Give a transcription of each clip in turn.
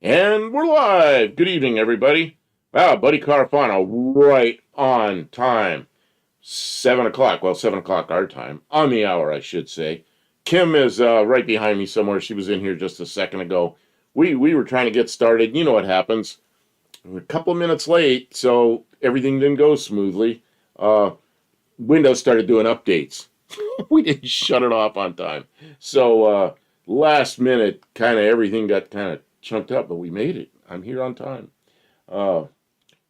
And we're live. Good evening, everybody. Wow, Buddy Carafano, right on time. 7 o'clock. Well, 7 o'clock our time. On the hour, I should say. Kim is right behind me somewhere. She was in here just a second ago. We were trying to get started. You know what happens. We're a couple of minutes late, so everything didn't go smoothly. Uh, Windows started doing updates. We didn't shut it off on time. So last minute, kind of everything got kind of chunked up, but we made it. I'm here on time. Uh,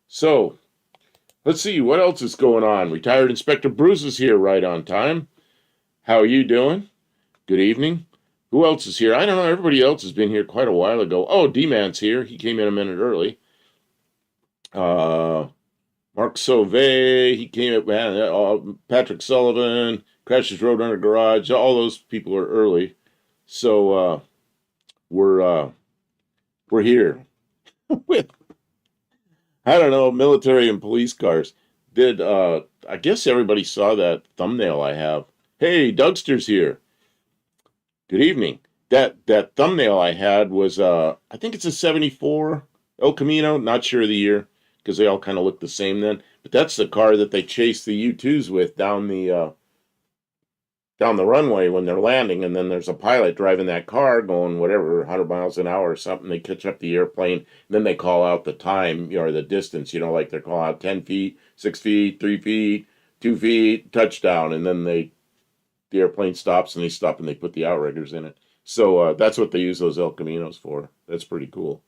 so let's see what else is going on. Retired Inspector Bruce is here right on time. How are you doing? Good evening. Who else is here? I don't know. Everybody else has been here quite a while ago. Oh, D-Man's here. He came in a minute early. Uh, Mark Sauvé, he came up. Patrick Sullivan, Crashes Roadrunner Garage. All those people are early. So we're we're here with, I don't know, military and police cars. Did I guess everybody saw that thumbnail I have? Hey, Dougster's here. Good evening. That thumbnail I had was I think it's a 74 El Camino, not sure of the year because they all kind of look the same then. But that's the car that they chase the U-2s with down the runway when they're landing, and then there's a pilot driving that car going whatever 100 miles an hour or something. They catch up the airplane, and then they call out the time, or the distance, like they're calling out 10 feet, 6 feet, 3 feet, 2 feet, touchdown, and then the airplane stops, and they stop and they put the outriggers in it. So that's what they use those El Caminos for. That's pretty cool.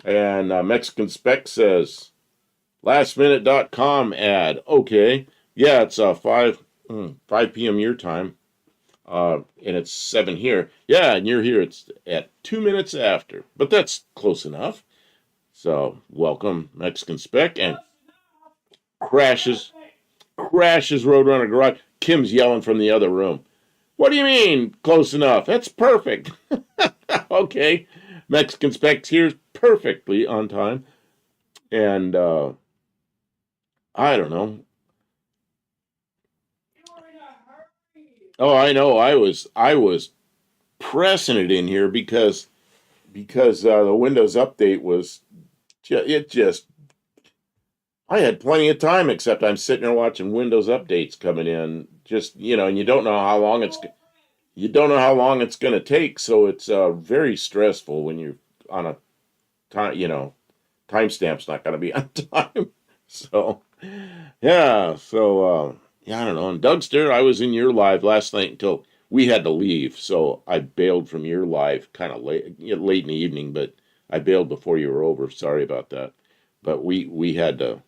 And Mexican Spec says lastminute.com ad. Okay, yeah, it's 5 p.m. your time, and it's 7 here. Yeah, and you're here. It's at 2 minutes after, but that's close enough. So welcome, Mexican Spec, and crashes Roadrunner Garage. Kim's yelling from the other room. What do you mean close enough? That's perfect. Okay, Mexican Spec's here perfectly on time, and I don't know. Oh, I know. I was pressing it in here because the Windows update was it just I had plenty of time, except I'm sitting there watching Windows updates coming in. Just and you don't know how long it's going to take, so it's very stressful when you're on a time. Timestamp's not going to be on time. So yeah, yeah, I don't know. And Dougster, I was in your live last night until we had to leave, so I bailed from your live kind of late in the evening, but I bailed before you were over. Sorry about that. But we had to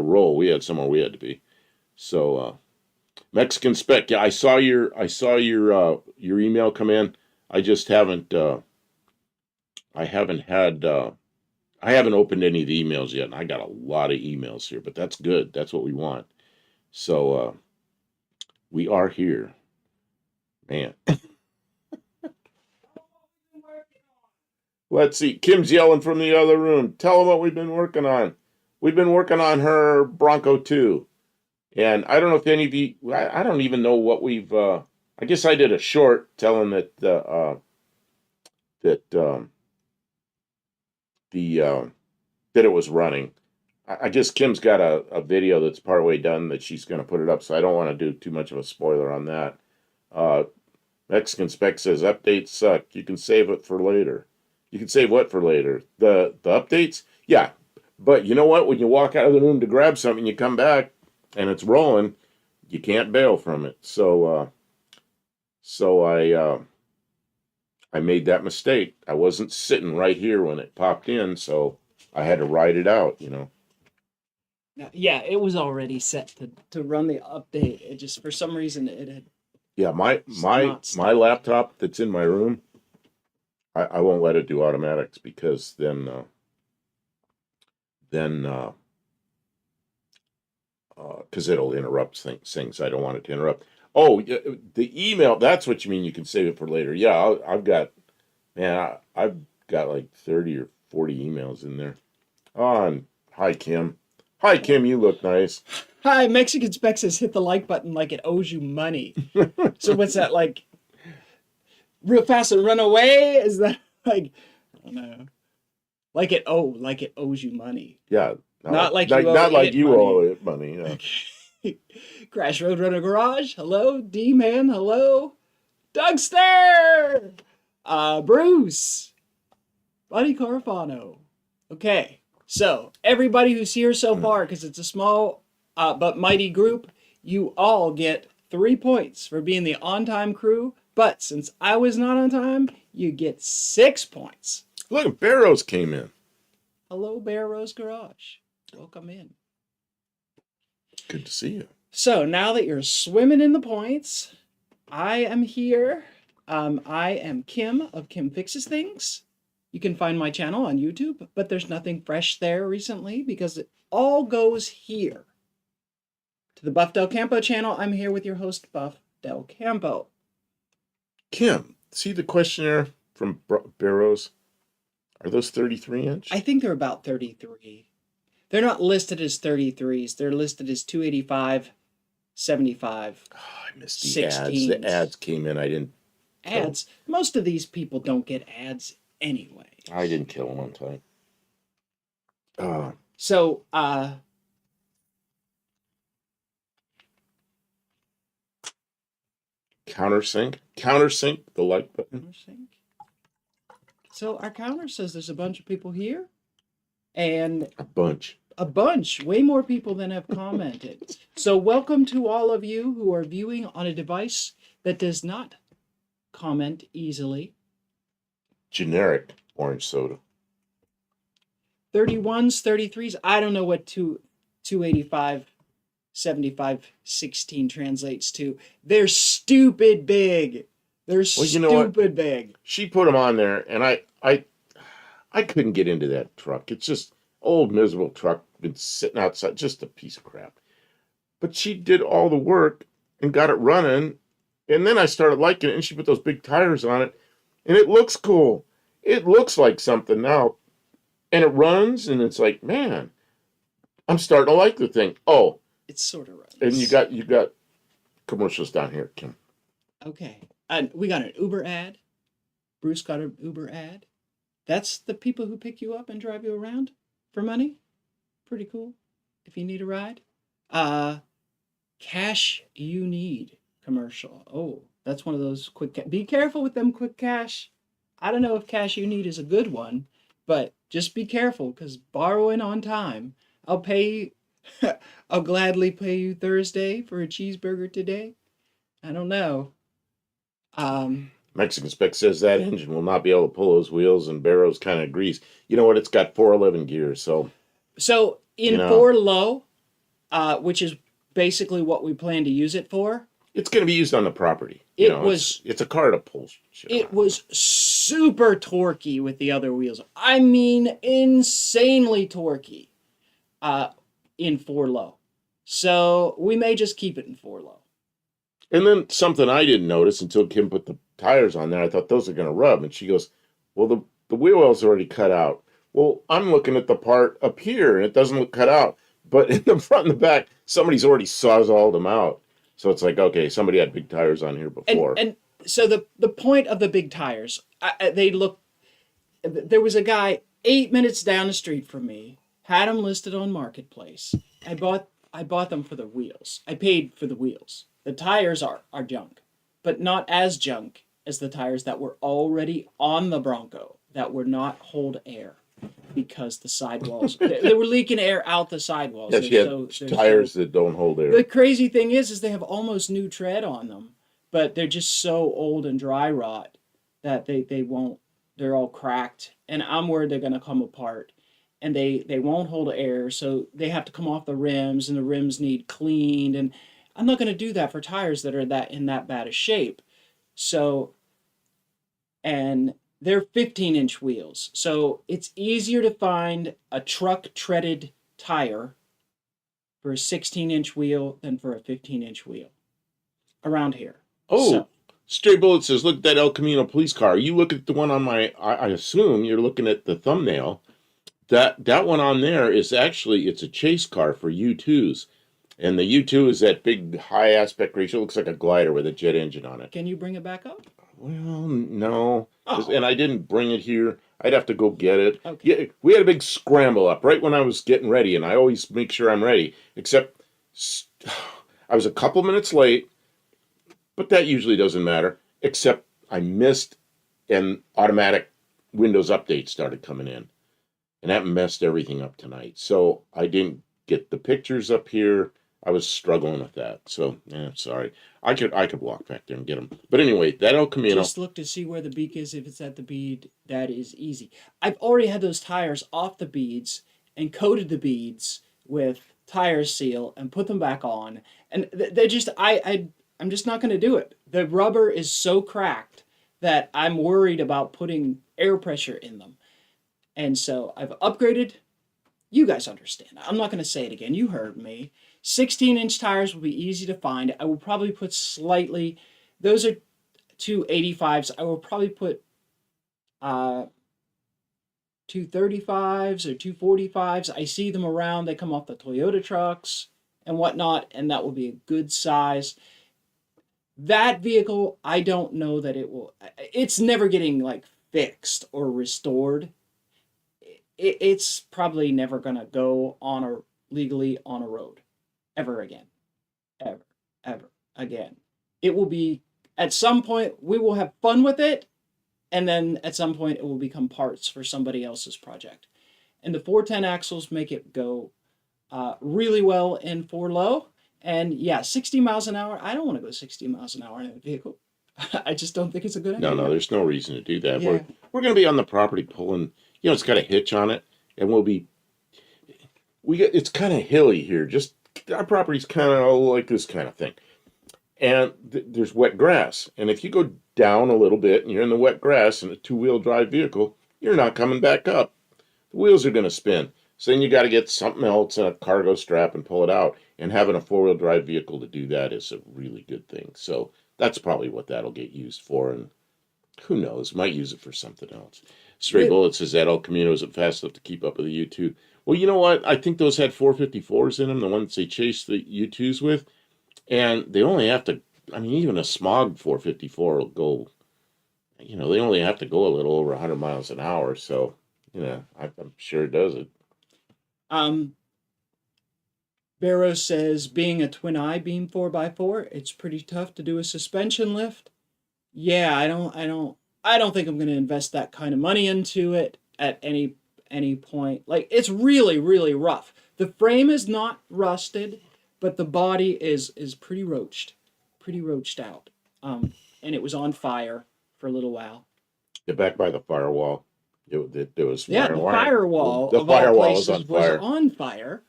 roll. We had somewhere we had to be. So Mexican Spec, yeah, I saw your email come in. I just I haven't had I haven't opened any of the emails yet, and I got a lot of emails here, but that's good. That's what we want. So we are here, man. Let's see. Kim's yelling from the other room. Tell them what we've been working on. We've been working on her Bronco II, and I don't know if any of you. I don't even know what we've. I guess I did a short telling that the that it was running. I guess Kim's got a video that's partway done that she's going to put it up, so I don't want to do too much of a spoiler on that. Uh, Mexican Spec says updates suck. You can save it for later. You can save what for later? The updates? Yeah. But you know what? When you walk out of the room to grab something, you come back and it's rolling, you can't bail from it. So I made that mistake. I wasn't sitting right here when it popped in, so I had to ride it out. Yeah, it was already set to run the update. It just for some reason it had Yeah, my not my stopped. laptop that's in my room, I won't let it do automatics because then because it'll interrupt things. I don't want it to interrupt. Oh, the email. That's what you mean. You can save it for later. Yeah, I've got, man. I've got like 30 or 40 emails in there. On. Hi, Kim. Hi, Kim. You look nice. Hi, Mexican Spec says hit the like button like it owes you money. So what's that like? Real fast and run away? Is that like? I don't know. like it owes you money. Yeah. Not like you owe not like it you money. owe it money. Yeah. Crash Roadrunner Garage. Hello, D-Man. Hello, Dougster. Bruce. Buddy Carfano. Okay, so everybody who's here so far, because it's a small but mighty group, you all get 3 points for being the on-time crew. But since I was not on time, you get 6 points. Look, Barrows came in. Hello, Bear Rose Garage. Welcome in. Good to see you. So now that you're swimming in the points, I am here. I am Kim of Kim Fixes Things. You can find my channel on YouTube, but there's nothing fresh there recently because it all goes here. To the Buff Del Campo channel, I'm here with your host, Buff Del Campo. Kim, see the questionnaire from Barrows? Are those 33-inch? I think they're about 33. They're not listed as 33s. They're listed as 285, 75. Oh, I missed the ads. The ads came in. I didn't. Ads? Most of these people don't get ads anyway. I didn't kill them on time. So, Countersink, the like button. So our counter says there's a bunch of people here, and A bunch, way more people than have commented. So welcome to all of you who are viewing on a device that does not comment easily. Generic orange soda. 31s, 33s. I don't know what 285, 75, 16 translates to. They're stupid big. They're stupid big. She put them on there, and I couldn't get into that truck. It's just old miserable truck, been sitting outside, just a piece of crap. But she did all the work and got it running, and then I started liking it. And she put those big tires on it, and it looks cool. It looks like something now, and it runs, and it's like, man, I'm starting to like the thing. Oh, it sort of runs. and you got commercials down here, Kim. Okay. We got an Uber ad. Bruce got an Uber ad. That's the people who pick you up and drive you around for money. Pretty cool. If you need a ride. Cash you need commercial. Oh, that's one of those quick. Be careful with them quick cash. I don't know if cash you need is a good one, but just be careful because borrowing on time. I'll pay. I'll gladly pay you Thursday for a cheeseburger today. I don't know. Mexican Spec says that engine will not be able to pull those wheels, and Barrows kind of agrees. You know what? It's got 411 gears, so in 4 low, which is basically what we plan to use it for. It's going to be used on the property. It's a car to pull shit. It was super torquey with the other wheels. I mean, insanely torquey. In 4 low, so we may just keep it in 4 low. And then something I didn't notice until Kim put the tires on there, I thought those are going to rub. And she goes, well, the wheel well's already cut out. Well, I'm looking at the part up here, and it doesn't look cut out. But in the front and the back, somebody's already sawzalled them out. So it's like, okay, somebody had big tires on here before. And so the point of the big tires, there was a guy 8 minutes down the street from me, had them listed on Marketplace. I bought them for the wheels. I paid for the wheels. The tires are junk, but not as junk as the tires that were already on the Bronco that would not hold air because the sidewalls they were leaking air out the sidewalls. Yeah, she had tires that don't hold air. The crazy thing is they have almost new tread on them, but they're just so old and dry rot that they won't. They're all cracked, and I'm worried they're gonna come apart. And they won't hold air, so they have to come off the rims, and the rims need cleaned. And I'm not going to do that for tires that are in that bad a shape. So, and they're 15-inch wheels, so it's easier to find a truck treaded tire for a 16-inch wheel than for a 15-inch wheel around here. Oh, so, Stray Bullet says, look at that El Camino police car. You look at the one on my, I assume you're looking at the thumbnail. That one on there is actually, it's a chase car for U2s. And the U2 is that big high aspect ratio. It looks like a glider with a jet engine on it. Can you bring it back up? Well, no. Oh. And I didn't bring it here. I'd have to go get it. Okay. Yeah, we had a big scramble up right when I was getting ready, and I always make sure I'm ready. Except I was a couple minutes late, but that usually doesn't matter. Except I missed an automatic Windows update started coming in, and that messed everything up tonight. So I didn't get the pictures up here. I was struggling with that. So yeah, sorry. I could walk back there and get them. But anyway, that El Camino. Just look to see where the beak is. If it's at the bead, that is easy. I've already had those tires off the beads and coated the beads with tire seal and put them back on. And they're just I'm just not going to do it. The rubber is so cracked that I'm worried about putting air pressure in them. And so I've upgraded. You guys understand. I'm not going to say it again. You heard me. 16-inch tires will be easy to find. I will probably put slightly. Those are 285s. I will probably put 235s or 245s. I see them around. They come off the Toyota trucks and whatnot, and that will be a good size. That vehicle, I don't know that it will. It's never getting like fixed or restored. It's probably never gonna go on a legally on a road ever again, ever again. It will be at some point we will have fun with it, and then at some point it will become parts for somebody else's project. And the 410 axles make it go really well in 4 low. And yeah, 60 miles an hour. I don't want to go 60 miles an hour in a vehicle. I just don't think it's a good idea. No, there's no reason to do that. Yeah. We're going to be on the property pulling. You know, it's got a hitch on it, and it's kind of hilly here. Just our property's kind of like this kind of thing, and there's wet grass. And if you go down a little bit and you're in the wet grass in a 2-wheel drive vehicle, you're not coming back up. The wheels are going to spin. So then you got to get something else, a cargo strap, and pull it out. And having a 4-wheel drive vehicle to do that is a really good thing. So that's probably what that'll get used for. And who knows, might use it for something else. Stray Bullet says that El Camino isn't fast enough to keep up with the U2. Well, you know what? I think those had 454s in them, the ones they chased the U2s with. And they only have to, I mean, even a smog 454 will go, they only have to go a little over 100 miles an hour. So, I'm sure it does it. Barrow says, being a twin I-beam 4x4, it's pretty tough to do a suspension lift. Yeah, I don't think I'm going to invest that kind of money into it at any point. Like, it's really, really rough. The frame is not rusted, but the body is pretty roached out. And it was on fire for a little while. Get back by the firewall. There was the firewall. The of all firewall places was on fire.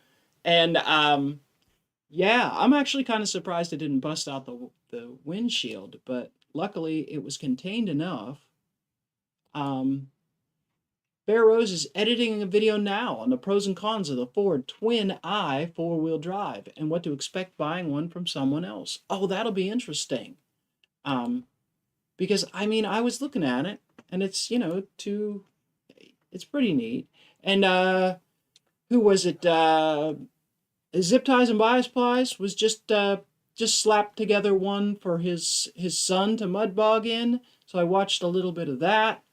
And yeah, I'm actually kind of surprised it didn't bust out the windshield, but luckily it was contained enough. Bear Rose is editing a video now on the pros and cons of the Ford Twin I 4-wheel drive and what to expect buying one from someone else. Oh, that'll be interesting. Because I was looking at it and it's, it's pretty neat. And who was it? Zip Ties and Bias Plies was just slapped together one for his son to mud bog in. So I watched a little bit of that.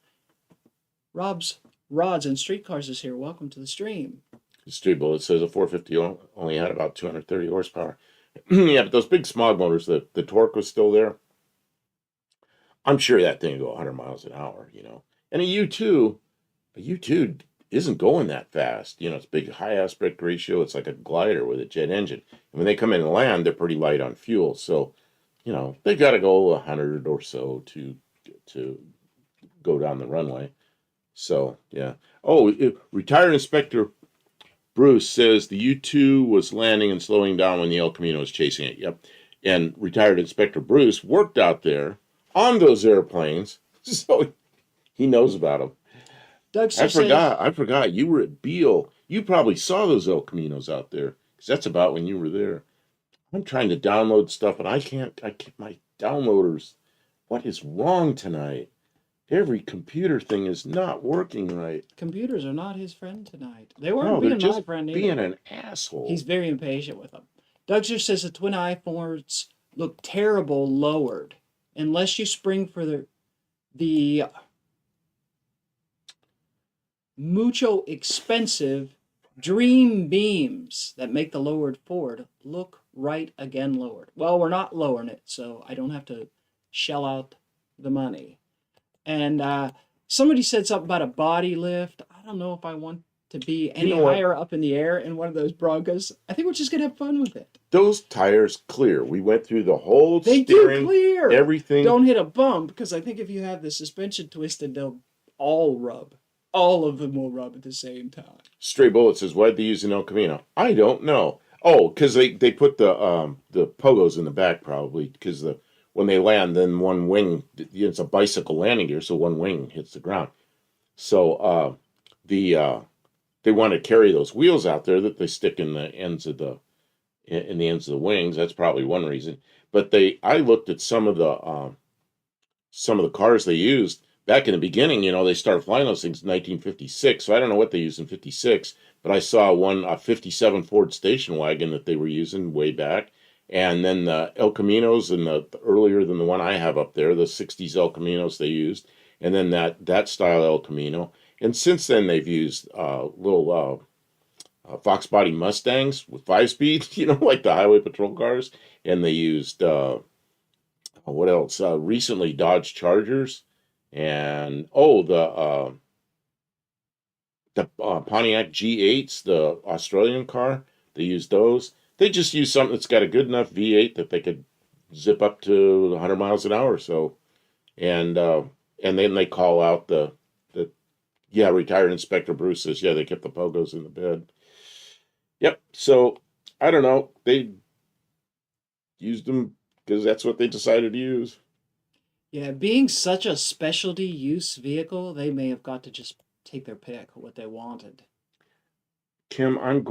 Rob's Rods and Streetcars is here. Welcome to the stream. Street Bullet says a 450 only had about 230 horsepower. Yeah, but those big smog motors, the torque was still there. I'm sure that thing would go 100 miles an hour, And a U2 isn't going that fast. It's big, high aspect ratio. It's like a glider with a jet engine. And when they come in and land, they're pretty light on fuel. So, they got to go 100 or so to go down the runway. So, yeah. Oh, retired Inspector Bruce says the U2 was landing and slowing down when the El Camino was chasing it. Yep. And retired Inspector Bruce worked out there on those airplanes, so he knows about them. Doug I forgot. You were at Beale. You probably saw those El Caminos out there, because that's about when you were there. I'm trying to download stuff, and I can't. My downloaders. What is wrong tonight? Every computer thing is not working right. Computers are not his friend tonight. They weren't being my friend either. Being an asshole. He's very impatient with them. Dougster says the twin I-Fords look terrible lowered. Unless you spring for the mucho expensive dream beams that make the lowered Ford look right again lowered. Well, we're not lowering it, so I don't have to shell out the money. And somebody said something about a body lift. I don't know if I want to be You any know what? higher up in the air in one of those Broncos. I think we're just gonna have fun with it. Those tires clear. We went through the whole They do steering, clear. everything. Don't hit a bump because I think if you have the suspension twisted, they'll all rub. All of them will rub at the same time. Stray Bullet says, why'd they use an El Camino? I don't know. Oh, because they put the pogos in the back probably because when they land, then one wing, it's a bicycle landing gear, so one wing hits the ground. So the they want to carry those wheels out there that they stick in the ends of the wings. That's probably one reason. But I looked at some of the cars they used back in the beginning. They started flying those things in 1956. So I don't know what they used in 56, but I saw a 57 Ford station wagon that they were using way back. And then the El Caminos and the earlier than the one I have up there, the 60s El Caminos they used, and then that style El Camino. And since then they've used little Fox body Mustangs with 5 speed, like the highway patrol cars, and they used what else? Recently Dodge Chargers, and the Pontiac G8s, the Australian car. They use those. They just use something that's got a good enough V8 that they could zip up to 100 miles an hour or so, and then they call out the yeah, retired Inspector Bruce says, yeah, they kept the pogos in the bed. Yep. So I don't know. They used them because that's what they decided to use. Yeah, being such a specialty use vehicle, they may have got to just take their pick what they wanted. Kim, I'm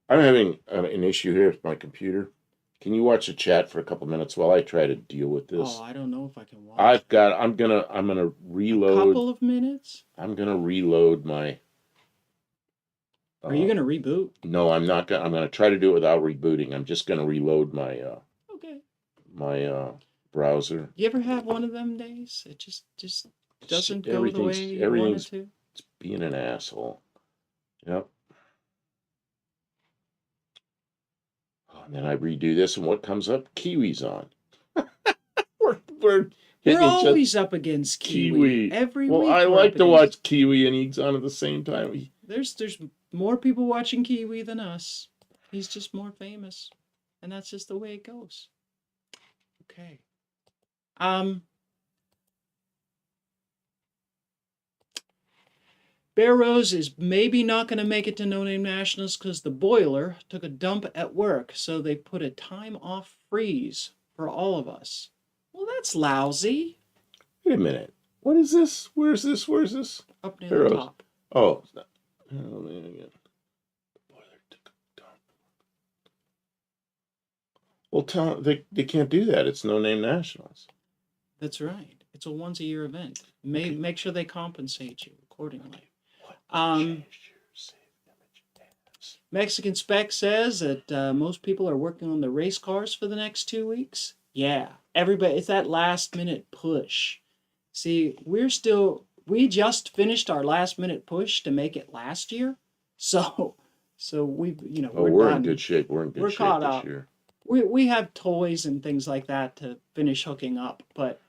having an issue here with my computer. Can you watch the chat for a couple minutes while I try to deal with Oh, this? I don't know if I can watch. I'm gonna A reload. couple of minutes? I'm gonna reload my. Are you Uh, gonna reboot? no, I'm not gonna. I'm gonna try to do it without rebooting. I'm just gonna reload Okay. my browser. You ever have one of them days? It just doesn't go the way you want it Everything's to. it's being an asshole. Yep. Oh, and then I redo this, and what comes up? Kiwi's on. We're We're hitting each other. always up against Kiwi. Kiwi. Every Well, week I we're like up to against. watch Kiwi and Eags on at the same time. There's more people watching Kiwi than us. He's just more famous, and that's just the way it goes. Okay. Bear Rose is maybe not going to make it to No Name Nationals because the boiler took a dump at work, so they put a time off freeze for all of us. Well, that's lousy. Wait a minute. What is this? Where's this? Where's this? Up near the Arrows. top. Oh, it's not. Oh, man, again. Boiler took a dump. Well, tell they can't do that. It's No Name Nationals. That's right. It's a once a year event. Okay. Make sure they compensate you accordingly. What Um, Mexican Spec says that most people are working on the race cars for the next 2 weeks. Yeah, everybody, it's that last minute push. See, we just finished our last minute push to make it last year. So, Oh, we're we're in done. good shape. We're in good We're shape caught this up. year. We have toys and things like that to finish hooking up, but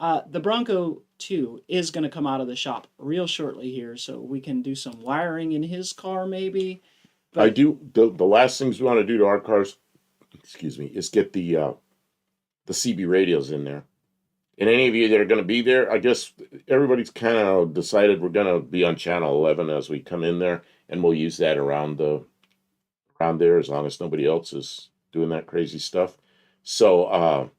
the Bronco II is going to come out of the shop real shortly here, so we can do some wiring in his car maybe. I But do the last things we want to do to our cars, excuse me, is get the CB radios in there. And any of you that are going to be there, I guess everybody's kind of decided we're going to be on channel 11 as we come in there, and we'll use that around there as long as nobody else is doing that crazy stuff. So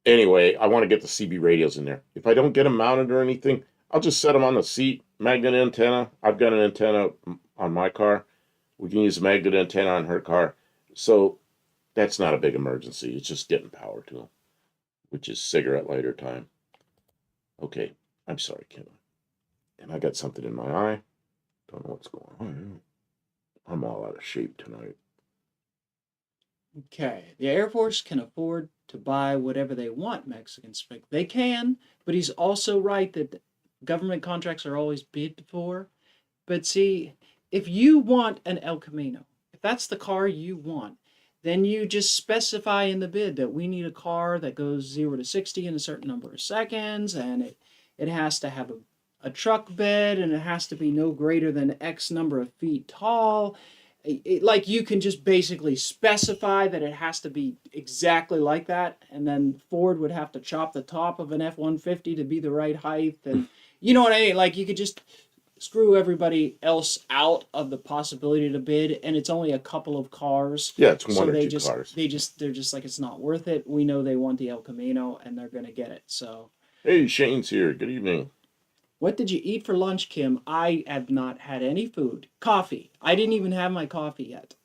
anyway, I want to get the CB radios in there. If I don't get them mounted or anything, I'll just set them on the seat. Magnet antenna. I've got an antenna on my car. We can use a magnet antenna on her car. So that's not a big emergency. It's just getting power to them, which is cigarette lighter time. Okay, I'm sorry, Kim. And I got something in my eye. Don't know what's going on. I'm all out of shape tonight. okay, the Air Force can afford to buy whatever they want, Mexican Spec. They can, but he's also right that Government contracts are always bid for. But see, if you want an El Camino, if that's the car you want, then you just specify in the bid that we need a car that goes 0 to 60 in a certain number of seconds, and it has to have a truck bed, and it has to be no greater than X number of feet tall. Like you can just basically specify that it has to be exactly like that, and then Ford would have to chop the top of an F-150 to be the right height, and you know what I mean? Like you could just screw everybody else out of the possibility to bid, and it's only a couple of cars. Yeah, it's So one or two cars. they're just like, it's not worth it. We know they want the El Camino and they're gonna get it. So Hey, Shane's here. Good evening. what did you eat for lunch, Kim? I have not had any food. Coffee. I didn't even have my coffee yet.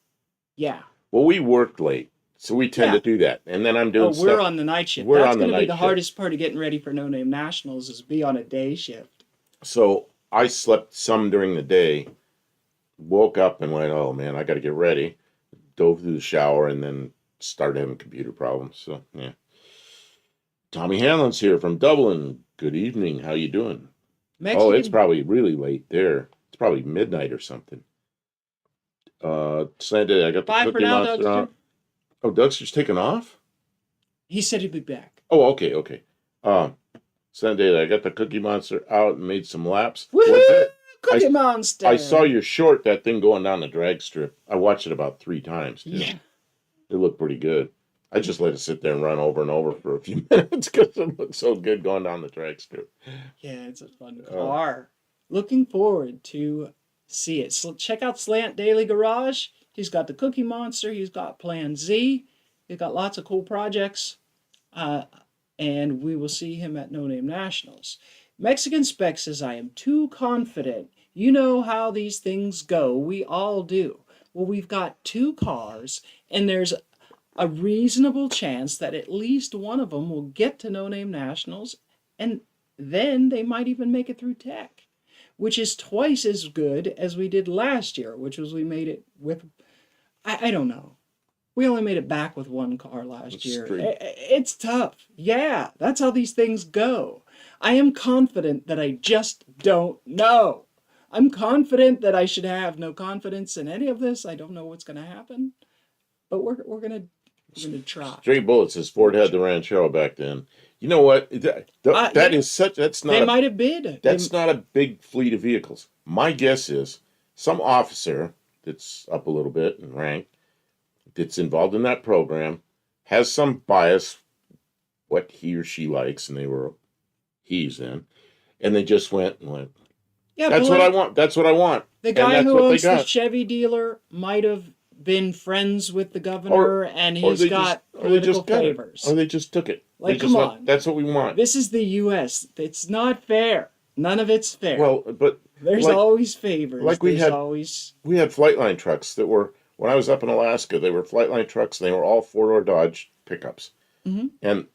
Yeah. Well, we worked late, so we tend Yeah. to do that. And then I'm doing Oh, we're stuff. on the night shift. We're That's on the gonna be night the shift. hardest part of getting ready for No Name Nationals is be on a day shift. So I slept some during the day, woke up and went, oh man, I got to get ready. Dove through the shower and then started having computer problems. So, yeah. Tommy Hanlon's here from Dublin. Good evening. How you doing? Oh, it's Mexican. probably really late there. It's probably midnight or something. Sunday, I got the Bye for Cookie now, Monster Dougster. out. Oh, Dougster's taking off? He said he'd be back. Oh, okay, okay. Sunday, I got the Cookie Monster out and made some laps. Woohoo! I- Cookie Monster. I saw your short, that thing going down the drag strip. I watched it about 3 times. Too. Yeah. It looked pretty good. I just let it sit there and run over and over for a few minutes because it looked so good going down the drag strip. Yeah, it's a fun car. Looking forward to see it. So check out Slant Daily Garage. He's got the Cookie Monster. He's got Plan Z. He's got lots of cool projects. And we will see him at No Name Nationals. Mexican Spec says, I am too confident. You know how these things go. We all do. Well, we've got 2 cars, and there's a reasonable chance that at least one of them will get to No Name Nationals, and then they might even make it through tech, which is twice as good as we did last year, which was we made it with, I don't know. We only made it back with 1 car last year. It's tough. Yeah, that's how these things go. I am confident that I just don't know. I'm confident that I should have no confidence in any of this. I don't know what's going to happen, but we're gonna try. Straight Bullet says Ford had the Ranchero back then. You know what? That's not They might have bid. That's not a big fleet of vehicles. My guess is some officer that's up a little bit in rank that's involved in that program has some bias what he or she likes, and he's in, and they just went and went, Yeah, that's what I want. That's what I want. The And guy that's who what they owns the got. Chevy dealer might have been friends with the governor, and Or he's they got just- or they political just got it. favors. Or they just took it. They Like, just come went, on. that's what we want. This is the U.S. It's not fair. None of it's fair. Well, but there's like- always favors. like we There's had- always. we had Flightline trucks that were, when I was up in Alaska, they were Flightline trucks, and they were all 4-door Dodge pickups. Mhm. And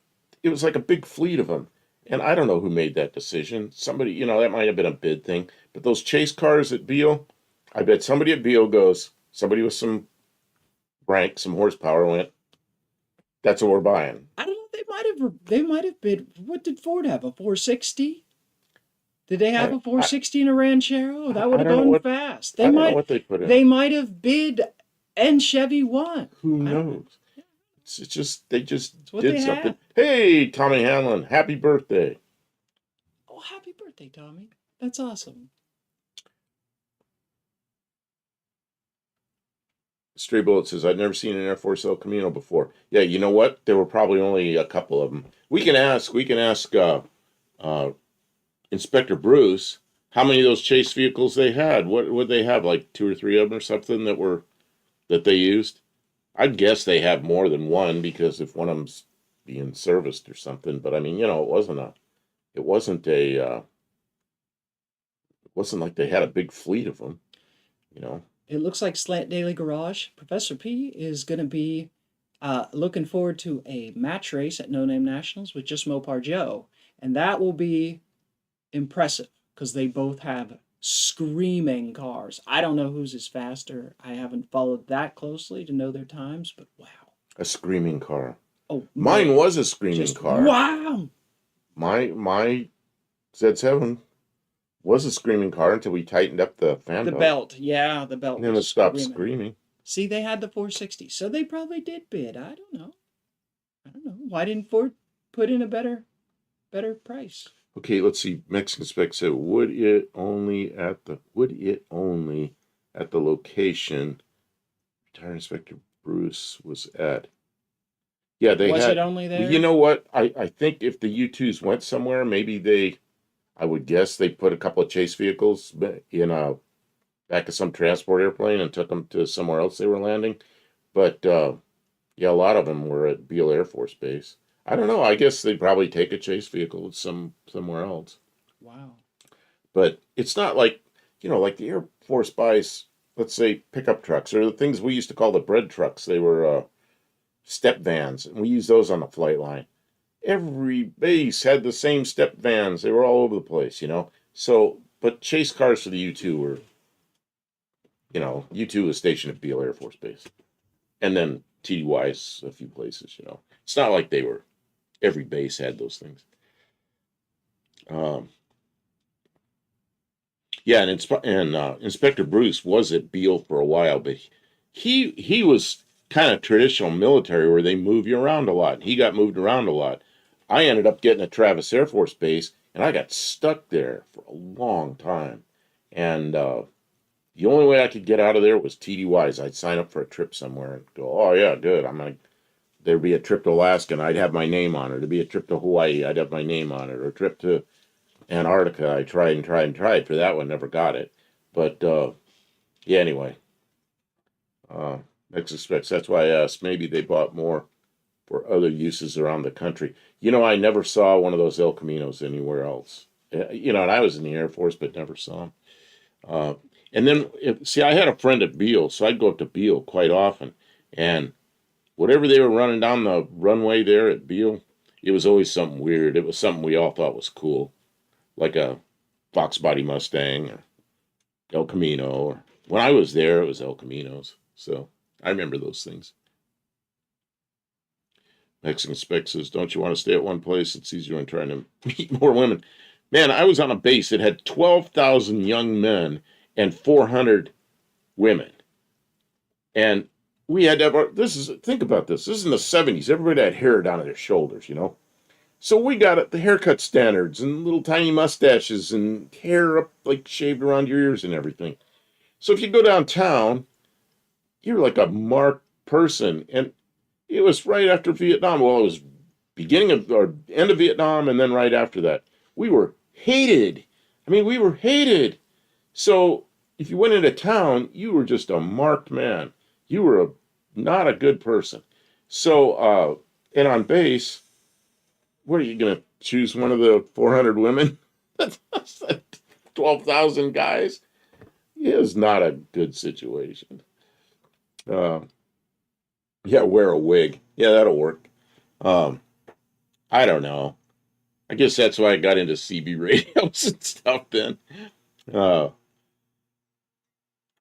it was like a big fleet of them. And I don't know who made that decision. Somebody, that might have been a bid thing. But those chase cars at Beale, I bet somebody at Beale goes, somebody with some rank, some horsepower went, that's what we're buying. I don't know. They might have bid. What did Ford have? A 460? Did they have a 460 in a Ranchero? That would have I don't know gone what- fast. I don't know what they put in. They might have bid, and Chevy won. Who I don't knows? It's just, they just what did they something. have. Hey, Tommy Hanlon, happy birthday. Oh, happy birthday, Tommy. That's awesome. Stray Bullet says, I've never seen an Air Force El Camino before. Yeah, you know what? There were probably only a couple of them. We can ask Inspector Bruce how many of those chase vehicles they had. What would they have, like 2 or 3 of them or something that they used? I'd guess they have more than one, because if one of them's being serviced or something. But I mean, it wasn't like they had a big fleet of them, It looks like Slant Daily Garage. Professor P is going to be looking forward to a match race at No Name Nationals with Just Mopar Joe. And that will be impressive because they both have screaming cars. I don't know whose is faster. I haven't followed that closely to know their times, but wow. A screaming car. Oh, Mine was a screaming just car. wow. My Z7 was a screaming car until we tightened up the fan The belt. belt, yeah, the belt And then was it stopped screaming. screaming. See, they had the 460, so they probably did bid. I don't know. I don't know. Why didn't Ford put in a better price? Okay, let's see. Mexican spec said, would it only at the location Retired Inspector Bruce was at? Yeah, they Was it had. only Well, you there? know what? I think if the U2s went somewhere, maybe I would guess they put a couple of chase vehicles in a back of some transport airplane and took them to somewhere else they were landing. But yeah, a lot of them were at Beale Air Force Base. I don't know. I guess they'd probably take a chase vehicle somewhere else. Wow. But it's not like, like the Air Force buys, let's say, pickup trucks or the things we used to call the bread trucks. They were step vans, and we used those on the flight line. Every base had the same step vans. They were all over the place. So, but chase cars for the U2 were, U2 was stationed at Beale Air Force Base. And then TDY's a few places. It's not like every base had those things. Um, yeah, and Inspector Bruce was at Beale for a while, but he was kind of traditional military where they move you around a lot. He got moved around a lot. I ended up getting at Travis Air Force Base, and I got stuck there for a long time. And the only way I could get out of there was TDYs. I'd sign up for a trip somewhere and go, oh yeah, good. There'd be a trip to Alaska and I'd have my name on it. There'd be a trip to Hawaii, I'd have my name on it. Or a trip to Antarctica, I tried and tried and tried for that one, never got it. But yeah, anyway, uh, Mexican specs. That's why I asked. Maybe they bought more for other uses around the country. I never saw one of those El Caminos anywhere else. And I was in the Air Force, but never saw them. Uh, and then, see, I had a friend at Beale, so I'd go up to Beale quite often. And whatever they were running down the runway there at Beale, it was always something weird. It was something we all thought was cool, like a Fox Body Mustang or El Camino. Or when I was there, it was El Caminos. So I remember those things. Mexican Spec says, don't you want to stay at one place? It's easier than trying to meet more women. Man, I was on a base that had 12,000 young men and 400 women. And we had to have think about this. This is in the 70s. Everybody had hair down to their shoulders. So we got the haircut standards and little tiny mustaches and hair up like shaved around your ears and everything. So if you go downtown, you're like a marked person. And it was right after Vietnam. Well, it was beginning of or end of Vietnam and then right after that. We were hated. I mean, we were hated. So if you went into town, you were just a marked man. You were not a good person. So, and on base, what are you going to choose one of the 400 women? 12,000 guys? It is not a good situation. Uh, yeah, wear a wig. Yeah, that'll work. Um, I don't know. I guess that's why I got into CB radios and stuff then. Uh,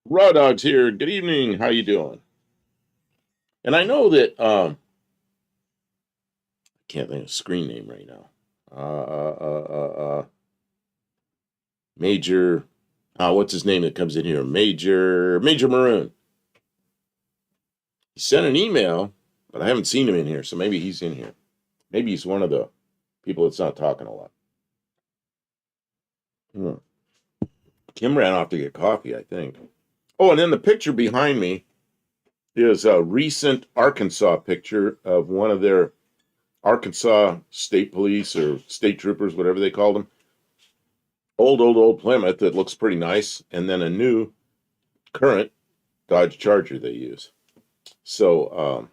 Raw Dog's here. Good evening. How you doing? And I know that I can't think of a screen name right now. Major. What's his name that comes in here? Major Maroon. He sent an email, but I haven't seen him in here, so maybe he's in here. Maybe he's one of the people that's not talking a lot. Kim ran off to get coffee, I think. Oh, and then the picture behind me is a recent Arkansas picture of one of their Arkansas state police or state troopers, whatever they called them. Old Plymouth that looks pretty nice, and then a new current Dodge Charger they use. So,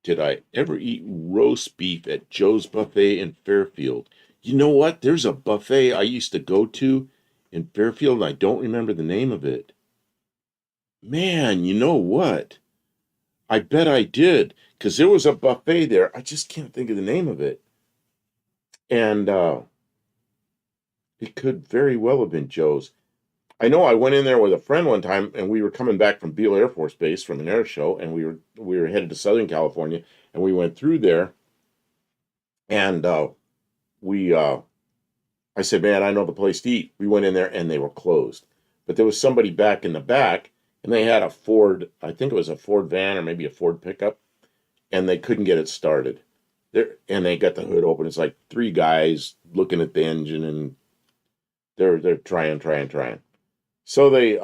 did I ever eat roast beef at Joe's Buffet in Fairfield? You know what? There's a buffet I used to go to in Fairfield, and I don't remember the name of it. Man, you know what? I bet I did, because there was a buffet there. I just can't think of the name of it. And it could very well have been Joe's. I know I went in there with a friend one time, and we were coming back from Beale Air Force Base from an air show, and we were headed to Southern California, and we went through there, And we I said, man, I know the place to eat. We went in there and they were closed. But there was somebody back in the back and they had a Ford, I think it was a Ford van or maybe a Ford pickup, and they couldn't get it started. There, and they got the hood open. It's like three guys looking at the engine and they're trying. So they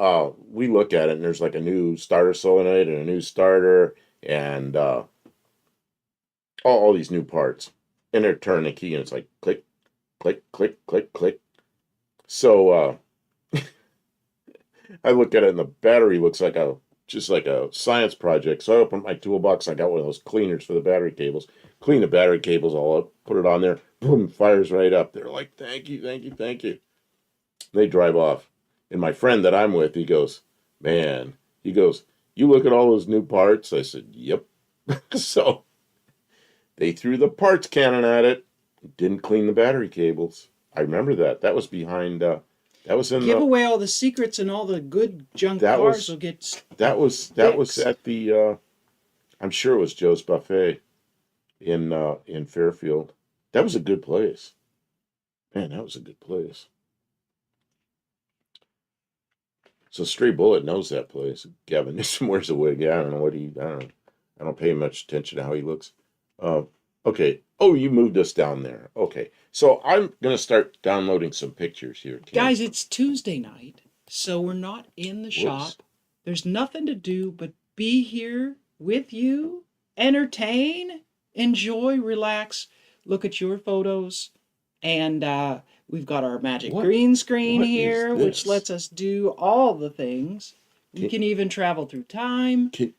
we look at it and there's like a new starter solenoid and a new starter and all these new parts. And they're turning the key and it's like click, click, click, click, click. So I look at it and the battery looks like just like a science project. So I opened my toolbox. I got one of those cleaners for the battery cables. Clean the battery cables all up, put it on there. Boom, fires right up. They're like, thank you, thank you, thank you. They drive off. And my friend that I'm with, he goes, man, he goes, you look at all those new parts? I said, yep. So they threw the parts cannon at it. Didn't clean the battery cables. I remember that. That was behind, that was in Give the, away all the secrets and all the good junk that cars was, will get that was fixed. at the, I'm sure it was Joe's Buffet in Fairfield. That was a good place. Man, that was a good place. So Stray Bullet knows that place. Gavin Newsom wears a wig. Yeah, I don't know what he. I don't know. I don't pay much attention to how he looks. Uh, okay. Oh, you moved us down there. Okay. So I'm gonna start downloading some pictures here, Kim. Guys, it's Tuesday night, so we're not in the Whoops. shop. There's nothing to do but be here with you, entertain, enjoy, relax, look at your photos, and we've got our magic What? green screen What is here, which this? lets us do all the things. We Can, can even travel through time. can,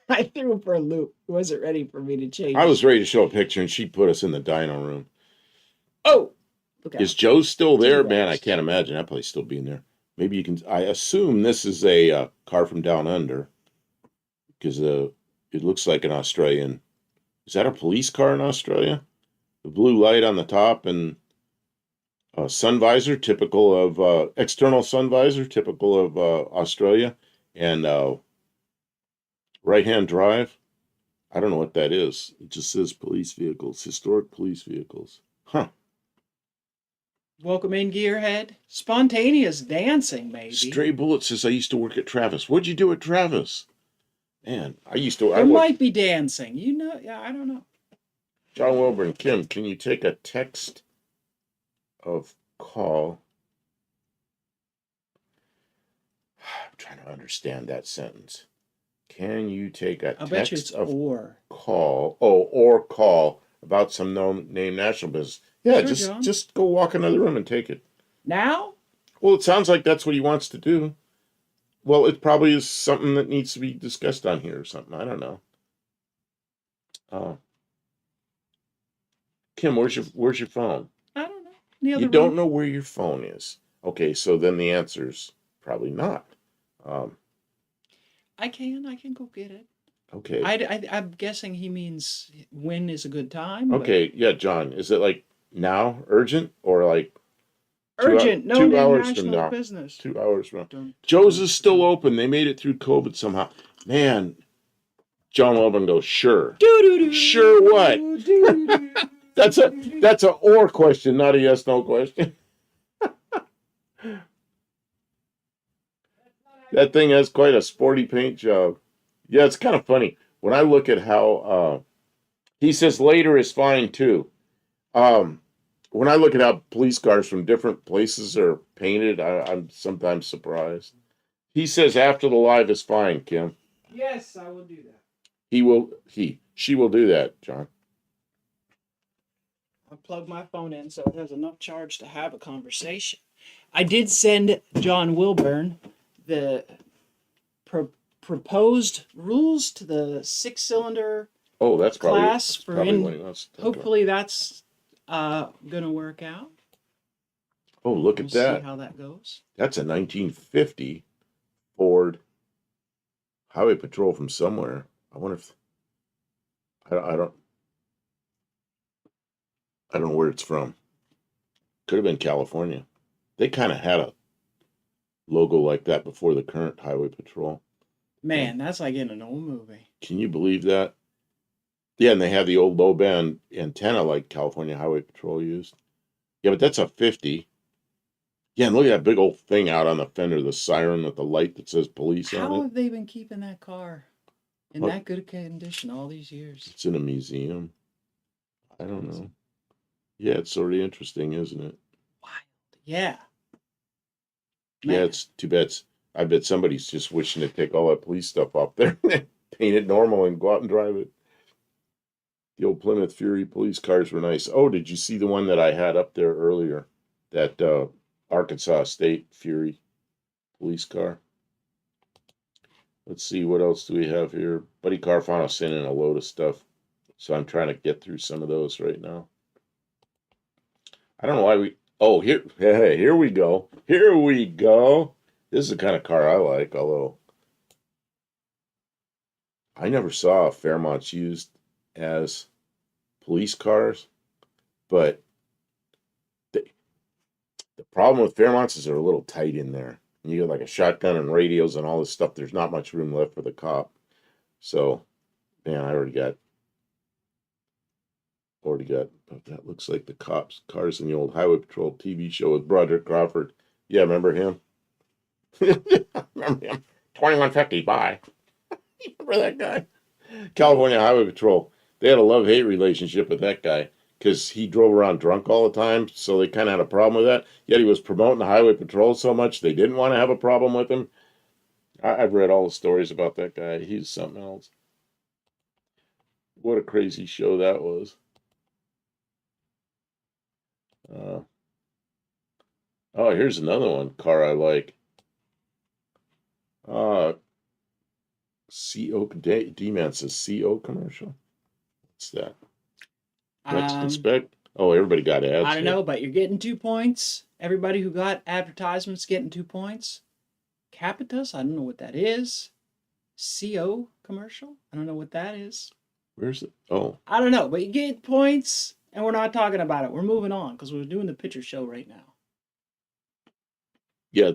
I threw him for a loop. He wasn't ready for me to I change. was ready to show a picture, and she put us in the dino room. Oh, look Is out. Joe still there? Man, I T-Rex. can't imagine that place still being there. Maybe you can. I assume this is a car from down under because it looks like an Australian. Is that a police car in Australia? The blue light on the top and sun visor, typical of external sun visor, typical of Australia, and right hand drive. I don't know what that is. It just says police vehicles, historic police vehicles. Huh. Welcome in, Gearhead. Spontaneous dancing, maybe. Stray Bullet says I used to work at Travis. What'd you do at Travis? Man, I used to. I There worked. might be dancing. You know, yeah, I don't know. John Wilburn, Kim, can you take a text of call? I'm trying to understand that sentence. Can you take a I bet you text it's of or. call? Oh, or call about some known name national business. Yeah, Sure, John. just go walk another room and take it. Now? Well, it sounds like that's what he wants to do. Well, it probably is something that needs to be discussed on here or something. I don't know. Uh, Kim, where's your phone? I don't know. In the You other don't room. know where your phone is. Okay, so then the answer's probably not. Um, I can go get it. okay. I'm guessing he means when is a good time, but Okay, yeah, John. Is it like now, urgent, or like urgent, no two name hours from national now? business. 2 hours from now. Dun, Joe's dun, is still dun. open. They made it through COVID somehow. Man, John Wellman goes, sure. Doo-doo-doo, Sure what? doo-doo-doo, That's doo-doo-doo. a or question, not a yes no question. That thing has quite a sporty paint job. Yeah, it's kind of funny. When I look at how he says later is fine too. Um, when I look at how police cars from different places are painted, I'm sometimes surprised. He says after the live is fine, Kim. Yes, I will do that. She will do that, John. I plugged my phone in so it has enough charge to have a conversation. I did send John Wilburn the proposed rules to the 6-cylinder Oh, that's class for probably in. what he wants to talk about. Hopefully that's gonna work out. Oh, look We'll at see that. how that goes. That's a 1950 Ford Highway Patrol from somewhere. I wonder if I don't I don't know where it's from. Could have been California. They kind of had a logo like that before the current Highway Patrol. Man, that's like in an old movie. Can you believe that? Yeah, and they have the old low band antenna like California Highway Patrol used. Yeah, but that's a 50. Yeah, and look at that big old thing out on the fender, the siren with the light that says police on How it. have they been keeping that car in Well, that good a condition all these years? it's in a museum. I don't know. Yeah, it's sort of interesting, isn't it? Wild. Yeah, Yeah, man. it's too bad. I bet somebody's just wishing to take all that police stuff off there and paint it normal and go out and drive it. The old Plymouth Fury police cars were nice. Oh, did you see the one that I had up there earlier? That Arkansas State Fury police car. Let's see, what else do we have here? Buddy Carfano sent in a load of stuff, so I'm trying to get through some of those right now. I don't know why we. Oh, here, hey, here we go. Here we go. This is the kind of car I like, although I never saw Fairmonts used as police cars. But the, the problem with Fairmonts is they're a little tight in there. And you get like a shotgun and radios and all this stuff. There's not much room left for the cop. So, man, I already got. But that looks like the cops' cars in the old Highway Patrol TV show with Broderick Crawford. Yeah, remember him? Remember him? 2150, bye. Remember that guy? California Highway Patrol. They had a love-hate relationship with that guy because he drove around drunk all the time, so they kind of had a problem with that. Yet he was promoting the Highway Patrol so much they didn't want to have a problem with him. I've read all the stories about that guy. He's something else. What a crazy show that was. Uh, oh, here's another one car I like. Uh, CO D-Man says CO commercial. What's that? Next Um, inspect. Oh, everybody got I ads don't here. know, but you're getting 2 points. Everybody who got advertisements getting 2 points. Capitus, I don't know what that is. CO commercial, I don't know what that is. Where's it? Oh, I don't know, but you get points, and we're not talking about it. We're moving on because we're doing the picture show right now. yeah.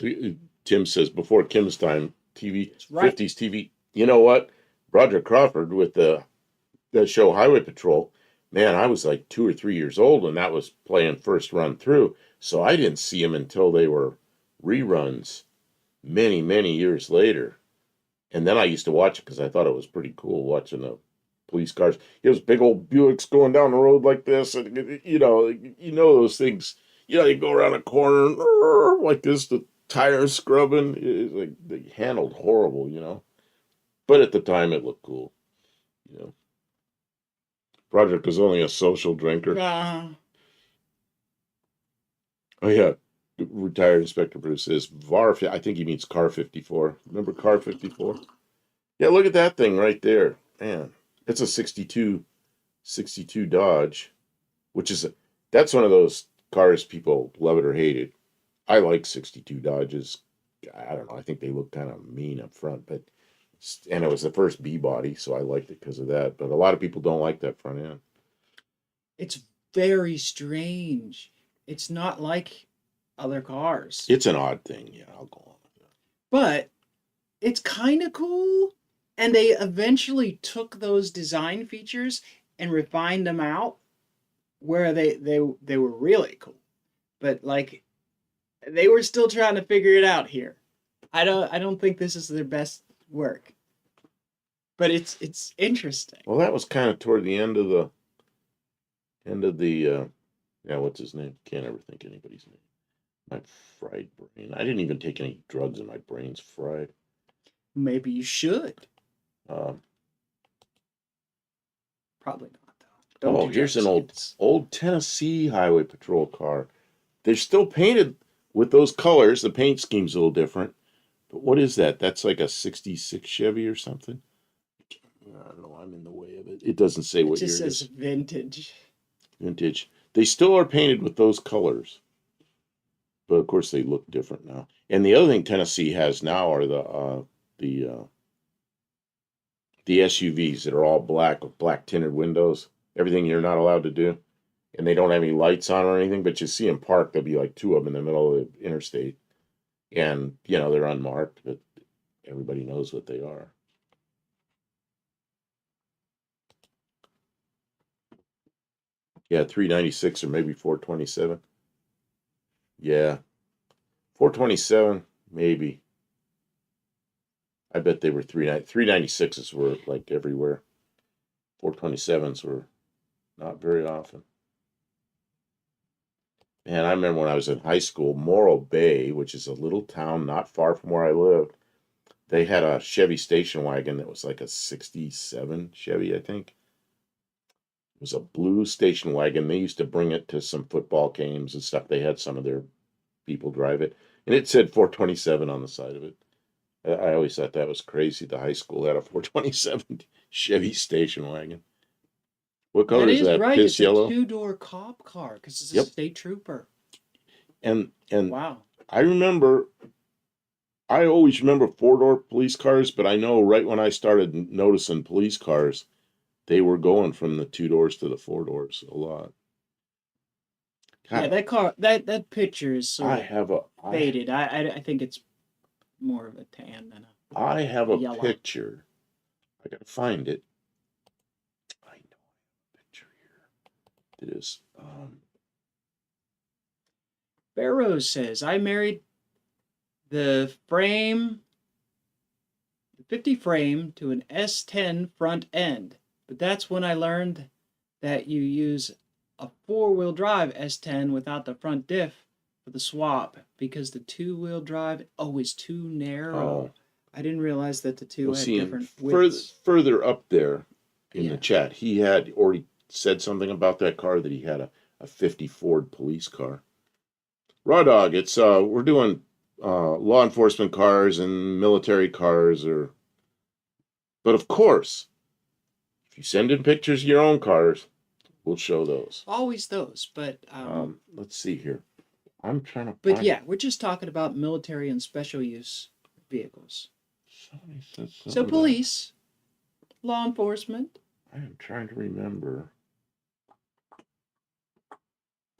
Tim says before Kim's time, TV, That's right. 50s TV. You know what? Roger Crawford with the show Highway Patrol. Man, I was like 2 or 3 years old when that was playing first run through. So I didn't see them until they were reruns many, many years later. And then I used to watch it because I thought it was pretty cool watching the police cars. It was big old Buicks going down the road like this, and those things. You go around a corner like this, the tires scrubbing. It's like they handled horrible. But at the time, it looked cool. You know, Roderick was only a social drinker. Uh, Oh yeah, retired Inspector Bruce says VAR. I think he means Car 54. Remember Car 54? Yeah, look at that thing right there, man. It's a 62 Dodge, which is that's one of those cars people love it or hate it. I like 62 Dodges. I don't know. I think they look kind of mean up front, but and it was the first B body, so I liked it because of that. But a lot of people don't like that front end. it's very strange. It's not like other cars, It's an odd thing. Yeah, I'll go on with that. but it's kind of cool. And they eventually took those design features and refined them out where they were really cool. But like they were still trying to figure it out here. I don't think this is their best work, but it's interesting. Well, that was kind of toward the end of the yeah. What's his name? Can't ever think of anybody's name. My fried brain. I didn't even take any drugs, and my brain's fried. Maybe you should. Um, Probably not though. Don't oh, do here's an drugs, old kids. old Tennessee Highway Patrol car. They're still painted with those colors. The paint scheme's a little different. But what is that? That's like a 66 Chevy or something? I don't know. I'm in the way of it. It doesn't say It what just year it says is. vintage. Vintage. They still are painted with those colors. But of course they look different now. And the other thing Tennessee has now are the SUVs that are all black with black tinted windows. Everything you're not allowed to do. And they don't have any lights on or anything, but you see them parked. There'll be like two of them in the middle of the interstate. And, they're unmarked, but everybody knows what they are. Yeah, 396 or maybe 427. Yeah, 427 maybe. I bet they were 396s were like everywhere. 427s were not very often. And I remember when I was in high school, Morro Bay, which is a little town not far from where I lived, they had a Chevy station wagon that was like a 67 Chevy, I think. It was a blue station wagon. They used to bring it to some football games and stuff. They had some of their people drive it. And it said 427 on the side of it. I always thought that was crazy. The high school had a 427 Chevy station wagon. What color That is is that? right. Piss It's a yellow? two-door cop car because it's a Yep. state trooper. And Wow. I remember I always remember four-door police cars, but I know right when I started noticing police cars, they were going from the two doors to the four doors a lot. Yeah, God, that car, that picture is sort I of have a faded. I think it's more of a tan than I have a a yellow. picture. I gotta find it. I know a picture here. It is Barrows says, I married the frame, the 50 frame to an S10 front end. But that's when I learned that you use a four-wheel drive S10 without the front diff for the swap because the two-wheel drive, is too narrow. oh I didn't realize that the two well had see and different widths. further up there in the Yeah. chat, he had already said something about that car that he had a 50 Ford police car. Raw dog, it's we're doing law enforcement cars and military cars or but of course, if you send in pictures of your own cars, we'll show those. Always those, Let's see here. I'm trying to but find yeah, we're just talking about military and special use vehicles. somebody said something So about police, law enforcement. I am trying to remember.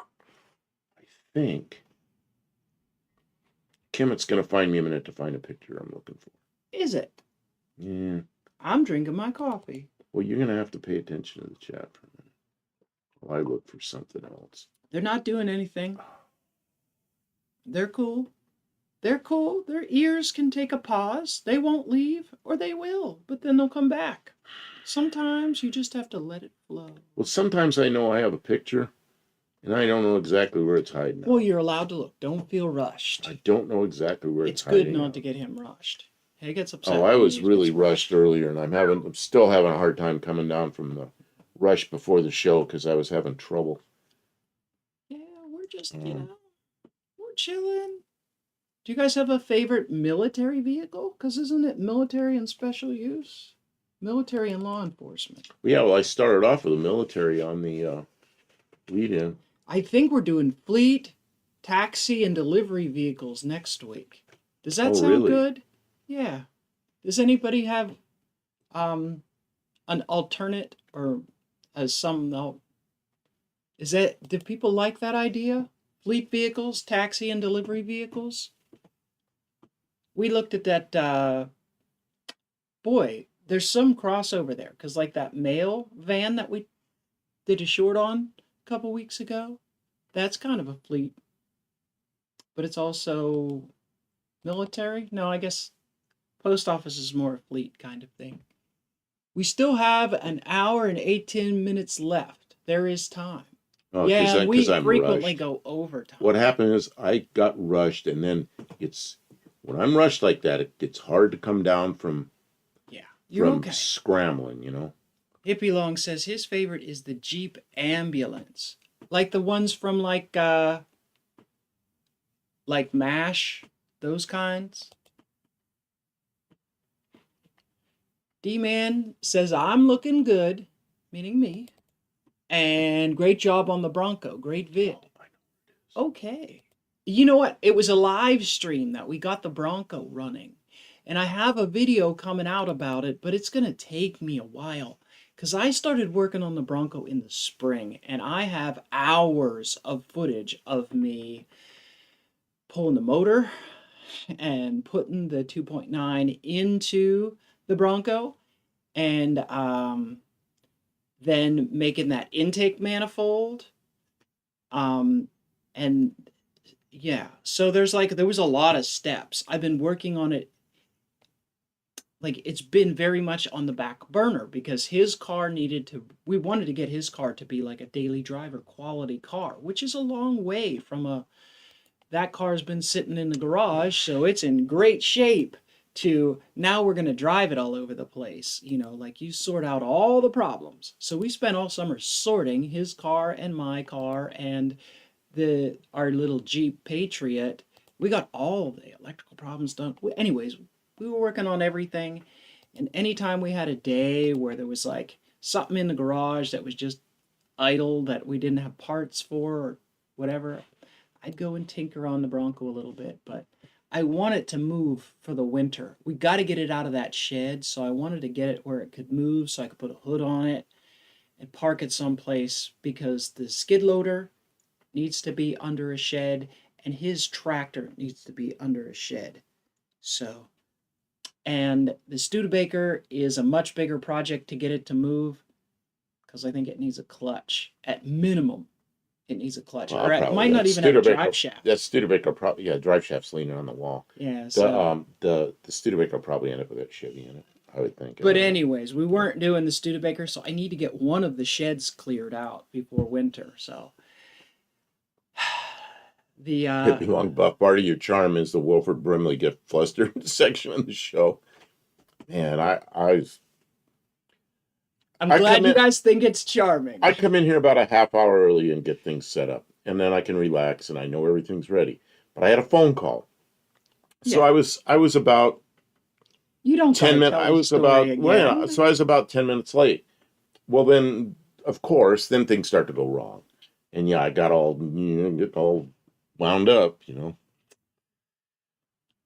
I think Kim, it's gonna find me a minute to find a picture I'm looking for. Is it? Yeah. I'm drinking my coffee. Well, you're gonna have to pay attention to the chat for a minute while I look for something else. They're not doing anything. They're cool. They're cool. Their ears can take a pause. They won't leave, or they will, but then they'll come back. Sometimes you just have to let it flow. Well, sometimes I know I have a picture and I don't know exactly where it's hiding. Well, you're allowed to look. Don't feel rushed. I don't know exactly where It's it's hiding. good not out. to get him rushed. He gets upset. Oh, I when was he really gets rushed earlier, and I'm still having a hard time coming down from the rush before the show because I was having trouble. Yeah, we're just, we're chilling. Do you guys have a favorite military vehicle? Because isn't it military and special use? Military and law enforcement. Yeah, well, I started off with the military on the lead-in. I think we're doing fleet, taxi, and delivery vehicles next week. Does that sound really? good? Yeah. Does anybody have an alternate or do people like that idea? Fleet vehicles, taxi and delivery vehicles? We looked at that boy, there's some crossover there because like that mail van that we did a short on a couple weeks ago, that's kind of a fleet, but it's also military. No, I guess post office is more a fleet kind of thing. We still have an hour and 18 minutes left. There is time. Oh, yeah, we I'm frequently rushed. go overtime. What happened is I got rushed, and then when I'm rushed like that, it's hard to come down from okay. scrambling, you know. Hippie Long says his favorite is the Jeep ambulance, like the ones from like MASH, those kinds. D-Man says I'm looking good, meaning me, and great job on the Bronco, great vid. Okay. You know what? It was a live stream that we got the Bronco running. And I have a video coming out about it, but it's going to take me a while. Because I started working on the Bronco in the spring. And I have hours of footage of me pulling the motor and putting the 2.9 into the Bronco. And then making that intake manifold. And yeah, so there was a lot of steps. I've been working on it. Like, it's been very much on the back burner because we wanted to get his car to be like a daily driver quality car, which is a long way from that car's been sitting in the garage, so it's in great shape, to now we're going to drive it all over the place. Like, you sort out all the problems. So we spent all summer sorting his car and my car and our little Jeep Patriot. We got all the electrical problems done. Anyways, we were working on everything, and anytime we had a day where there was like something in the garage that was just idle that we didn't have parts for or whatever, I'd go and tinker on the Bronco a little bit. But I want it to move for the winter. We got to get it out of that shed, so I wanted to get it where it could move so I could put a hood on it and park it someplace, because the skid loader needs to be under a shed and his tractor needs to be under a shed. So, and the Studebaker is a much bigger project to get it to move, because I think it needs a clutch. At minimum, it needs a clutch. Well, Or it probably might not that even have a Studebaker. drive shaft. That Studebaker probably, yeah, drive shaft's leaning on the wall. Yeah, The so. the Studebaker will probably end up with that Chevy in it, I would think. I But don't know. anyways, we weren't doing the Studebaker, so I need to get one of the sheds cleared out before winter. So the Hippie Long Buff, part of your charm is the Wilford Brimley get flustered section of the show. Man, I'm I glad come you in- guys think it's charming. I come in here about a half hour early and get things set up, and then I can relax and I know everything's ready. But I had a phone call, so Yeah. I was about You don't 10 minutes. tell I the was story about again. well, yeah, so I was about 10 minutes late. Well, then of course, then things start to go wrong, and yeah, I got all get all wound up.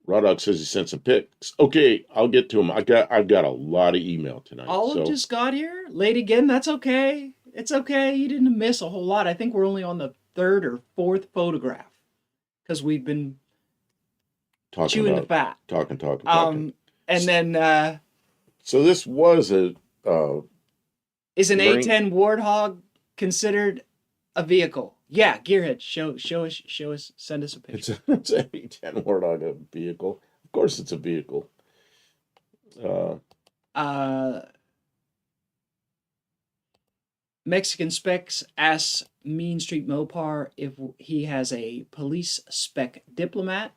Raw Dog says he sent some pics. Okay, I'll get to him. I've got a lot of email tonight. Olive so just got here, late again. That's okay. It's okay. You didn't miss a whole lot. I think we're only on the third or fourth photograph because we've been talking chewing the about fat. talking. And then So this was a is an learning- A10 Warthog considered a vehicle? Yeah, Gearhead, show us, send us a picture. it's a 10 Warthog a vehicle. Of course, it's a vehicle. Mexican Specs asks Mean Street Mopar if he has a police spec diplomat.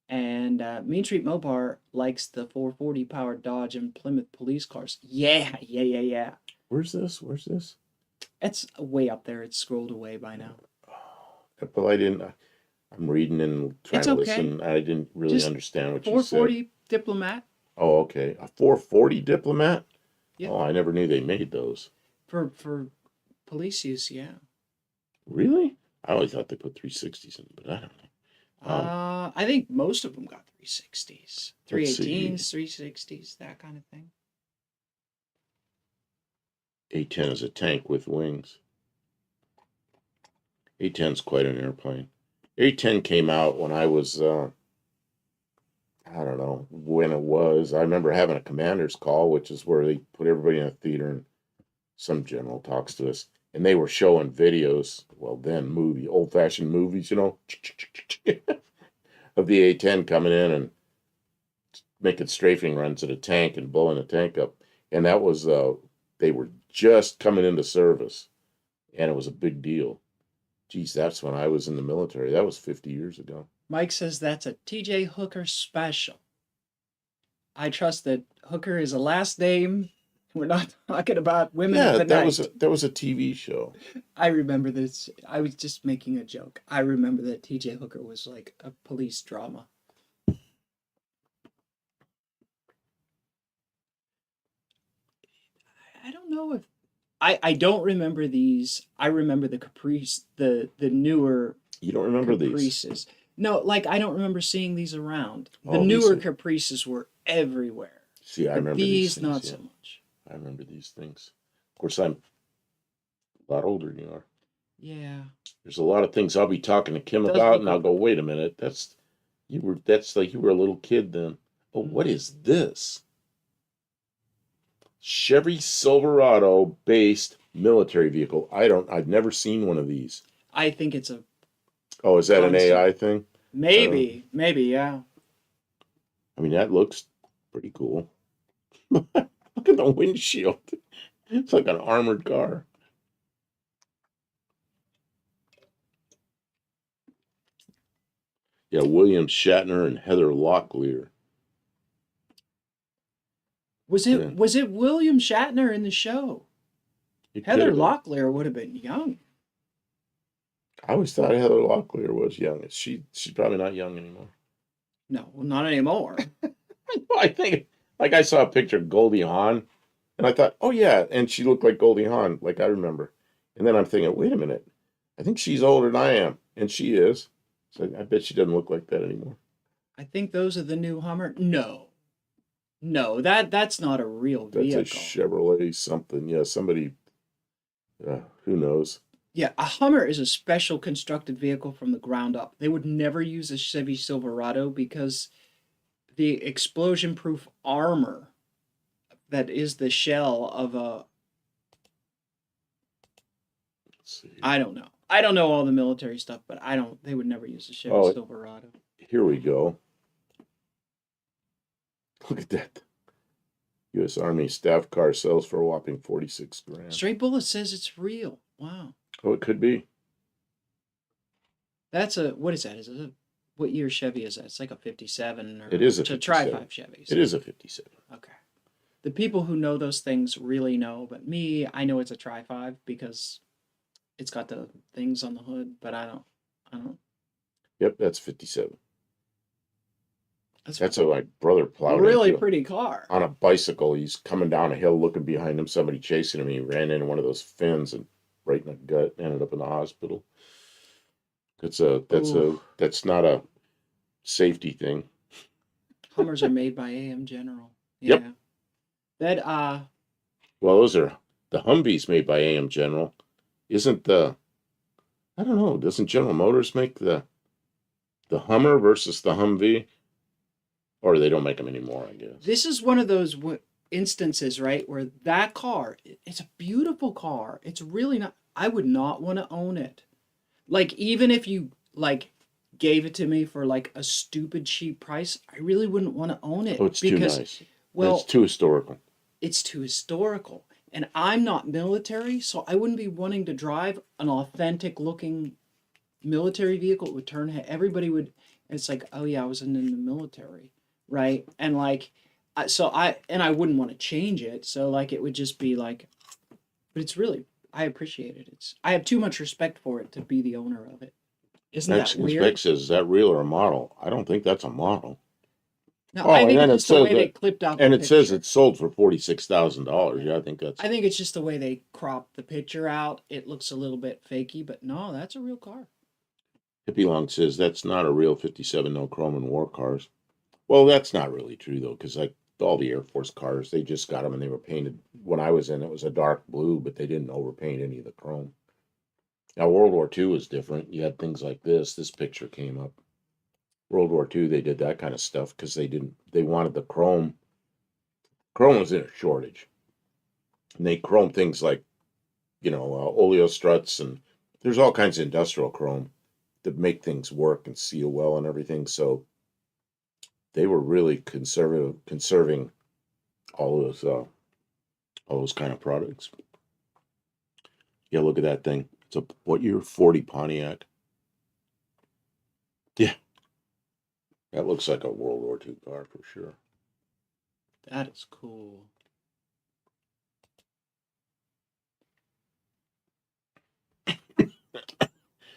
And Mean Street Mopar likes the 440 powered Dodge and Plymouth police cars. Yeah. Where's this? It's way up there. It's scrolled away by now. Well, I didn't. I'm reading and trying It's to okay. listen. I didn't really Just understand what you 440 said. diplomat Oh, okay. A 440 Diplomat? Yeah. Oh, I never knew they made those. for police use. Yeah. Really? I always thought they put 360s in, but I don't know. I think most of them got 360s, Let's 318s, 360s, that kind of thing. A10 is a tank with wings. A10 is quite an airplane. A10 came out when I was, I don't know when it was. I remember having a commander's call, which is where they put everybody in a theater and some general talks to us. And they were showing videos, well, then old-fashioned movies, of the A10 coming in and making strafing runs at a tank and blowing the tank up. And that was, they were just coming into service. And it was a big deal. Geez, that's when I was in the military. That was 50 years ago. Mike says that's a TJ Hooker special. I trust that Hooker is a last name. We're not talking about women of the night. That was a TV show. I remember this. I was just making a joke. I remember that TJ Hooker was like a police drama. I don't know if I don't remember these. I remember the Caprice, the newer You don't remember these? Caprices. No, like I don't remember seeing these around. The Oh, newer these Caprices were everywhere. See, I But remember these things, not yeah. so much. I remember these things. Of course, I'm a lot older than you are. Yeah. There's a lot of things I'll be talking to Kim Does about, look and I'll go, wait a minute, that's like you were a little kid then. Oh, what is this? Chevy Silverado based military vehicle. I've never seen one of these. I think it's a Oh, is that an concept. AI thing? I don't, Maybe, yeah. I mean, that looks pretty cool. Look at the windshield. It's like an armored car. Yeah, William Shatner and Heather Locklear. Was Yeah, it William Shatner in the show? it could Heather have been. Locklear would have been young. I always thought Heather Locklear was young. She's probably not young anymore. No, well, not anymore. I think like I saw a picture of Goldie Hawn, and I thought, oh yeah, and she looked like Goldie Hawn, like I remember. And then I'm thinking, wait a minute, I think she's older than I am, and she is. So I bet she doesn't look like that anymore. I think those are the new Hummer. No, no, that's not a real That's a vehicle. Chevrolet something. Yeah, somebody. Who knows? Yeah, a Hummer is a special constructed vehicle from the ground up. They would never use a Chevy Silverado because the explosion-proof armor that is the shell of a Let's see. I don't know. I don't know all the military stuff, but I don't. They would never use a Chevy Oh, Silverado. here we go. Look at that. U.S. Army staff car sells for a whopping 46 grand. Straight Bullet says it's real. Wow, Oh, it could be. that's a what is that? Is it a what year Chevy is that? It's like a '57 or It is a it's a Tri 57. 5 Chevy. It is a 57. Okay. The people who know those things really know, but me, I know it's a Tri 5 because it's got the things on the hood, but I don't. I don't. Yep, that's 57. That's That's what my brother a plowed really into pretty car. on a bicycle. He's coming down a hill looking behind him, somebody chasing him. He ran into one of those fins and right in the gut, ended up in the hospital. Ooh, That's not a safety thing. Hummers are made by AM General. Yep. Yeah. That Well, those are the Humvees made by AM General. Isn't the I don't know, doesn't General Motors make the Hummer versus the Humvee? Or they don't make them anymore, I guess. this is one of those instances, right, where that car, it's a beautiful car. It's really not. I would not want to own it. Like even if you like gave it to me for like a stupid cheap price, I really wouldn't want to own Oh, it it's too because, nice. And it's well, too historical. it's too historical. And I'm not military, so I wouldn't be wanting to drive an authentic looking military vehicle. It would turn everybody would. And it's like, oh yeah, I was in the military, right? And like, I wouldn't want to change it. So like, it would just be like, but it's really I appreciate it. It's I have too much respect for it to be the owner of it. Isn't that Mexican spec weird? says, is that real or a model? I don't think that's a model. No, I Oh, and think then it's it just the says way they that, clipped out the and it says picture. it's sold for $46,000. Yeah, I think I that's think it's just the way they cropped the picture out. It looks a little bit fakey, but no, that's a real car. Hippie Long says that's not a real 57 no chrome and war cars. Well, that's not really true though, because like all the Air Force cars, they just got them and they were painted. When I was in, it was a dark blue, but they didn't overpaint any of the chrome. Now World War II was different. You had things like this. This picture came up. World War II, they did that kind of stuff because they wanted the chrome. Chrome was in a shortage, and they chrome things like oleo struts, and there's all kinds of industrial chrome that make things work and seal well and everything. So they were really conserving all those kind of products. Yeah, look at that thing. It's a what year? 40 Pontiac. Yeah, that looks like a World War II car for sure. That is cool.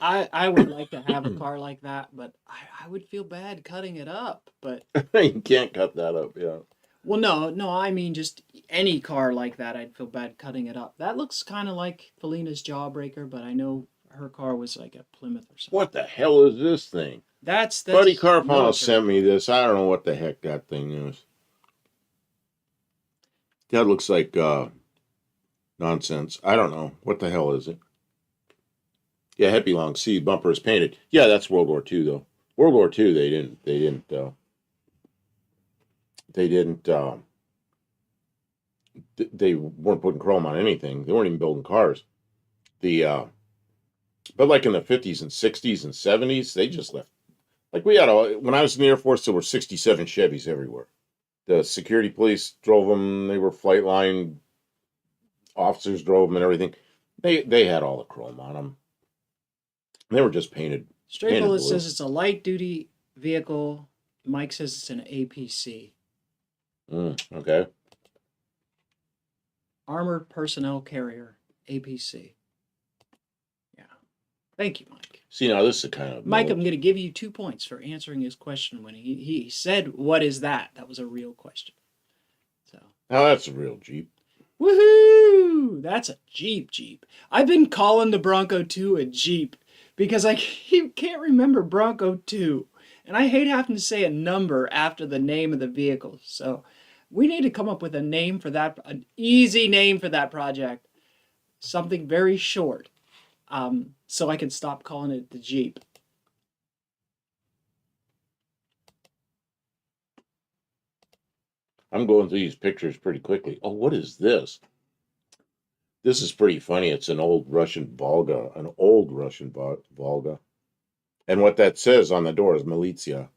I would like to have a car like that, but I would feel bad cutting it up. But You can't cut that up. Yeah. well, no, I mean just any car like that, I'd feel bad cutting it up. That looks kind of like Felina's Jawbreaker, but I know her car was like a Plymouth or something. What the hell is this thing? Buddy That's Carfano military. sent me this. I don't know what the heck that thing is. That looks like nonsense. I don't know. What the hell is it? Yeah, Happy Long C bumper is painted. Yeah, that's World War II though. World War II, they didn't they weren't putting chrome on anything. They weren't even building cars. The but like in the 50s and 60s and 70s, they just left. Like when I was in the Air Force, there were 67 Chevys everywhere. The security police drove them. They were flight line officers drove them and everything. They had all the chrome on them. They were just Stray painted Bullet blue. says it's a light duty vehicle. Mike says it's an APC. Okay. Armored Personnel Carrier, APC. Yeah. Thank you, Mike. See, now this is kind of Mike, I'm going to give you 2 points for answering his question when he said, "What is that?" That was a real question. So. Now that's a real Jeep. Woohoo! That's a Jeep. I've been calling the Bronco II a Jeep because I can't remember Bronco II. And I hate having to say a number after the name of the vehicle. So we need to come up with a name for that, an easy name for that project. Something very short. So I can stop calling it the Jeep. I'm going through these pictures pretty quickly. Oh, what is this? This is pretty funny. It's an old Russian Volga, Volga. And what that says on the door is Militia.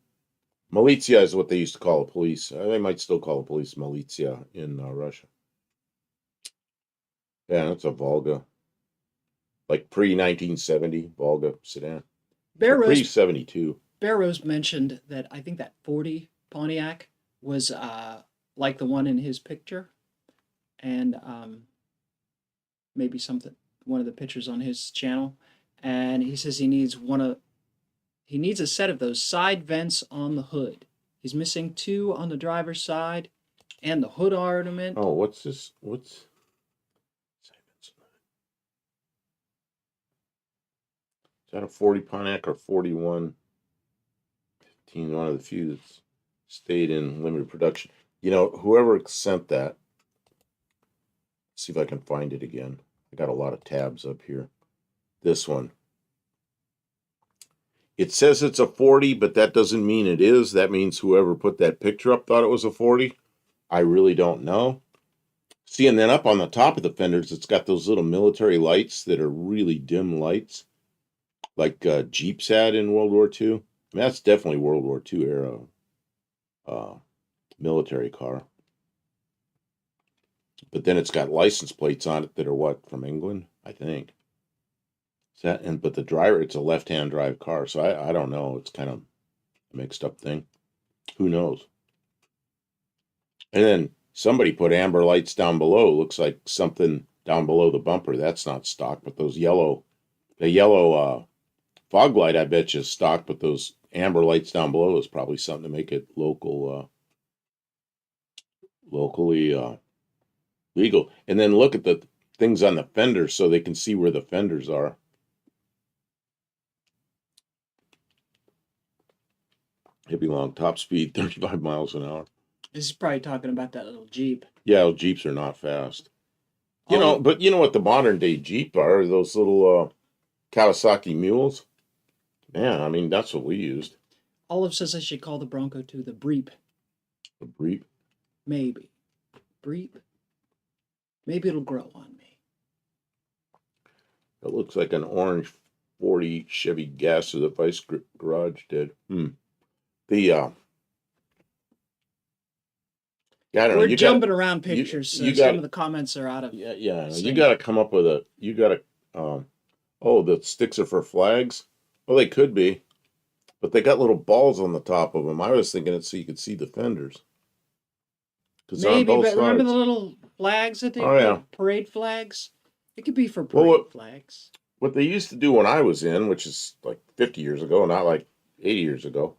Militia is what they used to call the police. They might still call the police Militia in Russia. Yeah, that's a Volga. Like pre-1970 Volga sedan. Pre-72. Barrows mentioned that I think that 40 Pontiac was like the one in his picture. And maybe one of the pictures on his channel. And he says he needs a set of those side vents on the hood. He's missing 2 on the driver's side and the hood ornament. Oh, what's this? Is that a 40 Pontiac or 41? 15, one of the few that's stayed in limited production. You know, whoever sent that, see if I can find it again. I got a lot of tabs up here. This one. It says it's a 40, but that doesn't mean it is. That means whoever put that picture up thought it was a 40. I really don't know. See, and then up on the top of the fenders, it's got those little military lights that are really dim lights, like Jeeps had in World War II. I mean, that's definitely World War II era military car. But then it's got license plates on it that are what, from England, I think. But the driver, it's a left-hand drive car, so I don't know. It's kind of a mixed up thing. Who knows? And then somebody put amber lights down below. Looks like something down below the bumper. That's not stock, but the yellow fog light, I bet you is stock, but those amber lights down below is probably something to make it locally legal. And then look at the things on the fenders so they can see where the fenders are. Hippie long, top speed, 35 miles an hour. This is probably talking about that little Jeep. Yeah, Jeeps are not fast. But you know what the modern day Jeep are? Those little Kawasaki mules. Man, I mean, that's what we used. Olive says I should call the Bronco II the Breep. The Breep? Maybe. Breep? Maybe it'll grow on me. It looks like an orange 40 Chevy gas that Vice Garage did. Yeah, I don't know. We're jumping around pictures, so some of the comments are out of. Yeah. You got to come up with the sticks are for flags. Well, they could be, but they got little balls on the top of them. I was thinking it so you could see the fenders. Maybe, but remember the little flags that they put? Parade flags? It could be for parade flags. What they used to do when I was in, which is like 50 years ago, not like 80 years ago,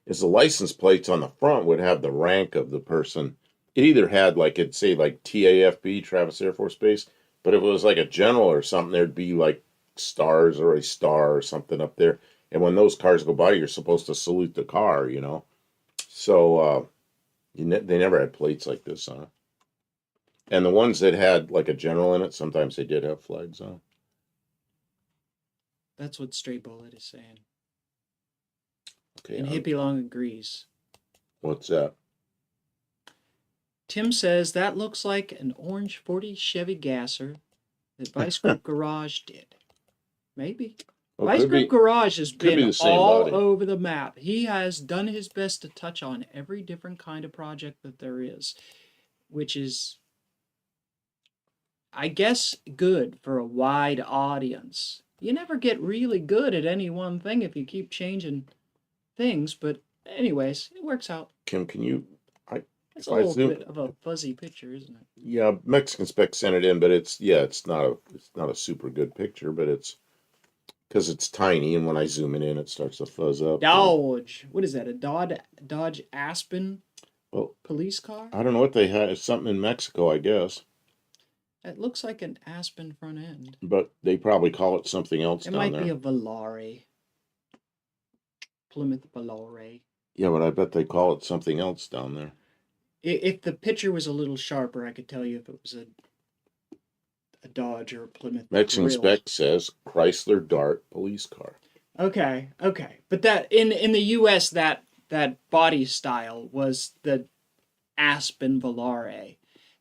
is the license plates on the front would have the rank of the person. It either had it'd say like TAFB, Travis Air Force Base, but if it was like a general or something, there'd be like stars or a star or something up there. And when those cars go by, you're supposed to salute the car, you know. So they never had plates like this on it. And the ones that had like a general in it, sometimes they did have flags on. That's what Straight Bullet is saying. Okay. And Hippie Long agrees. What's that? Tim says that looks like an orange 40 Chevy Gasser that Vice Grip Garage did. Maybe. Well, Vice Grip Garage has could be been the same all body. over the map. He has done his best to touch on every different kind of project that there is, which is, I guess, good for a wide audience. You never get really good at any one thing if you keep changing things, but anyways, it works out. Kim, can you? It's If a I little zoom, bit of a fuzzy picture, isn't it? yeah, Mexican Spec sent it in, but it's not a super good picture, but it's because it's tiny, and when I zoom it in, it starts to fuzz up. Dodge. What is that? A Dodge Aspen Well, police car? I don't know what they had. It's something in Mexico, I guess, It looks like an Aspen front end. but they probably call it something else It down might there. be a Volare. Plymouth Volare. Yeah, but I bet they call it something else down there. If the picture was a little sharper, I could tell you if it was a Dodge or a Plymouth Mexican Grill. Spec says Chrysler Dart police car. Okay. But that in the US that body style was the Aspen Volare.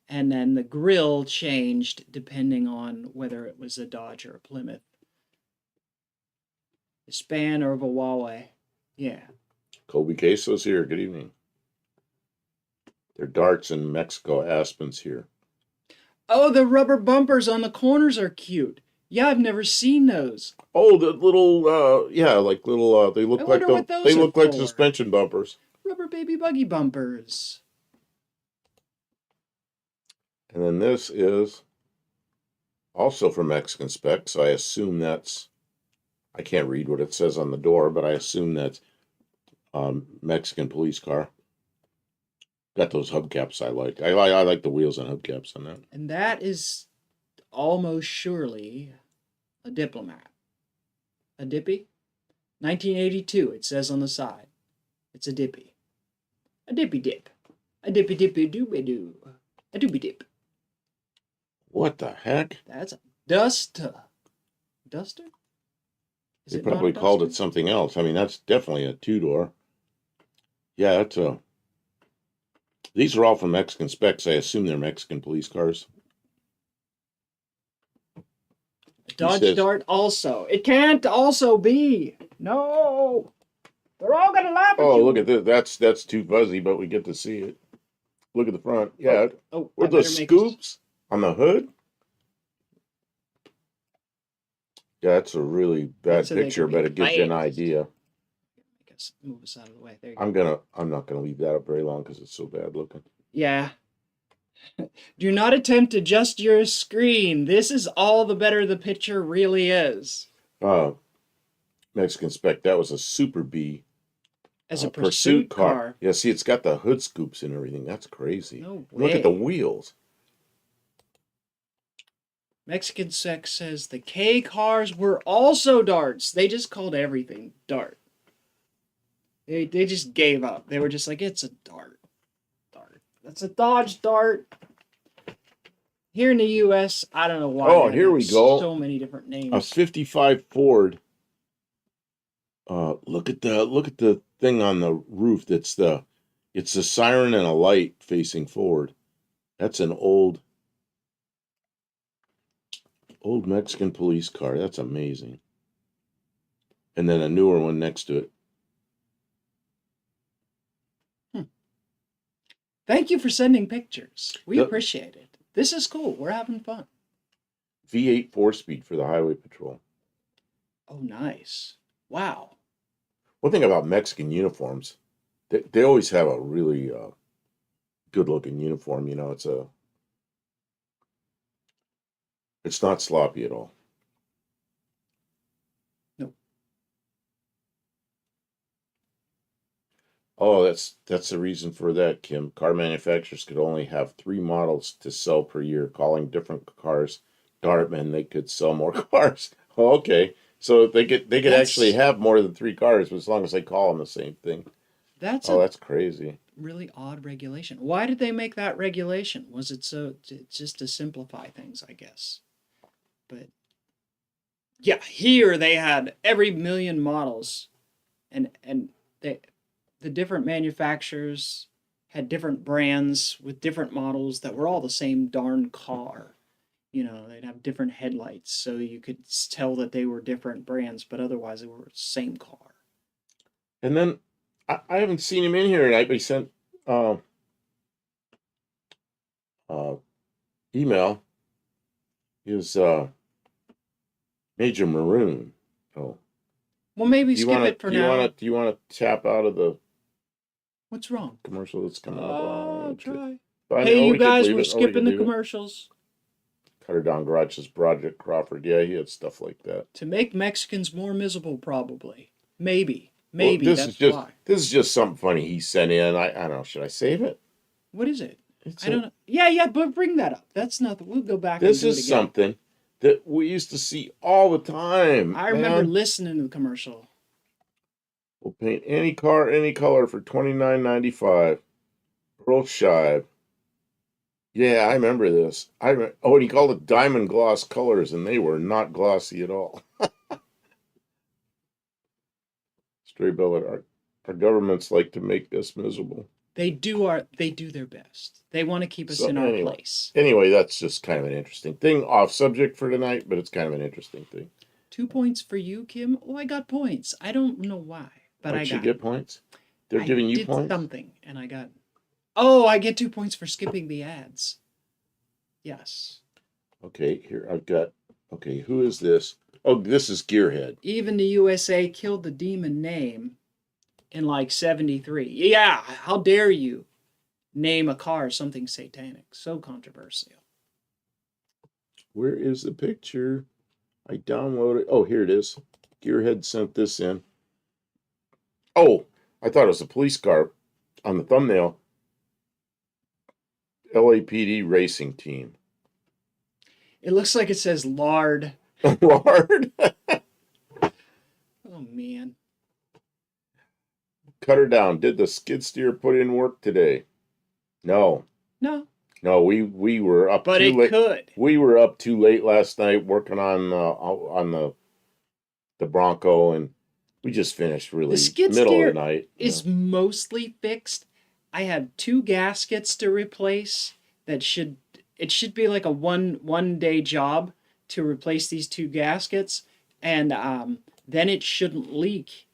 And then the grill changed depending on whether it was a Dodge or a Plymouth. A Span or a Huawei. Yeah. Colby Queso's here. Good evening. They're Darts in Mexico. Aspen's here. Oh, the rubber bumpers on the corners are cute. Yeah, I've never seen those. Oh, the little, like little. They I look like wonder what those they are look like for. suspension bumpers. Rubber baby buggy bumpers. And then this is also from Mexican Spec, so I assume that's. I can't read what it says on the door, but I assume that's Mexican police car. Got those hubcaps I like. I like the wheels and hubcaps on that. And that is almost surely a Diplomat. A Dippy? 1982, it says on the side. It's a Dippy. A Dippy Dip. A Dippy Dippy Dooby Doo. A Doobie Dip. What the heck? That's a Duster. Duster? Is They it not a probably called it Duster? something else. I mean, that's definitely a two-door. Yeah, that's a. These are all from Mexican Specs. I assume they're Mexican police cars. A Dodge says- Dart also. It can't also be. No. They're all gonna laugh at you. Oh, look at this. That's too fuzzy, but we get to see it. Look at the front. Yeah. Oh, Were I the better make scoops on the hood? Yeah, that's a really bad So they picture, can be but it gives you an fast. idea. I guess move us out of the way. There you go. I'm not gonna leave that up very long because it's so bad looking. Yeah. Do not attempt to adjust your screen. This is all the better the picture really is. Mexican Spec. That was a Super B As a pursuit car. Yeah, see, it's got the hood scoops and everything. That's crazy. No Look at the way. wheels. Mexican Sex says the K cars were also darts. They just called everything dart. They just gave up. They were just like, it's a dart. Dart. That's a Dodge Dart. Here in the US, I don't know why. Oh, they here have we go. So many different names. A 55 Ford. Look at the thing on the roof. It's the siren and a light facing forward. That's an old Mexican police car. That's amazing. And then a newer one next to it. Thank you for sending pictures. We Yep. appreciate it. This is cool. We're having fun. V8 4-speed for the highway patrol. Oh, nice. Wow. One thing about Mexican uniforms, they always have a really good-looking uniform. You know, it's not sloppy at all. No. Oh, that's the reason for that, Kim. Car manufacturers could only have 3 models to sell per year. Calling different cars Dartman, they could sell more cars. Oh, okay, so they could actually have more than 3 cars, but as long as they call them the same thing. That's crazy. Really odd regulation. Why did they make that regulation? Was it just to simplify things, I guess. But yeah, here they had every million models, and the different manufacturers had different brands with different models that were all the same darn car. You know, they'd have different headlights, so you could tell that they were different brands, but otherwise they were the same car. And then I haven't seen him in here tonight, but he sent uh, uh, email. Is Major Maroon. Oh, Well, maybe do you skip want to? it for Do you want now. to? Do you want to tap out of the What's wrong? commercial that's coming up? Oh, try. Fine, Hey, or you we could guys, leave we're it. Or we could skipping the leave it. commercials. Cutter Down Garage's Project Crawford. Yeah, he had stuff like that. To make Mexicans more miserable, probably. Maybe. Well, Maybe that's why. this is just something funny he sent in. I don't know. Should I save it? What is it? It's I don't know. Yeah, but bring that up. That's nothing. We'll go back and This do it is again. something that we used to see all the time. I remember man. listening to the commercial. We'll paint any car, any color for $29.95. Earl Shive. Yeah, I remember this. Oh, and he called it diamond gloss colors, and they were not glossy at all. Stray Bullet. Our governments like to make us miserable. They do their best. They want to keep us in our place. Anyway, that's just kind of an interesting thing. Off subject for tonight, but it's kind of an interesting thing. 2 points for you, Kim. Oh, I got points. I don't know why, but I got. You get points? They're giving you points? Something, and I got. Oh, I get 2 points for skipping the ads. Yes. Okay, here I've got. Okay, who is this? Oh, this is Gearhead. Even the USA killed the demon name in like 73. Yeah, how dare you name a car something satanic? So controversial. Where is the picture? I downloaded. Oh, here it is. Gearhead sent this in. Oh, I thought it was a police car on the thumbnail. LAPD racing team. It looks like it says lard. Lard. Oh, man. Cut her down. Did the skid steer put in work today? No. No. No, we were up but too it late. Could. We were up too late last night working on the Bronco, and we just finished really the skid middle steer of the night. Is mostly fixed. I have 2 gaskets to replace. It should be like a one day job to replace these 2 gaskets, and then it shouldn't leak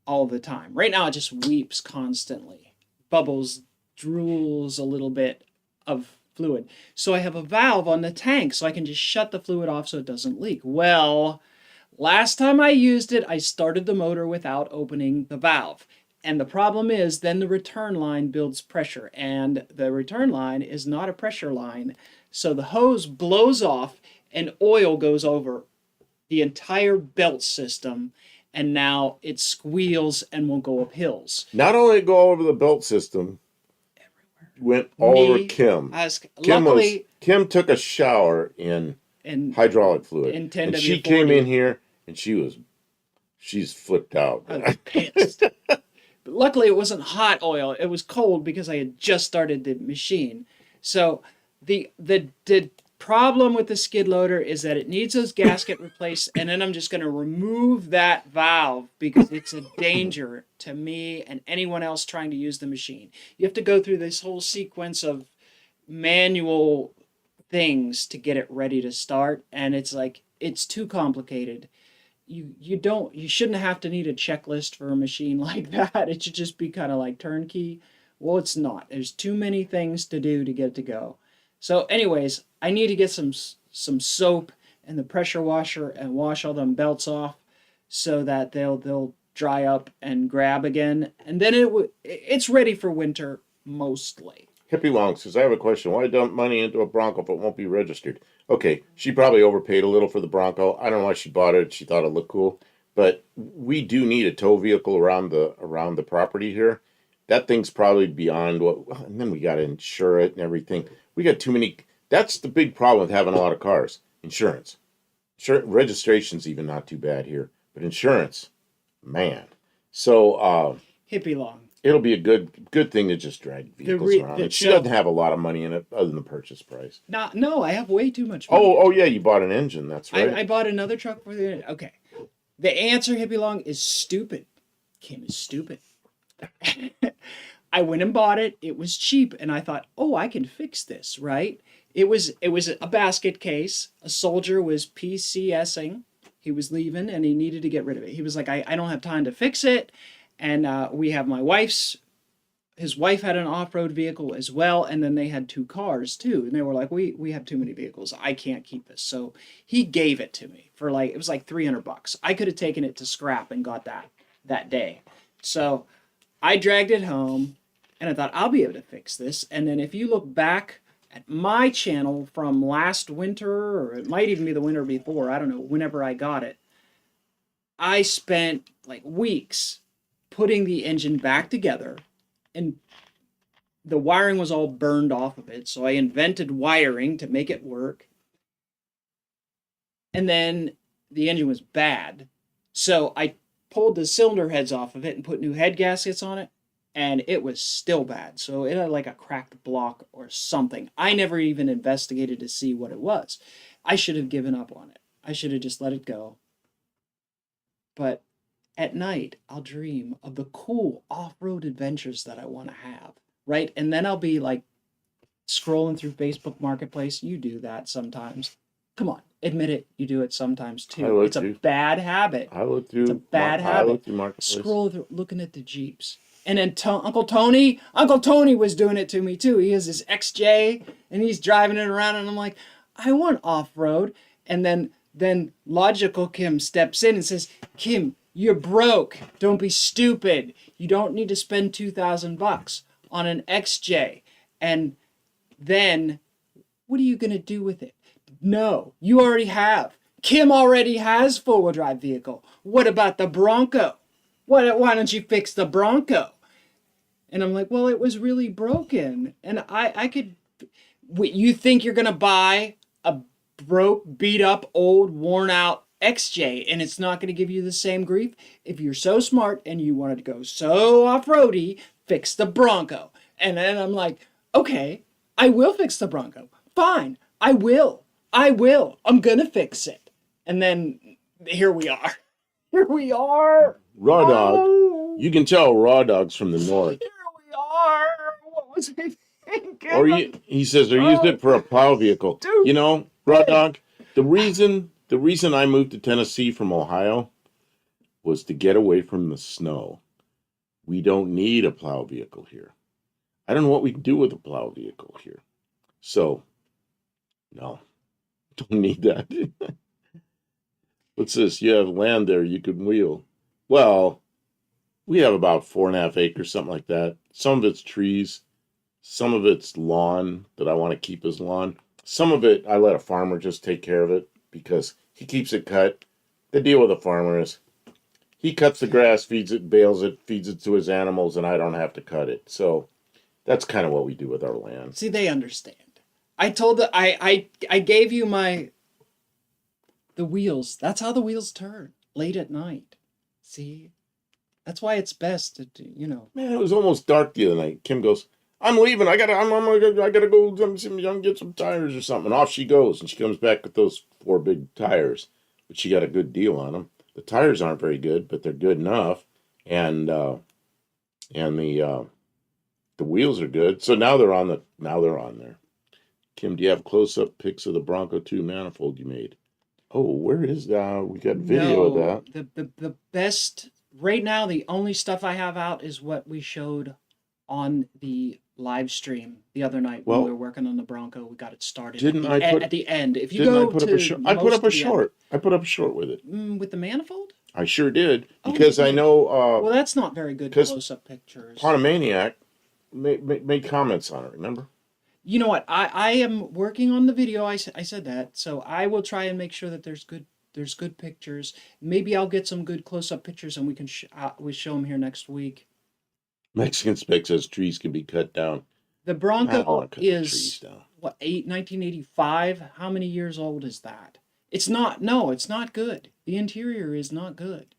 all the time. Right now, it just weeps constantly, bubbles, drools a little bit of fluid. So I have a valve on the tank, so I can just shut the fluid off so it doesn't leak. Well, last time I used it, I started the motor without opening the valve. And the problem is then the return line builds pressure, and the return line is not a pressure line. So the hose blows off and oil goes over the entire belt system, and now it squeals and won't go up hills. Not only go over the belt system, went all over Kim. Kim took a shower in hydraulic fluid, and she came in here and she's flipped out. I was pissed. But luckily, it wasn't hot oil; it was cold because I had just started the machine. So the problem with the skid loader is that it needs those gasket replaced, and then I'm just going to remove that valve because it's a danger to me and anyone else trying to use the machine. You have to go through this whole sequence of manual things to get it ready to start, and it's too complicated. You shouldn't have to need a checklist for a machine like that. It should just be kind of like turnkey. Well, it's not. There's too many things to do to get it to go. So anyways, I need to get some soap and the pressure washer and wash all them belts off so that they'll dry up and grab again, and then it's ready for winter mostly. Hippie Long says, I have a question. Why dump money into a Bronco if it won't be registered? Okay, she probably overpaid a little for the Bronco. I don't know why she bought it. She thought it looked cool. But we do need a tow vehicle around the property here. That thing's probably beyond what, and then we got to insure it and everything. We got too many. That's the big problem with having a lot of cars. Insurance. Registration's even not too bad here. But insurance, man. So, Hippie Long. It'll be a good thing to just drag vehicles around. And she doesn't have a lot of money in it other than the purchase price. No, I have way too much money. Oh yeah, you bought an engine. That's right. I bought another truck for the. Okay, the answer, Hippie Long, is stupid. Kim is stupid. I went and bought it. It was cheap, and I thought, oh, I can fix this, right? It was a basket case. A soldier was PCSing. He was leaving, and he needed to get rid of it. He was like, I don't have time to fix it, and we have my wife's. His wife had an off-road vehicle as well, and then they had two cars too. And they were like, we have too many vehicles. I can't keep this. So he gave it to me for like, it was like $300. I could have taken it to scrap and got that day. So I dragged it home, and I thought I'll be able to fix this. And then if you look back at my channel from last winter, or it might even be the winter before, I don't know, whenever I got it, I spent like weeks putting the engine back together, and the wiring was all burned off of it. So I invented wiring to make it work. And then the engine was bad. So I pulled the cylinder heads off of it and put new head gaskets on it, and it was still bad. So it had like a cracked block or something. I never even investigated to see what it was. I should have given up on it. I should have just let it go. But at night, I'll dream of the cool off-road adventures that I want to have, right? And then I'll be like scrolling through Facebook Marketplace. You do that sometimes. Come on, admit it. You do it sometimes too. It's a bad habit. I look through. It's a bad habit. I look through Marketplace. Scroll through, looking at the Jeeps. And then Uncle Tony was doing it to me too. He has his XJ, and he's driving it around, and I'm like, I want off-road. And then logical Kim steps in and says, Kim, you're broke. Don't be stupid. You don't need to spend $2,000 on an XJ. And then what are you going to do with it? No, you already have. Kim already has four-wheel drive vehicle. What about the Bronco? Why don't you fix the Bronco? And I'm like, well, it was really broken. And I could, you think you're going to buy a broke, beat up, old, worn out XJ, and it's not going to give you the same grief? If you're so smart and you wanted to go so off-roady, fix the Bronco. And then I'm like, okay, I will fix the Bronco. Fine, I will. I'm going to fix it. And then here we are. Here we are. Raw dog. You can tell raw dog's from the north. Here we are. What was I thinking? Or he says they're using it for a plow vehicle. Dude. You know, raw dog, the reason I moved to Tennessee from Ohio was to get away from the snow. We don't need a plow vehicle here. I don't know what we can do with a plow vehicle here. So, no, don't need that. What's this? You have land there you can wheel. Well, we have about 4.5 acres, something like that. Some of it's trees. Some of it's lawn that I want to keep as lawn. Some of it, I let a farmer just take care of it because he keeps it cut. The deal with a farmer is he cuts the grass, feeds it, bales it, feeds it to his animals, and I don't have to cut it. So that's kind of what we do with our land. See, they understand. I told I gave you the wheels. That's how the wheels turn late at night. See, that's why it's best to Man, it was almost dark the other night. Kim goes, I'm leaving. I gotta go get some tires or something. And off she goes, and she comes back with those 4 big tires, but she got a good deal on them. The tires aren't very good, but they're good enough, and the wheels are good. So now they're on there. Kim, do you have close-up pics of the Bronco II manifold you made? Oh, where is that? We got video of that. The best right now. The only stuff I have out is what we showed on the live stream the other night when we were working on the Bronco. We got it started. At the end? If you go to, I put up a short. I put up a short with it. With the manifold. I sure did because I know. Well, that's not very good close-up pictures. Potomaniac made comments on it. Remember? You know what? I am working on the video. I said that, so I will try and make sure that there's good pictures. Maybe I'll get some good close-up pictures, and we can we show them here next week. Mexican Spec says trees can be cut down. The Bronco is what 1985. How many years old is that? It's not. No, it's not good. The interior is not good.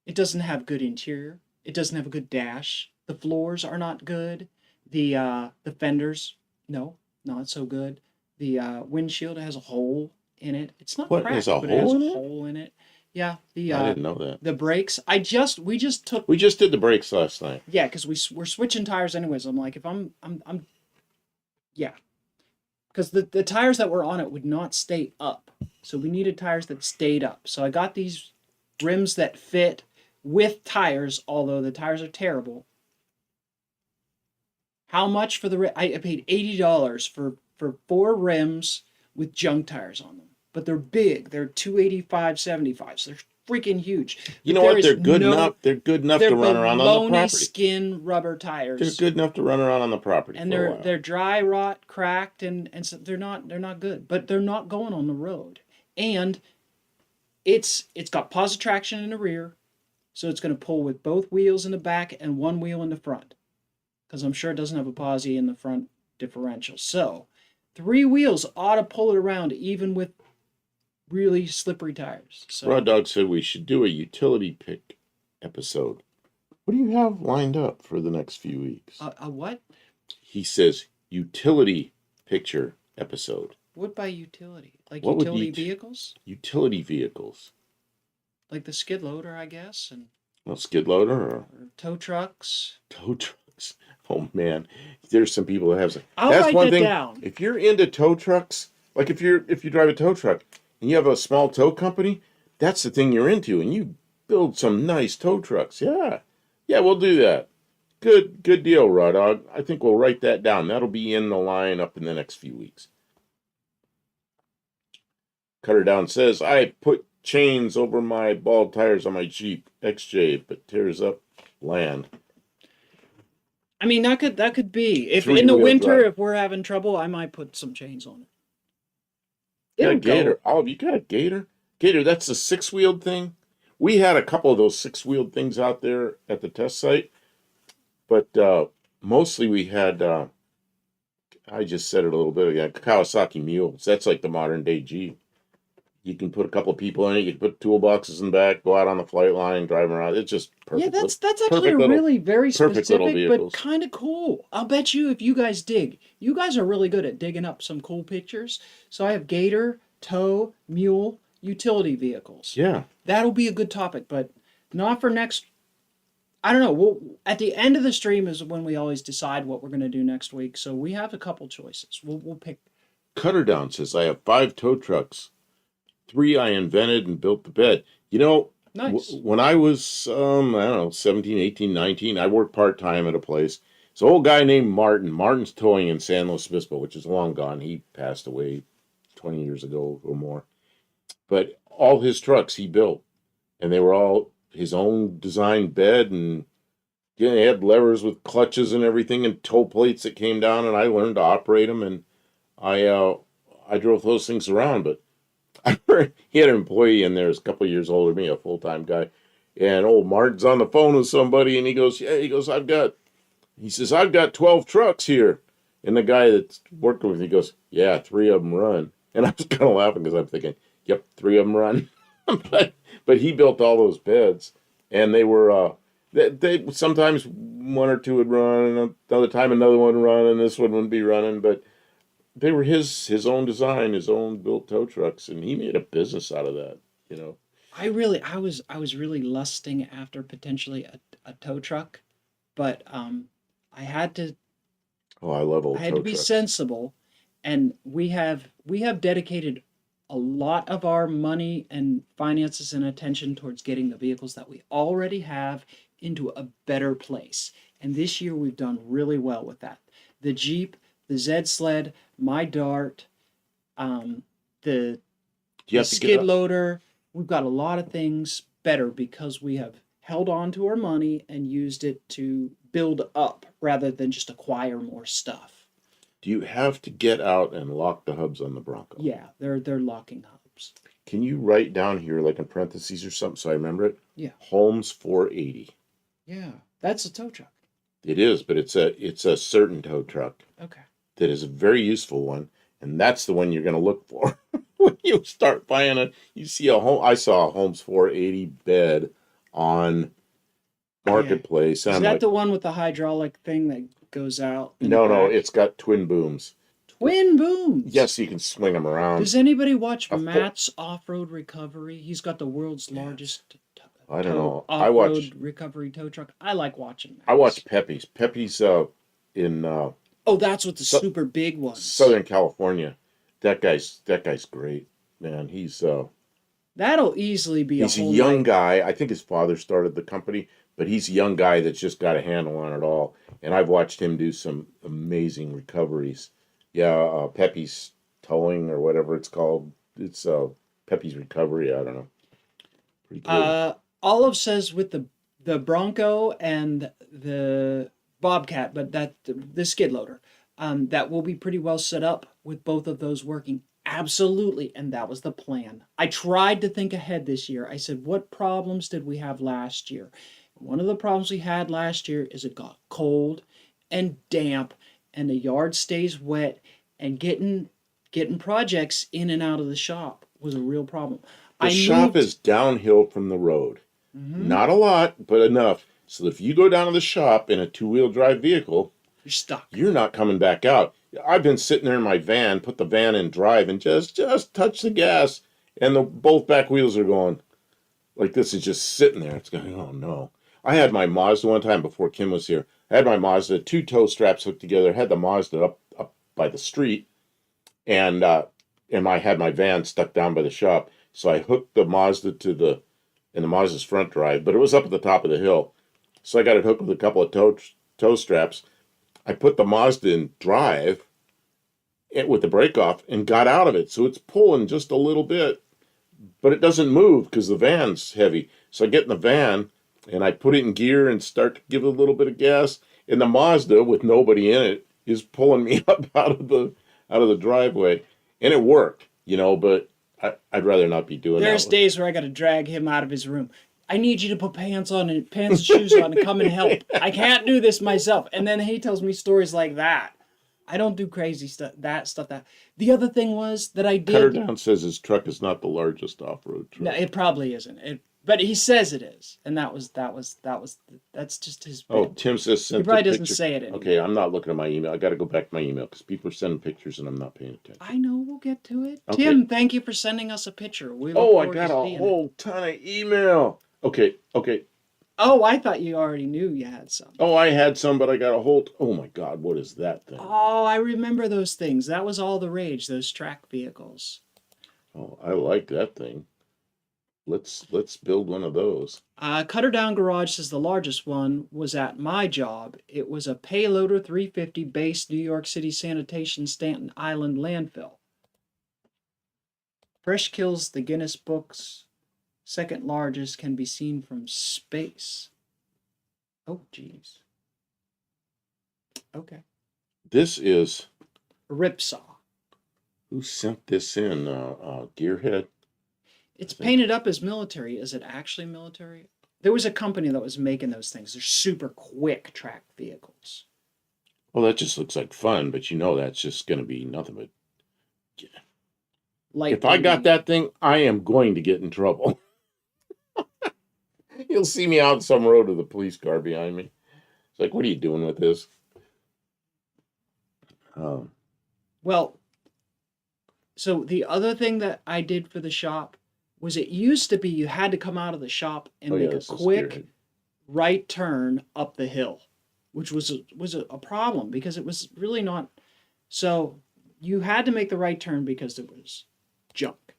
It doesn't have good interior. It doesn't have a good dash. The floors are not good. The fenders. No, not so good. The windshield has a hole in it. It's not cracked, but it has a hole in it. Yeah, I didn't know that. the brakes. We just took. We just did the brakes last night. Yeah, because we're switching tires anyways. I'm like, if I'm yeah, because the tires that were on it would not stay up, so we needed tires that stayed up. So I got these rims that fit with tires, although the tires are terrible. How much for the I paid $80 for 4 rims with junk tires on them, but they're big. They're 285/75s. They're freaking huge. You But know there what? is They're good no enough. They're good enough they're to run around on the baloney property. skin rubber They're tires, good enough to run around on the property and for a while. they're dry rot, cracked, and so they're not good. But they're not going on the road, and it's got positive traction in the rear, so it's going to pull with both wheels in the back and one wheel in the front, because I'm sure it doesn't have a posi in the front differential. So 3 wheels ought to pull it around even with really slippery tires. So Raw Dog said we should do a utility pick episode. What do you have lined up for the next few weeks? a what? He says utility picture episode. What by utility? Like What would utility you vehicles? Utility vehicles. Like the skid loader, I guess, and Well, skid loader or tow trucks. tow trucks. Oh man, there's some people that have some. I'll That's write one that thing. down. If you're into tow trucks, like if you drive a tow truck and you have a small tow company, that's the thing you're into, and you build some nice tow trucks. Yeah, yeah, we'll do that. Good deal, Raw Dog. I think we'll write that down. That'll be in the line up in the next few weeks. Cutter Down says, I put chains over my bald tires on my Jeep XJ, but tears up land. I mean, that could be. If in the Three-wheel winter, drive. if we're having trouble, I might put some chains on it. You got a It'll go. Gator. Oh, you got a Gator? Gator, that's the 6-wheeled thing. We had a couple of those 6-wheeled things out there at the test site, but mostly we had, I just said it a little bit ago, Kawasaki Mules. That's like the modern day Jeep. You can put a couple of people in it. You can put toolboxes in the back, go out on the flight line, drive around. It's just perfect. Yeah, that's actually perfect a little- really very perfect little specific, vehicles. but kind of cool. I'll bet you if you guys dig, you guys are really good at digging up some cool pictures. So I have Gator, tow, mule, utility vehicles. Yeah. That'll be a good topic, but not for next. I don't know. We'll, at the end of the stream is when we always decide what we're going to do next week. So we have a couple choices. We'll pick. Cutter Down says, I have 5 tow trucks. 3 I invented and built the bed. You know, Nice. when I was, I don't know, 17, 18, 19, I worked part-time at a place. It's an old guy named Martin. Martin's Towing in San Luis Obispo, which is long gone. He passed away 20 years ago or more. But all his trucks he built. And they were all his own designed bed. And yeah, they had levers with clutches and everything and tow plates that came down. And I learned to operate them. And I drove those things around. But I heard he had an employee in there, who's a couple of years older than me, a full-time guy. And old Martin's on the phone with somebody, and he goes, I've got 12 trucks here. And the guy that's working with me goes, yeah, 3 of them run. And I was kind of laughing because I'm thinking, yep, 3 of them run. but he built all those beds, and they were, they sometimes 1 or 2 would run, and another time another one would run, and this one wouldn't be running, but they were his own design, his own built tow trucks, and he made a business out of that, you know. I was really lusting after potentially a tow truck, but I had to Oh, I love old I had tow to be trucks. sensible, and we have dedicated a lot of our money and finances and attention towards getting the vehicles that we already have into a better place. And this year we've done really well with that. The Jeep, the Zed sled, my Dart, the Do you have to skid get up? loader. We've got a lot of things better because we have held on to our money and used it to build up rather than just acquire more stuff. Do you have to get out and lock the hubs on the Bronco? Yeah, they're locking hubs. Can you write down here, like in parentheses or something, so I remember it? Yeah. Holmes 480. Yeah, that's a tow truck. It is, but it's a certain tow truck Okay. that is a very useful one, and that's the one you're going to look for when you start buying it. You see I saw a Holmes 480 bed on Marketplace. And Is I'm that like, the one with the hydraulic thing that goes out? in the no, back? it's got twin booms. Twin booms. Yes, you can swing them around. Does anybody watch A foot- Matt's Off-Road Recovery? He's got the world's largest I don't know. off-road recovery tow truck. I like watching Matt's. I watch Pepe's. Pepe's in Oh, that's what the super big ones. Southern California. That guy's great, man. That'll easily be he's a a whole young night. guy. I think his father started the company, but he's a young guy that's just got a handle on it all. And I've watched him do some amazing recoveries. Yeah, Pepe's Towing or whatever it's called. It's Pepe's Recovery. I don't know. Pretty cool. Olive says with the Bronco and the Bobcat, but the skid loader, that will be pretty well set up with both of those working. Absolutely, and that was the plan. I tried to think ahead this year. I said, what problems did we have last year? One of the problems we had last year is it got cold and damp, and the yard stays wet, and getting projects in and out of the shop was a real problem. The shop is downhill from the road. Not a lot, but enough. So if you go down to the shop in a two-wheel drive vehicle, You're stuck. You're not coming back out. I've been sitting there in my van, put the van in drive, and just touch the gas, and both back wheels are going like this. Is just sitting there. It's going, oh no. I had my Mazda one time before Kim was here. I had my Mazda, 2 tow straps hooked together. Had the Mazda up by the street, and I had my van stuck down by the shop. So I hooked the Mazda the Mazda's front drive, but it was up at the top of the hill. So I got it hooked with a couple of tow straps. I put the Mazda in drive with the brake off and got out of it. So it's pulling just a little bit, but it doesn't move because the van's heavy. So I get in the van and I put it in gear and start to give it a little bit of gas. And the Mazda, with nobody in it, is pulling me up out of the driveway. And it worked, but I'd rather not be doing that. There's days where I got to drag him out of his room. I need you to put pants and shoes on and come and help. I can't do this myself. And then he tells me stories like that. I don't do crazy stuff. The other thing was that I did. Cutter Down says his truck is not the largest off-road truck. No, it probably isn't. But he says it is, and that's just his. Oh, Tim says he probably doesn't say it anymore. Okay, I'm not looking at my email. I got to go back to my email because people are sending pictures and I'm not paying attention. I know. We'll get to it. Okay. Tim, thank you for sending us a picture. I got a whole ton of email. Okay. Oh, I thought you already knew you had some. Oh, I had some, but I got a whole. Oh my God, what is that thing? Oh, I remember those things. That was all the rage. Those track vehicles. Oh, I like that thing. Let's build one of those. Cutter Down Garage says the largest one was at my job. It was a Payloader 350 based New York City Sanitation Staten Island landfill. Fresh kills the Guinness Books. Second largest can be seen from space. Oh, geez. Okay. This is Ripsaw. who sent this in? Gearhead. It's painted up as military. Is it actually military? There was a company that was making those things. They're super quick track vehicles. Well, that just looks like fun, but that's just going to be nothing but. Light if I got that thing, I am going to get in trouble. You'll see me out some road with a police car behind me. It's like, what are you doing with this? Well, so the other thing that I did for the shop was it used to be you had to come out of the shop and make a quick right turn up the hill, which was a problem because it was really not. So you had to make the right turn because there was junk.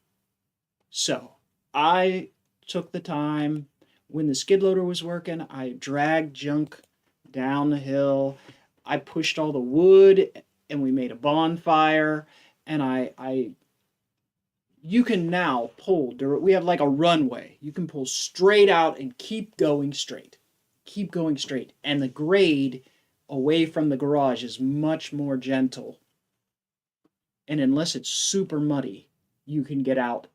So I took the time when the skid loader was working. I dragged junk down the hill. I pushed all the wood and we made a bonfire. And you can now pull, we have like a runway. You can pull straight out and keep going straight. Keep going straight. And the grade away from the garage is much more gentle. And unless it's super muddy, you can get out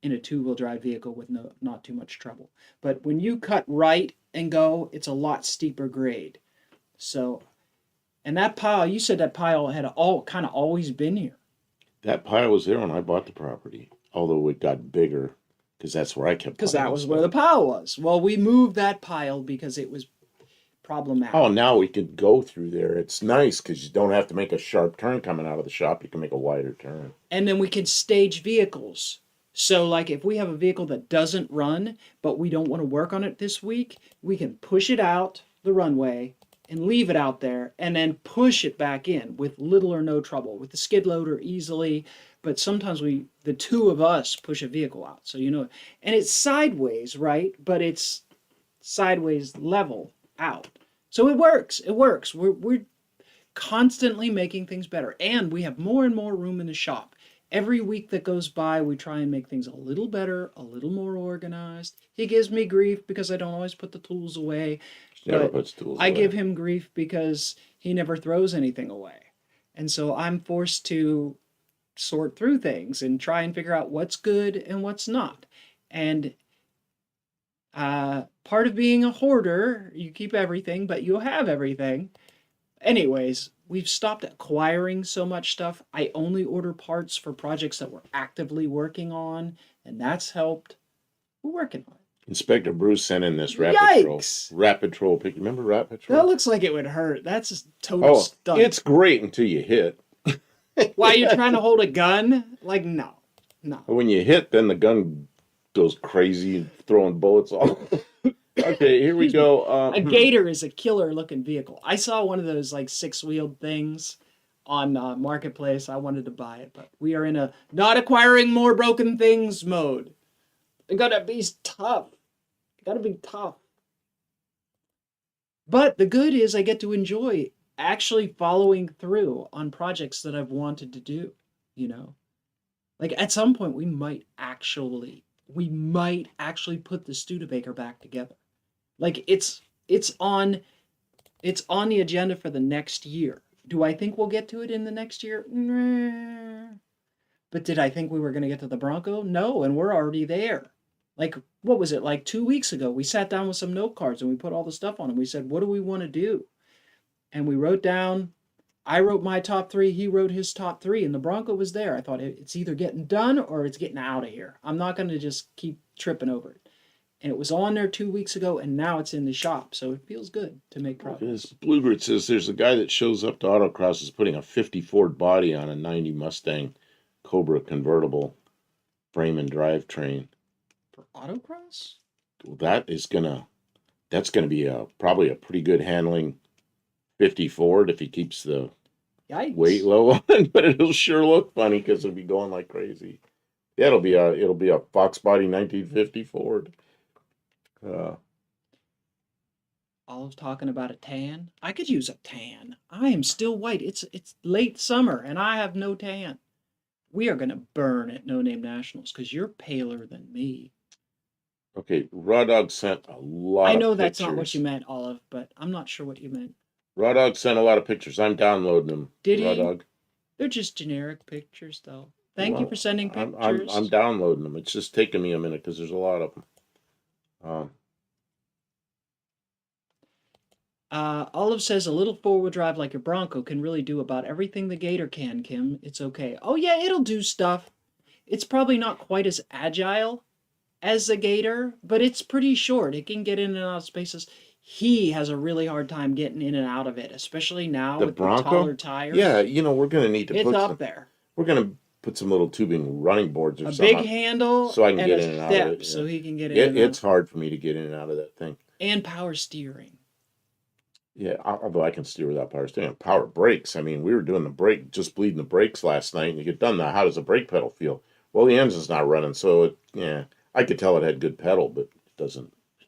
in a two-wheel drive vehicle with not too much trouble. But when you cut right and go, it's a lot steeper grade. So, and that pile, you said that pile had kind of always been here. That pile was there when I bought the property, although it got bigger because that's where I kept. Because that was where the pile was. Well, we moved that pile because it was problematic. Oh, now we can go through there. It's nice because you don't have to make a sharp turn coming out of the shop. You can make a wider turn. And then we can stage vehicles. So, like, if we have a vehicle that doesn't run, but we don't want to work on it this week, we can push it out the runway and leave it out there and then push it back in with little or no trouble with the skid loader easily. But sometimes the two of us push a vehicle out. So, and it's sideways, right? But it's sideways level out. So it works. It works. We're constantly making things better. And we have more and more room in the shop. Every week that goes by, we try and make things a little better, a little more organized. He gives me grief because I don't always put the tools away. She never But puts tools I away. give him grief because he never throws anything away. And so I'm forced to sort through things and try and figure out what's good and what's not. And part of being a hoarder, you keep everything, but you'll have everything. Anyways, we've stopped acquiring so much stuff. I only order parts for projects that we're actively working on, and that's helped. We're working on it. Inspector Bruce sent in this Yikes! Rat Patrol picture. Remember Rat That Patrol? looks like it would hurt. That's a total Oh, stunt. it's great until you hit. Why, you're trying to hold a gun? Like, no. When you hit, then the gun goes crazy, throwing bullets all. Okay, here we go. A Gator is a killer looking vehicle. I saw one of those like 6-wheeled things on Marketplace. I wanted to buy it, but we are in a not acquiring more broken things mode. It gotta be tough. It gotta be tough. But the good is I get to enjoy actually following through on projects that I've wanted to do, Like at some point we might actually put the Studebaker back together. Like it's on the agenda for the next year. Do I think we'll get to it in the next year? Nah. But did I think we were going to get to the Bronco? No, and we're already there. Like, what was it, like 2 weeks ago? We sat down with some note cards and we put all the stuff on them. We said, what do we want to do? And we wrote down, I wrote my top 3, he wrote his top 3, and the Bronco was there. I thought it's either getting done or it's getting out of here. I'm not going to just keep tripping over it. And it was on there 2 weeks ago, and now it's in the shop. So it feels good to make progress. Bluebird says there's a guy that shows up to autocross is putting a 50 Ford body on a 90 Mustang Cobra convertible frame and drivetrain. For autocross? Well, that's gonna be probably a pretty good handling 50 Ford if he keeps the Yikes. weight low on, but it'll sure look funny because it'll be going like crazy. Yeah, it'll be a Fox body 1950 Ford. Olive talking about a tan. I could use a tan. I am still white. It's late summer and I have no tan. We are gonna burn at No Name Nationals because you're paler than me. Okay, Raw Dog sent a lot. I know of that's pictures. not what you meant, Olive, but I'm not sure what you meant. Raw Dog sent a lot of pictures. I'm downloading them. Did Raw he? Dog. They're just generic pictures, though. Thank you for sending pictures. I'm downloading them. It's just taking me a minute because there's a lot of them. Olive says a little four-wheel drive like your Bronco can really do about everything the Gator can, Kim. It's okay. Oh, yeah, it'll do stuff. It's probably not quite as agile as the Gator, but it's pretty short. It can get in and out of spaces. He has a really hard time getting in and out of it, especially now with the taller tires. Yeah, we're going to need to It's up there. We're going to put some little tubing running boards or a something. A big handle so I can and get a in and step out of it. so he can get in and out. It's hard for me to get in and out of that thing. And power steering. Yeah, although I can steer without power steering. Power brakes. I mean, we were doing just bleeding the brakes last night, and you get done now. How does the brake pedal feel? Well, the engine's not running, so I could tell it had good pedal, but it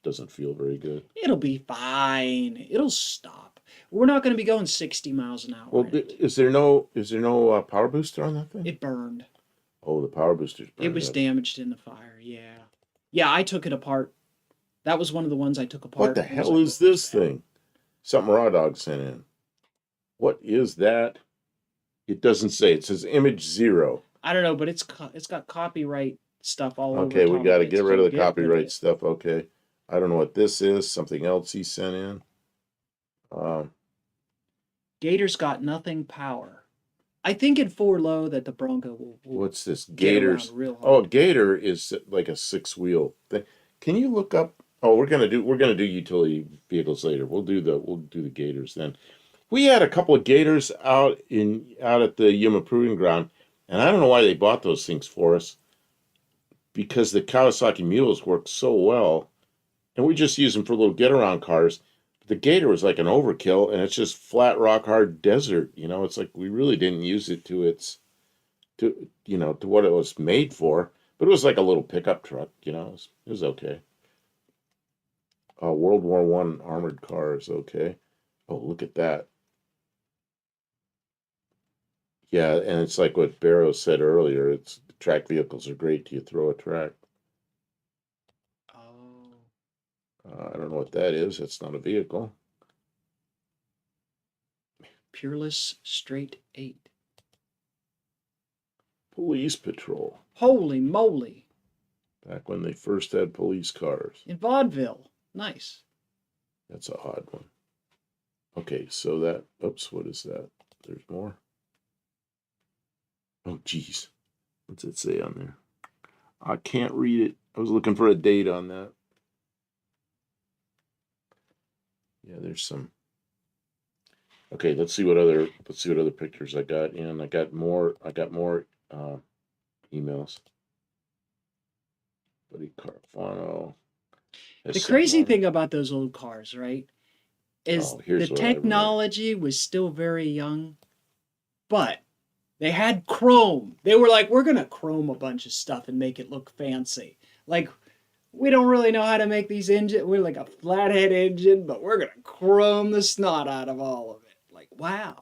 doesn't feel very good. It'll be fine. It'll stop. We're not going to be going 60 miles an hour. Well, is there no power booster on that thing? It burned. Oh, the power booster's burned. It was damaged in the fire. Yeah. Yeah, I took it apart. That was one of the ones I took apart. What the hell is this thing? Something Raw Dog sent in. What is that? It doesn't say. It says image 0. I don't know, but it's got copyright stuff all over. Okay, we got to get rid of the copyright stuff. Okay, I don't know what this is. Something else he sent in. Gator's got nothing power. I think in 4 low that the Bronco will What's this? Gator's. Real hard. Oh, Gator is like a 6-wheel thing. Can you look up Oh, we're gonna do utility vehicles later. We'll do the Gators then. We had a couple of Gators out at the Yuma Proving Ground, and I don't know why they bought those things for us because the Kawasaki Mules work so well, and we just use them for little get around cars. But the Gator was like an overkill, and it's just flat rock hard desert. It's like we really didn't use it to what it was made for. But it was like a little pickup truck. It was okay. World War One armored cars. Okay. Oh, look at that. Yeah, and it's like what Barrow said earlier. It's track vehicles are great till you throw a track. Oh, I don't know what that is. That's not a vehicle. Peerless Straight 8. Police patrol. Holy moly. Back when they first had police cars. In vaudeville. Nice. That's a odd one. Okay, so that. Oops, what is that? There's more. Oh, geez. What's it say on there? I can't read it. I was looking for a date on that. Yeah, there's some. Okay, let's see what other pictures I got in. I got more emails. Buddy Carfano. The crazy thing about those old cars, right, is Oh, the here's what I read. technology was still very young, but they had chrome. They were like, we're going to chrome a bunch of stuff and make it look fancy. Like, we don't really know how to make these engines. We're like a flathead engine, but we're going to chrome the snot out of all of it. Like, wow.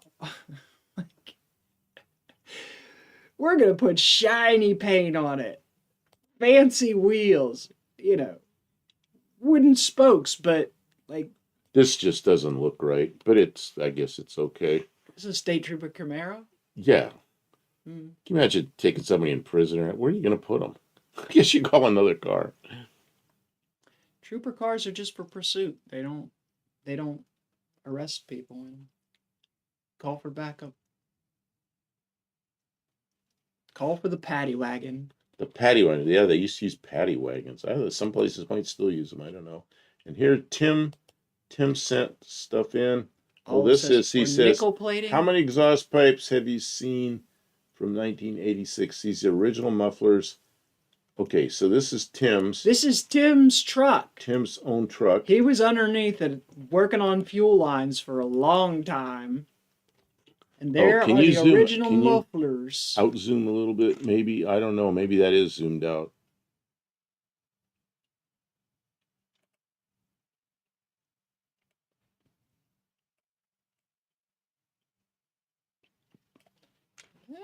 Like, we're going to put shiny paint on it. Fancy wheels, wooden spokes, but like This just doesn't look right, but I guess it's okay. this is a State Trooper Camaro. Yeah. Mm. Can you imagine taking somebody in prison? Where are you going to put them? I guess you call another car. Trooper cars are just for pursuit. They don't arrest people and call for backup. Call for the paddy wagon. The paddy wagon. Yeah, they used to use paddy wagons. Some places might still use them. I don't know. And here, Tim sent stuff in. Well, he says, nickel plating. how many exhaust pipes have you seen from 1986? These original mufflers. Okay, so this is Tim's. This is Tim's truck. Tim's own truck. He was underneath it working on fuel lines for a long time. And there are the original mufflers. Out zoom a little bit, maybe. I don't know. Maybe that is zoomed out. They're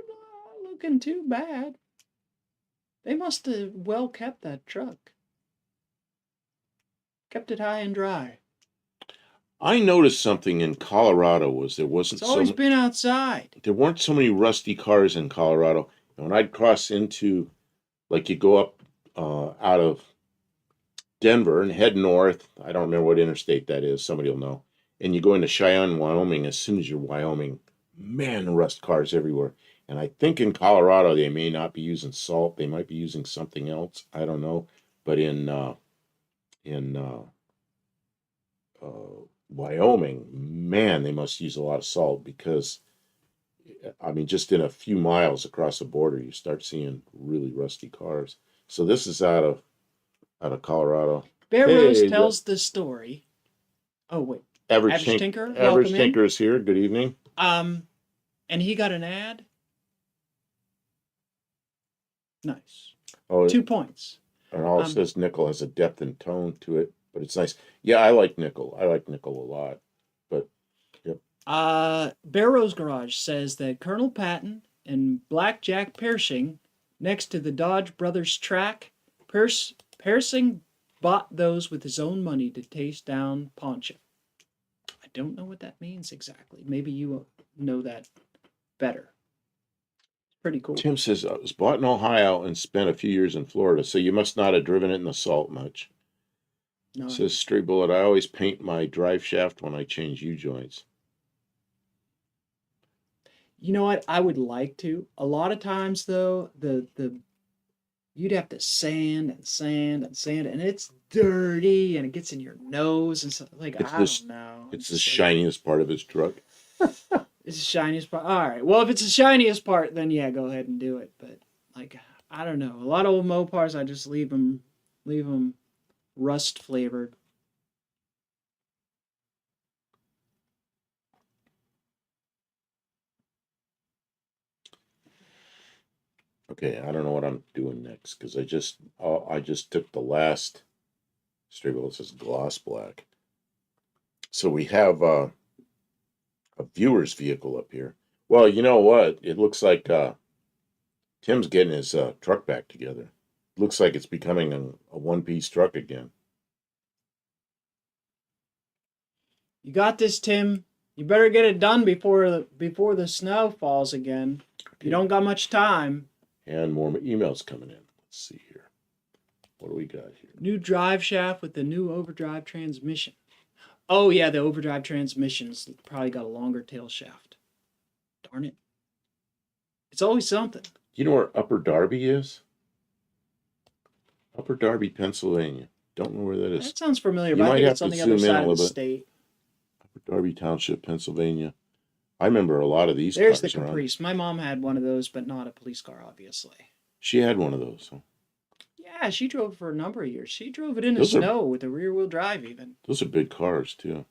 not looking too bad. They must have well kept that truck. Kept it high and dry. I noticed something in Colorado there wasn't It's always been outside. There weren't so many rusty cars in Colorado. And when I'd cross into, like you go up out of Denver and head north, I don't remember what interstate that is, somebody will know. And you go into Cheyenne, Wyoming, as soon as you're Wyoming, man, rust cars everywhere. And I think in Colorado they may not be using salt, they might be using something else. I don't know. But in Wyoming, man, they must use a lot of salt because, I mean, just in a few miles across the border, you start seeing really rusty cars. So this is out of Colorado. Bear Rose tells the story. Oh wait, Average Tinker. Average Tinker is here. Good evening. And he got an ad. Nice. Oh, 2 points. And all it says nickel has a depth and tone to it, but it's nice. Yeah, I like nickel. I like nickel a lot. But yep. Bear Rose Garage says that Colonel Patton and Blackjack Pershing, next to the Dodge Brothers track, Pershing bought those with his own money to taste down Poncho. I don't know what that means exactly. Maybe you know that better. Pretty cool. Tim says, I was bought in Ohio and spent a few years in Florida, so you must not have driven it in the salt much. No. Says Stray Bullet, I always paint my drive shaft when I change U-joints. You know what? I would like to. A lot of times, though, you'd have to sand and sand and sand, and it's dirty and it gets in your nose and stuff. Like, It's I this. don't know. It's the Just like, shiniest part of his truck. it's the shiniest part. All right. Well, if it's the shiniest part, then yeah, go ahead and do it. But like, I don't know. A lot of old Mopars, I just leave them rust flavored. Okay, I don't know what I'm doing next because I just took the last straight. Well, it says gloss black. So we have a viewer's vehicle up here. Well, you know what? It looks like Tim's getting his truck back together. Looks like it's becoming a one-piece truck again. You got this, Tim. You better get it done before the snow falls again. Okay. You don't got much time. And more emails coming in. Let's see here. What do we got here? New drive shaft with the new overdrive transmission. Oh yeah, the overdrive transmission's probably got a longer tail shaft. Darn it. It's always something. You know where Upper Darby is? Upper Darby, Pennsylvania. Don't know where that is. That sounds familiar, You but I might think have it's on to the other zoom in a side of the little bit. state. Upper Darby Township, Pennsylvania. I remember a lot of these There's the cars around. Caprice. My mom had one of those, but not a police car, obviously. She had one of those. Huh? Yeah, she drove for a number of years. She drove it in the Those are- snow with a rear-wheel drive, even. Those are big cars too.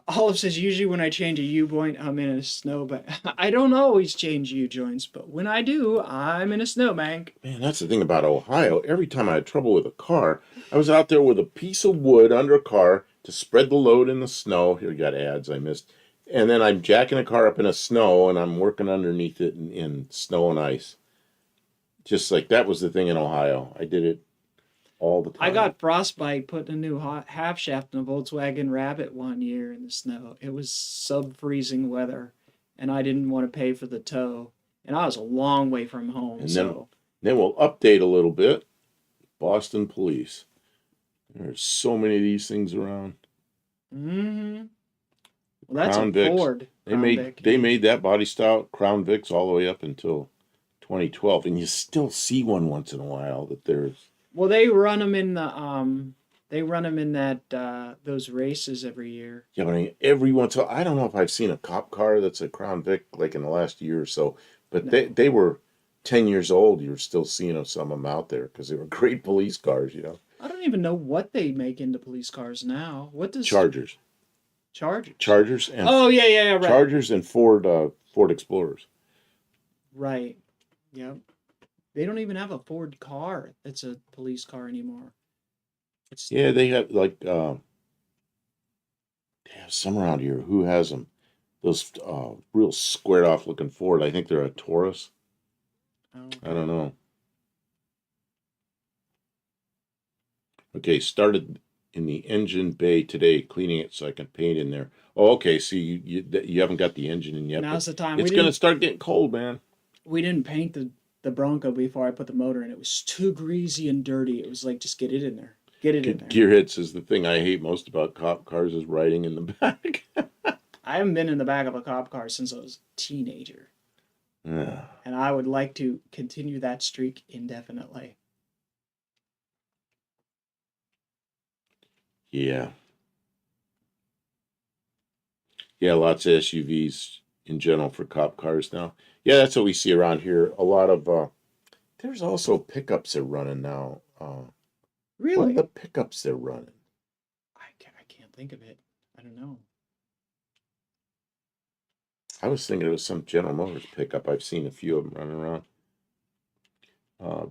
Olive says, usually when I change a U-joint, I'm in a snow bank. I don't always change U-joints, but when I do, I'm in a snowbank. Man, that's the thing about Ohio. Every time I had trouble with a car, I was out there with a piece of wood under a car to spread the load in the snow. Here, you got ads I missed. And then I'm jacking a car up in the snow and I'm working underneath it in snow and ice. Just like that was the thing in Ohio. I did it all the time. I got frostbite putting a new half shaft in a Volkswagen Rabbit one year in the snow. It was sub-freezing weather, and I didn't want to pay for the tow. And I was a long way from home, And so... Then we'll update a little bit. Boston Police. There's so many of these things around. Mm-hmm. Well, that's Crown a Vics. Ford. They made that body style Crown Vics all the way up until 2012, and you still see one once in a while that there's. Well, they run them in the they run them in that those races every year. Yeah, but I mean, every once in a while, I don't know if I've seen a cop car that's a Crown Vic like in the last year or so, but No. they were 10 years old. You're still seeing some of them out there because they were great police cars, you know. I don't even know what they make into police cars now. What does Chargers and Oh yeah, right. Chargers and Ford Explorers. Right. Yep. They don't even have a Ford car that's a police car anymore. It's Yeah, they have like they have some around here. Who has them? Those real squared off looking Ford. I think they're a Taurus. oh, I don't know. Okay, started in the engine bay today, cleaning it so I can paint in there. Oh, okay. See, you haven't got the engine in yet. now's the time. It's gonna start getting cold, man. We didn't paint the Bronco before I put the motor in. It was too greasy and dirty. It was like, just get it in there. Get it in there. Gearhead says the thing I hate most about cop cars is riding in the back. I haven't been in the back of a cop car since I was a teenager. Yeah. And I would like to continue that streak indefinitely. Yeah. Yeah, lots of SUVs in general for cop cars now. Yeah, that's what we see around here. A lot of there's also pickups they're running now. What Really? are the pickups they're running? I can't think of it. I don't know. I was thinking it was some General Motors pickup. I've seen a few of them running around.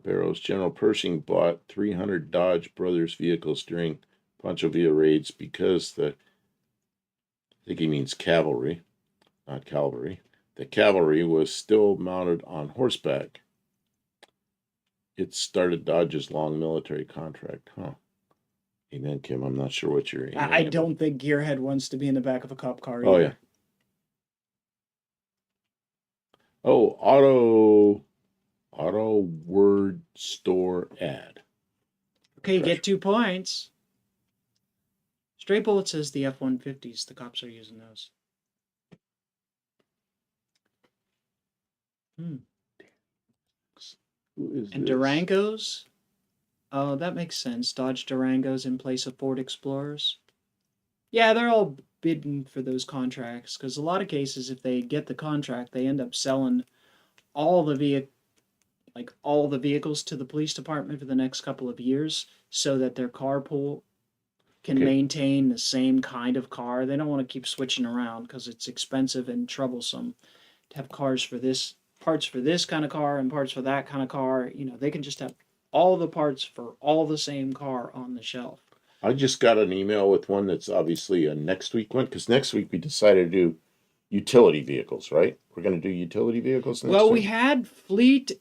Barrows General Pershing bought 300 Dodge Brothers vehicles during Pancho Villa raids because I think he means cavalry, not cavalry. The cavalry was still mounted on horseback. It started Dodge's long military contract, huh? Amen, Kim. I'm not sure what you're. I don't think Gearhead wants to be in the back of a cop car either. Oh, yeah. Oh, auto word store ad. Okay, you get 2 points. Straight Bullet says the F-150s. The cops are using those. Who is And this? Durangos? Oh, that makes sense. Dodge Durangos in place of Ford Explorers. Yeah, they're all bidding for those contracts because a lot of cases, if they get the contract, they end up selling all the all the vehicles to the police department for the next couple of years so that their carpool can Okay. maintain the same kind of car. They don't want to keep switching around because it's expensive and troublesome to have cars for this parts for this kind of car and parts for that kind of car. They can just have all the parts for all the same car on the shelf. I just got an email with one that's obviously a next week one because next week we decided to do utility vehicles, right? We're going to do utility vehicles next Well, we week. had fleet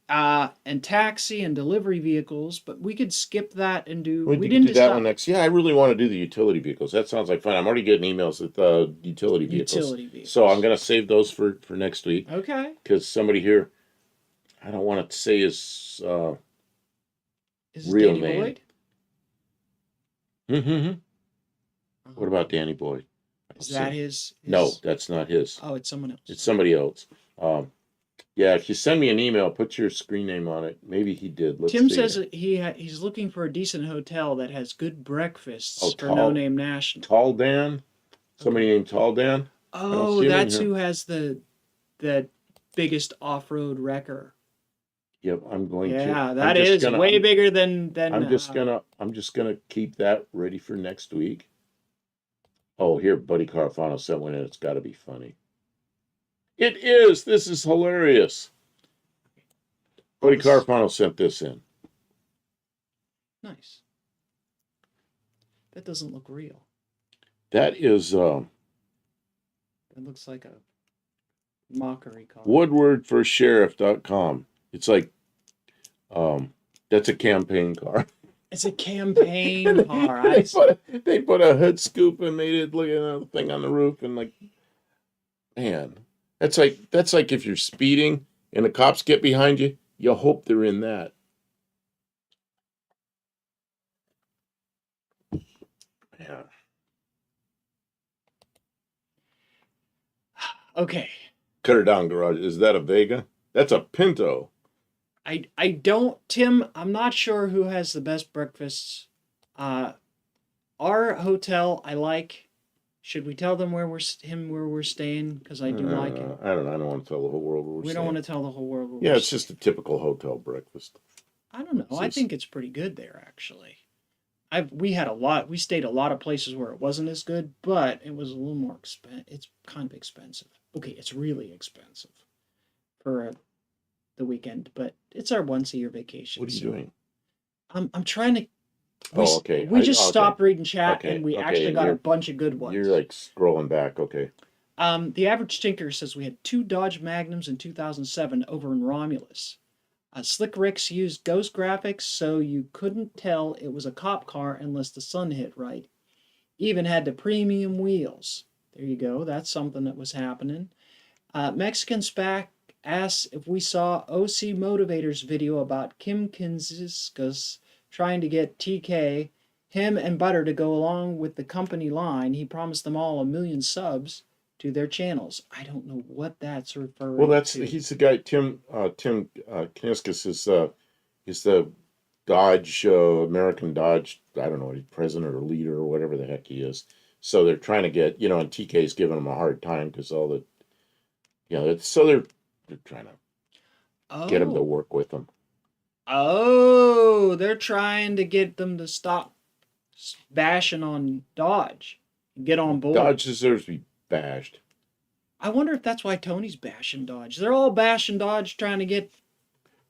and taxi and delivery vehicles, but we could skip that and do. We We could didn't do that one decide next. Yeah, I really want to do the utility vehicles. That sounds like fun. I'm already getting emails with utility vehicles, utility so I'm vehicles. going to save those for next week Okay. because somebody here, I don't want to say his Is this real Danny name. Boyd? What Uh, about Danny Boyd? I don't is see that him. his No, his? that's not his. Oh, it's someone else. It's Okay. somebody else. Um, yeah, if you send me an email, put your screen name on it. Maybe he did. Let's Tim see. says that he's looking for a decent hotel that has good breakfasts Oh, for no name national. Tall Dan. Somebody Okay. named Tall Dan. I don't Oh, see him in that's here. who has the biggest off-road wrecker. Yep, I'm going to. Yeah, that is way bigger than I'm just gonna keep that ready for next week. Oh, here, Buddy Carfano sent one in. It's got to be funny. It is. This is hilarious. all Buddy this. Carfano sent this in. Nice. That doesn't look real. That is It looks like a mockery car. woodwardforsheriff.com. It's like that's a campaign car. It's a campaign And car. they I see. put a hood scoop and made it look at a thing on the roof and like, man, that's like if you're speeding and the cops get behind you, you hope they're in that. Yeah. Okay. Cut her down, garage. Is that a Vega? That's a Pinto. I don't Tim, I'm not sure who has the best breakfasts. Uh our hotel I like. Should we tell them where we're staying? Because I do like it. I don't know. I don't want to tell the whole world what we're We don't want saying. to tell the whole world where Yeah, we're it's just staying. a typical hotel breakfast. I don't know. It's I just, think it's pretty good there actually. We stayed a lot of places where it wasn't as good, but it was a little more expensive. It's kind of expensive. Okay, it's really expensive for the weekend, but it's our once a year vacation. what are you So doing? I'm trying to. Oh, okay. We just Okay. stopped reading chat Okay. and we Okay. actually And got a bunch of good you're ones. like scrolling back. Okay. The average tinker says we had two Dodge Magnums in 2007 over in Romulus. Slick Ricks used ghost graphics so you couldn't tell it was a cop car unless the sun hit right. Even had the premium wheels. There you go. That's something that was happening. Mexican Spac asks if we saw OC Motivators video about Kim Kinziskas trying to get TK, him and Butter to go along with the company line. He promised them all 1 million subs to their channels. I don't know what that's Well, referring to. he's the guy. Tim Kniskus is the Dodge American Dodge. I don't know, he's president or leader or whatever the heck he is. So they're trying to get and TK's giving him a hard time because all the so they're trying to get him to Oh, work with them. oh, they're trying to get them to stop bashing on Dodge and get on board. Dodge deserves to be bashed. I wonder if that's why Tony's bashing Dodge. They're all bashing Dodge, trying to get.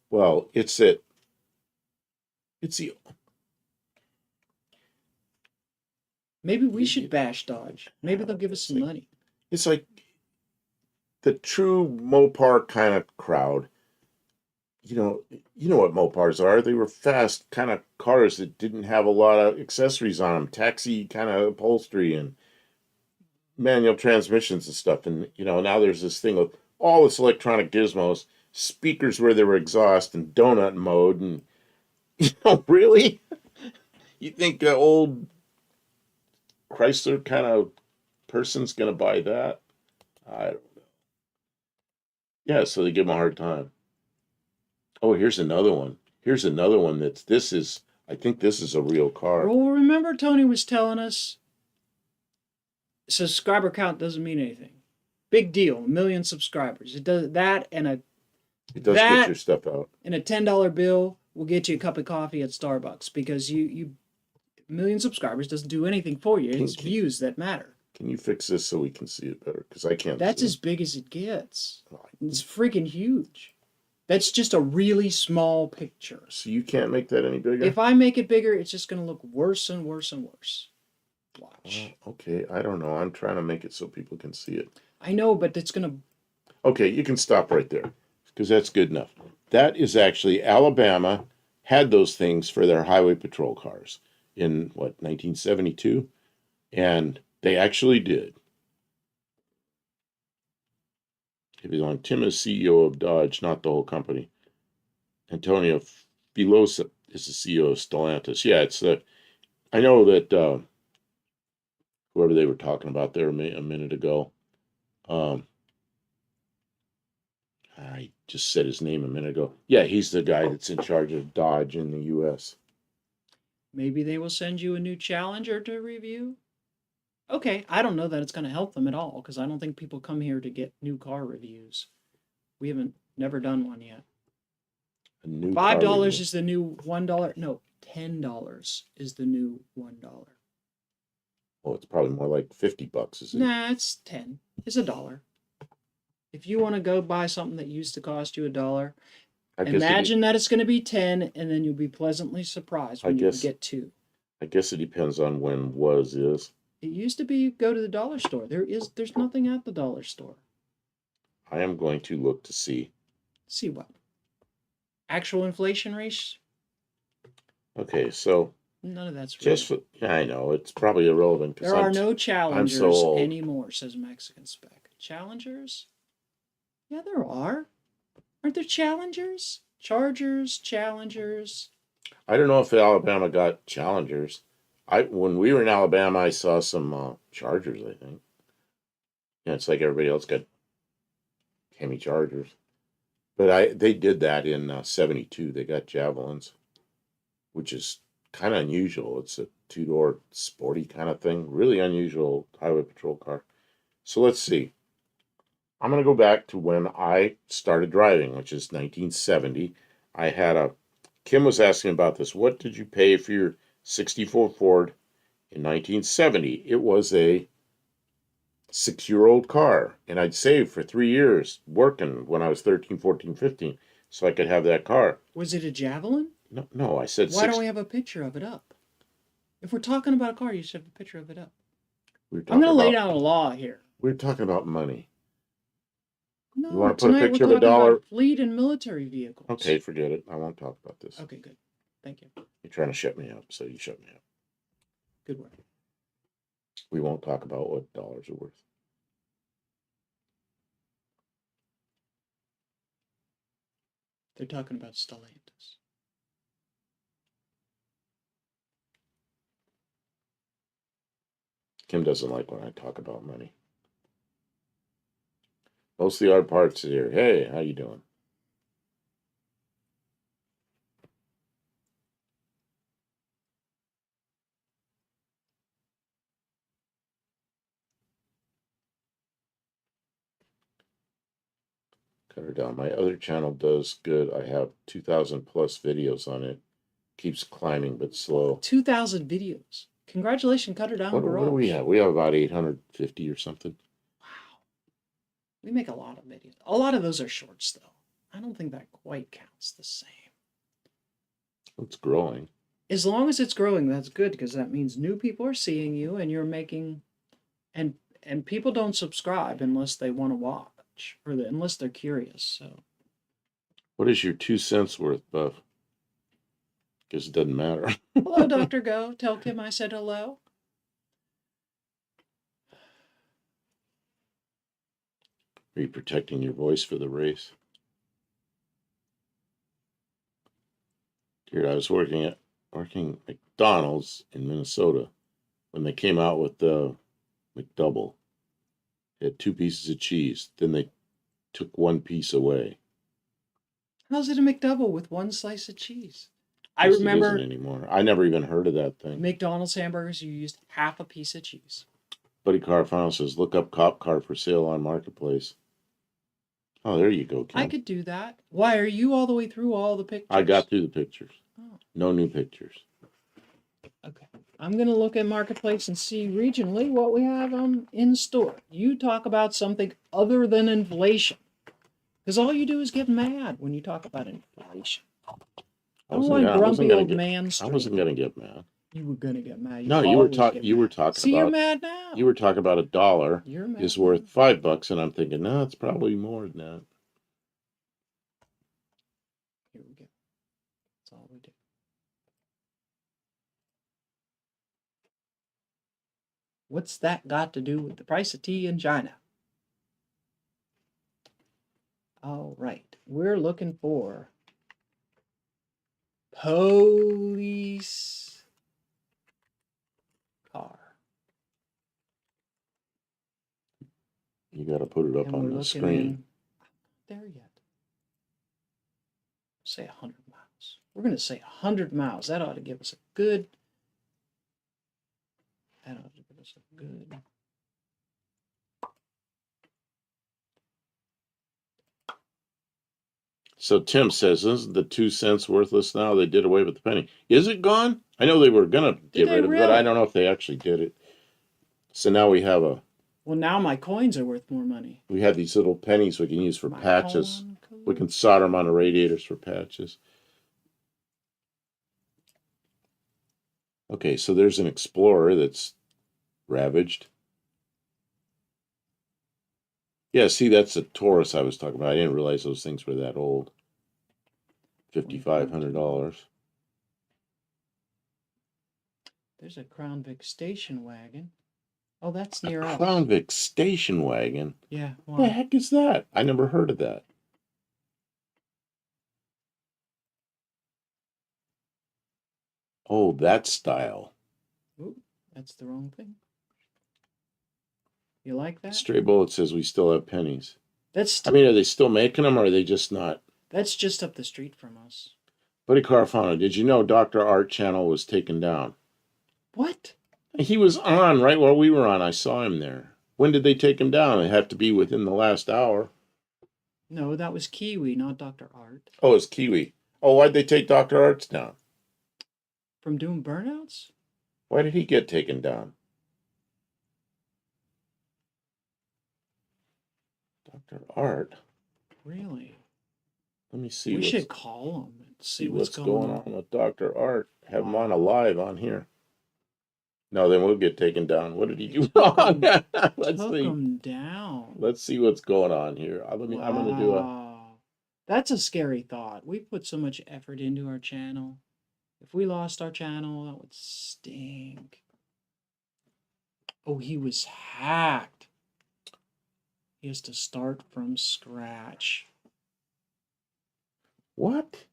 Well, it's the Maybe we should bash Dodge. Maybe they'll give us some money. it's like the true Mopar kind of crowd. You know what Mopars are. They were fast kind of cars that didn't have a lot of accessories on them, taxi kind of upholstery and manual transmissions and stuff. And now there's this thing with all this electronic gizmos, speakers where they were exhaust and donut mode, and really, you think an old Chrysler kind of person's gonna buy that? I don't. Yeah, so they give them a hard time. Oh, here's another one. Here's another one this is, I think this is a real car. Well, remember Tony was telling us subscriber count doesn't mean anything. Big deal, 1 million subscribers. It does that, and It does get your that stuff out. and a $10 bill will get you a cup of coffee at Starbucks because you 1 million subscribers doesn't do anything for you. It's views that matter. Can you fix this so we can see it better? Because I can't That's see as big as it gets. it. It's freaking huge. That's just a really small picture. So you can't make that any bigger? If I make it bigger, it's just going to look worse and worse and worse. Watch. Well, okay, I don't know. I'm trying to make it so people can see it. I know, but it's going to... Okay, you can stop right there because that's good enough. That is actually Alabama had those things for their highway patrol cars in, what, 1972? And they actually did. It was on Tim is CEO of Dodge, not the whole company. Antonio Filosa is the CEO of Stellantis. Yeah, it's the. I know that whoever they were talking about there a minute ago. I just said his name a minute ago. Yeah, he's the guy that's in charge of Dodge in the U.S. Maybe they will send you a new Challenger to review. Okay, I don't know that it's going to help them at all because I don't think people come here to get new car reviews. We haven't never done one yet. A new $5 is the new $1. No, $10 is the new $1. Oh, it's probably more like $50, isn't it? Nah, it's 10. It's $1. If you want to go buy something that used to cost you $1, imagine that it's going to be 10, and then you'll be pleasantly surprised when you get 2. I guess it depends on when was is. It used to be go to the dollar store. There's nothing at the dollar store. I am going to look to see. See what? Actual inflation rates? Okay, so none of that's real. Just for, yeah, I know it's probably irrelevant. There are no Challengers so anymore, says Mexican Spec. Challengers? Yeah, there are. Aren't there Challengers? Chargers, Challengers. I don't know if Alabama got Challengers. When we were in Alabama, I saw some Chargers. I think. Yeah, it's like everybody else got Hemi Chargers, but they did that in '72. They got Javelins, which is kind of unusual. It's a 2-door sporty kind of thing. Really unusual highway patrol car. So let's see. I'm going to go back to when I started driving, which is 1970. I had Kim was asking about this. What did you pay for your 64 Ford in 1970? It was a 6-year-old car, and I'd saved for 3 years working when I was 13, 14, 15, so I could have that car. Was it a Javelin? No, I said Why don't we have a picture of it up? If we're talking about a car, you should have a picture of it up. I'm going to lay down a law here. We're talking about money. No, you want to put a picture of $1? About fleet and military vehicles. Okay, forget it. I won't talk about this. Okay, good. Thank you. You're trying to shut me up, so you shut me up. Good work. We won't talk about what dollars are worth. They're talking about Stellantis. Kim doesn't like when I talk about money. Most of the hard parts here. Hey, how you doing? Cut her down. My other channel does good. I have 2,000 plus videos on it. Keeps climbing but slow. 2,000 videos. Congratulations, cut her down. What do we have? We have about 850 or something. Wow. We make a lot of videos. A lot of those are shorts, though. I don't think that quite counts the same. It's growing. As long as it's growing, that's good, because that means new people are seeing you and you're making... And people don't subscribe unless they want to watch, or unless they're curious, so... What is your 2 cents worth, Buff? Because it doesn't matter. Hello, Dr. Go. Tell Kim I said hello. Are you protecting your voice for the race? Here, I was working at McDonald's in Minnesota when they came out with the McDouble. It had 2 pieces of cheese. Then they took 1 piece away. How's it a McDouble with one slice of cheese? I Guess it isn't remember anymore. I never even heard of that thing. McDonald's hamburgers, you used half a piece of cheese. Buddy Carfano says, look up cop car for sale on Marketplace. Oh, there you go, I Kim. could do that. Why are you all the way through all the pictures? I got through the pictures. Oh, No new pictures. okay. I'm going to look at Marketplace and see regionally what we have in store. You talk about something other than inflation. Because all you do is get mad when you talk about inflation. I I'm wasn't like gonna- I wasn't grumpy gonna old get- man I street. wasn't going to get mad. You were going to get mad. No, you were always talking. get You were mad. talking See, you're about. mad now. You were talking about $1 You're mad is now. worth $5, and I'm thinking, no, it's probably more than that. Here we go. That's all we do. What's that got to do with the price of tea in China? All right. We're looking for police car. You got to put it up And on we're the looking screen. there yet. Say 100 miles. We're going to say 100 miles. That ought to give us a good. That ought to give us a good. So Tim says, isn't the 2 cents worthless now? They did away with the penny. Is it gone? I know they were going to get they rid of it, but I really? don't know if they actually did it. So now we have Well, now my coins are worth more money. we have these little pennies we can use for My patches. coin We can solder them on the radiators for patches. Okay, so there's an Explorer that's ravaged. Yeah, see, that's a Taurus I was talking about. I didn't realize those things were that old. $5,500. There's a Crown Vic station wagon. Oh, that's A near us. Crown Vic station wagon. Yeah. What the Why? heck is that? I never heard of that. Oh, that style. Ooh, that's the wrong thing. You like that? Stray Bullet says we still have pennies. That's I mean, are they still making them or are they just not? that's just up the street from us. Buddy Carfano, did you know Dr. Art channel was taken down? What? He was on right while we were on. I saw him there. When did they take him down? It had to be within the last hour. No, that was Kiwi, not Dr. Art. Oh, it's Kiwi. Oh, why'd they take Dr. Art's down? From doing burnouts? Why did he get taken down? Dr. Art? Really? Let me see. We should call him and see what's going on with Dr. Art. Have him on a live on here. No, then we'll get taken down. What did he do wrong? Let's Took see. him down. Let's see what's going on here. I'm going to do a. Wow. That's a scary thought. We put so much effort into our channel. If we lost our channel, that would stink. Oh, he was hacked. He has to start from scratch. What?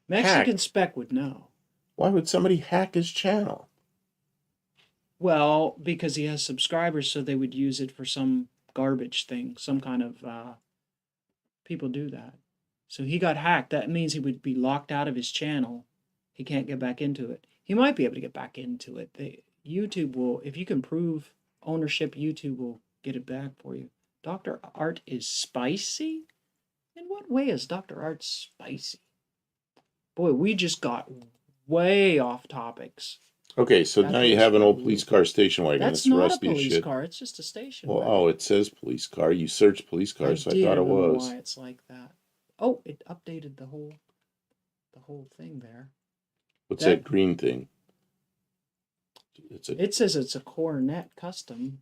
Mexican Spec would know. Why would somebody hack his channel? Well, because he has subscribers, so they would use it for some garbage thing, some kind of. People do that. So he got hacked. That means he would be locked out of his channel. He can't get back into it. He might be able to get back into it. YouTube will, if you can prove ownership, YouTube will get it back for you. Dr. Art is spicy? In what way is Dr. Art spicy? Boy, we just got way off topics. Okay, so now you have an old police car station wagon. That's It's not a rusty as police shit. car. It's just a station Well, wagon. oh, it says police car. You searched police car, so I thought it was. Why it's like that. Oh, it updated the whole thing there. What's that green thing? It says it's a Coronet custom.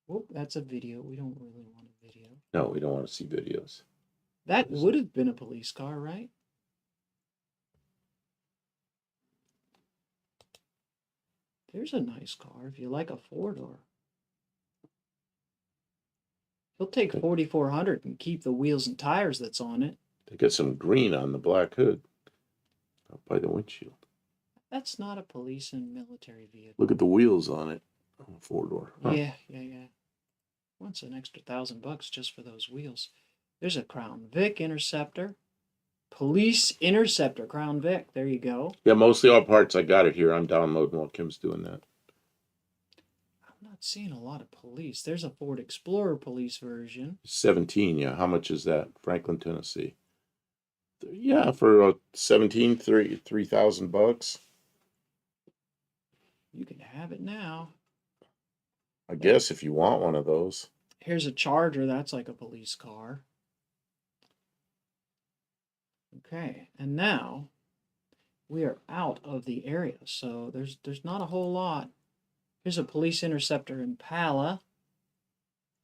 Whoop, that's a video. We don't really want a video. No, we don't want to see videos. That would have been a police car, right? There's a nice car if you like a four-door. He'll take 4,400 and keep the wheels and tires that's on it. They got some green on the black hood. Up by the windshield. That's not a police and military vehicle. Look at the wheels on it. On a four-door. Huh. Yeah. Wants an extra $1,000 just for those wheels. There's a Crown Vic Interceptor. Police Interceptor Crown Vic. There you go. Yeah, mostly all parts. I got it here. I'm downloading while Kim's doing that. I'm not seeing a lot of police. There's a Ford Explorer police version. 17, yeah. How much is that? Franklin, Tennessee. Yeah, for 17, $3,000. You can have it now. I guess if you want one of those. Here's a Charger. That's like a police car. Okay, and now we are out of the area, so there's not a whole lot. Here's a Police Interceptor Impala.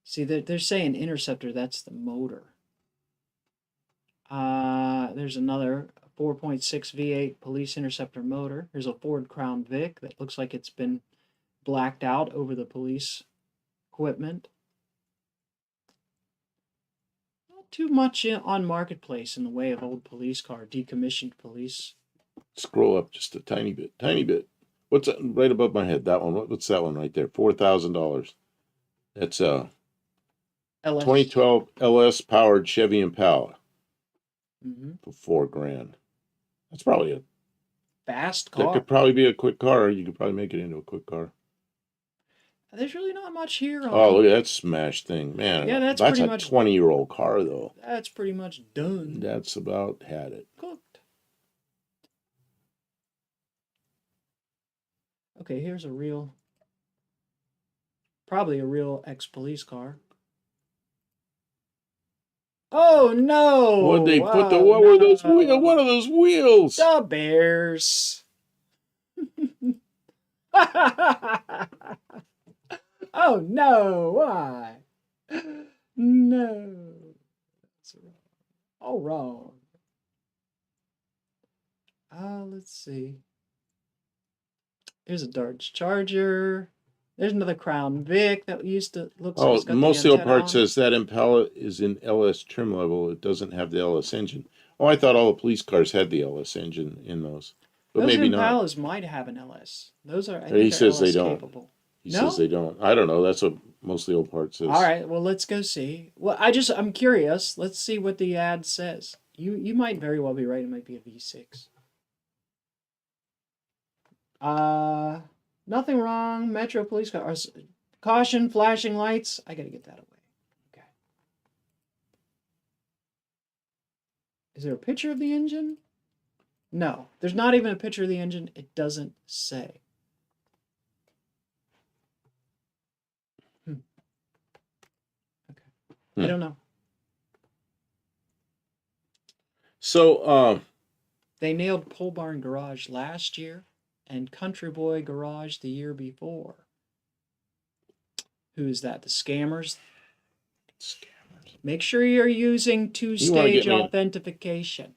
See, they're saying Interceptor, that's the motor. There's another 4.6 V8 Police Interceptor motor. Here's a Ford Crown Vic that looks like it's been blacked out over the police equipment. Not too much on Marketplace in the way of old police car, decommissioned police. Scroll up just a tiny bit, tiny bit. What's that right above my head? That one. What's that one right there? $4,000. That's a LS. 2012 LS powered Chevy Impala Mm-hmm. for $4,000. That's probably a Fast that car. could probably be a quick car. You could probably make it into a quick car. There's really not much here. Oh, look at that smash thing, man! Yeah, that's a pretty much 20-year-old car though. That's pretty much done. That's about had it. Cooked. Okay, here's a real, probably a real ex-police car. Oh no! What they put the Oh, what were those no. wheels? What are those wheels? The Bears. Oh no! Why? No. That's wrong. All wrong. Let's see. Here's a Dodge Charger. There's another Crown Vic that used to look. Oh, it's got most the of the antenna part on. says that Impala is in LS trim level. It doesn't have the LS engine. Oh, I thought all the police cars had the LS engine in those, but Those maybe not. Impalas might have an LS. Those are. I He think they're says they LS don't. capable. He No? says they don't. I don't know. That's what most of the old part says. All right. Well, let's go see. Well, I'm curious. Let's see what the ad says. You might very well be right. It might be a V6. Nothing wrong. Metro police car. Caution, flashing lights. I gotta get that away. Okay. Is there a picture of the engine? No. There's not even a picture of the engine. It doesn't say. I don't know. So, They nailed Pole Barn Garage last year and Country Boy Garage the year before. Who is that? The scammers? Make sure you're using two-stage authentication.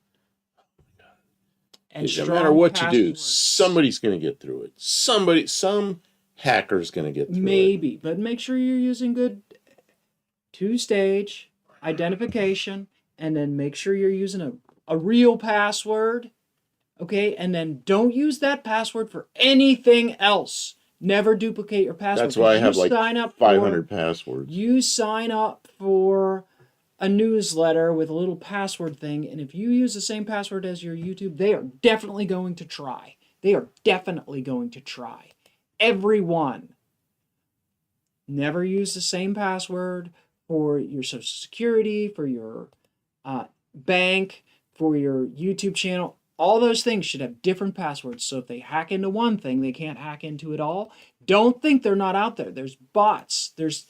And no matter what you do, passwords. somebody's going to get through it. Some hacker's going to get through it. Maybe, but make sure you're using good two-stage identification, and then make sure you're using a real password, okay? And then don't use that password for anything else. Never duplicate your password. That's why I have like sign up 500 passwords. You sign up for a newsletter with a little password thing, and if you use the same password as your YouTube, they are definitely going to try. They are definitely going to try. Everyone. Never use the same password for your Social Security, for your bank, for your YouTube channel. All those things should have different passwords. So if they hack into one thing, they can't hack into it all. Don't think they're not out there. There's bots. There's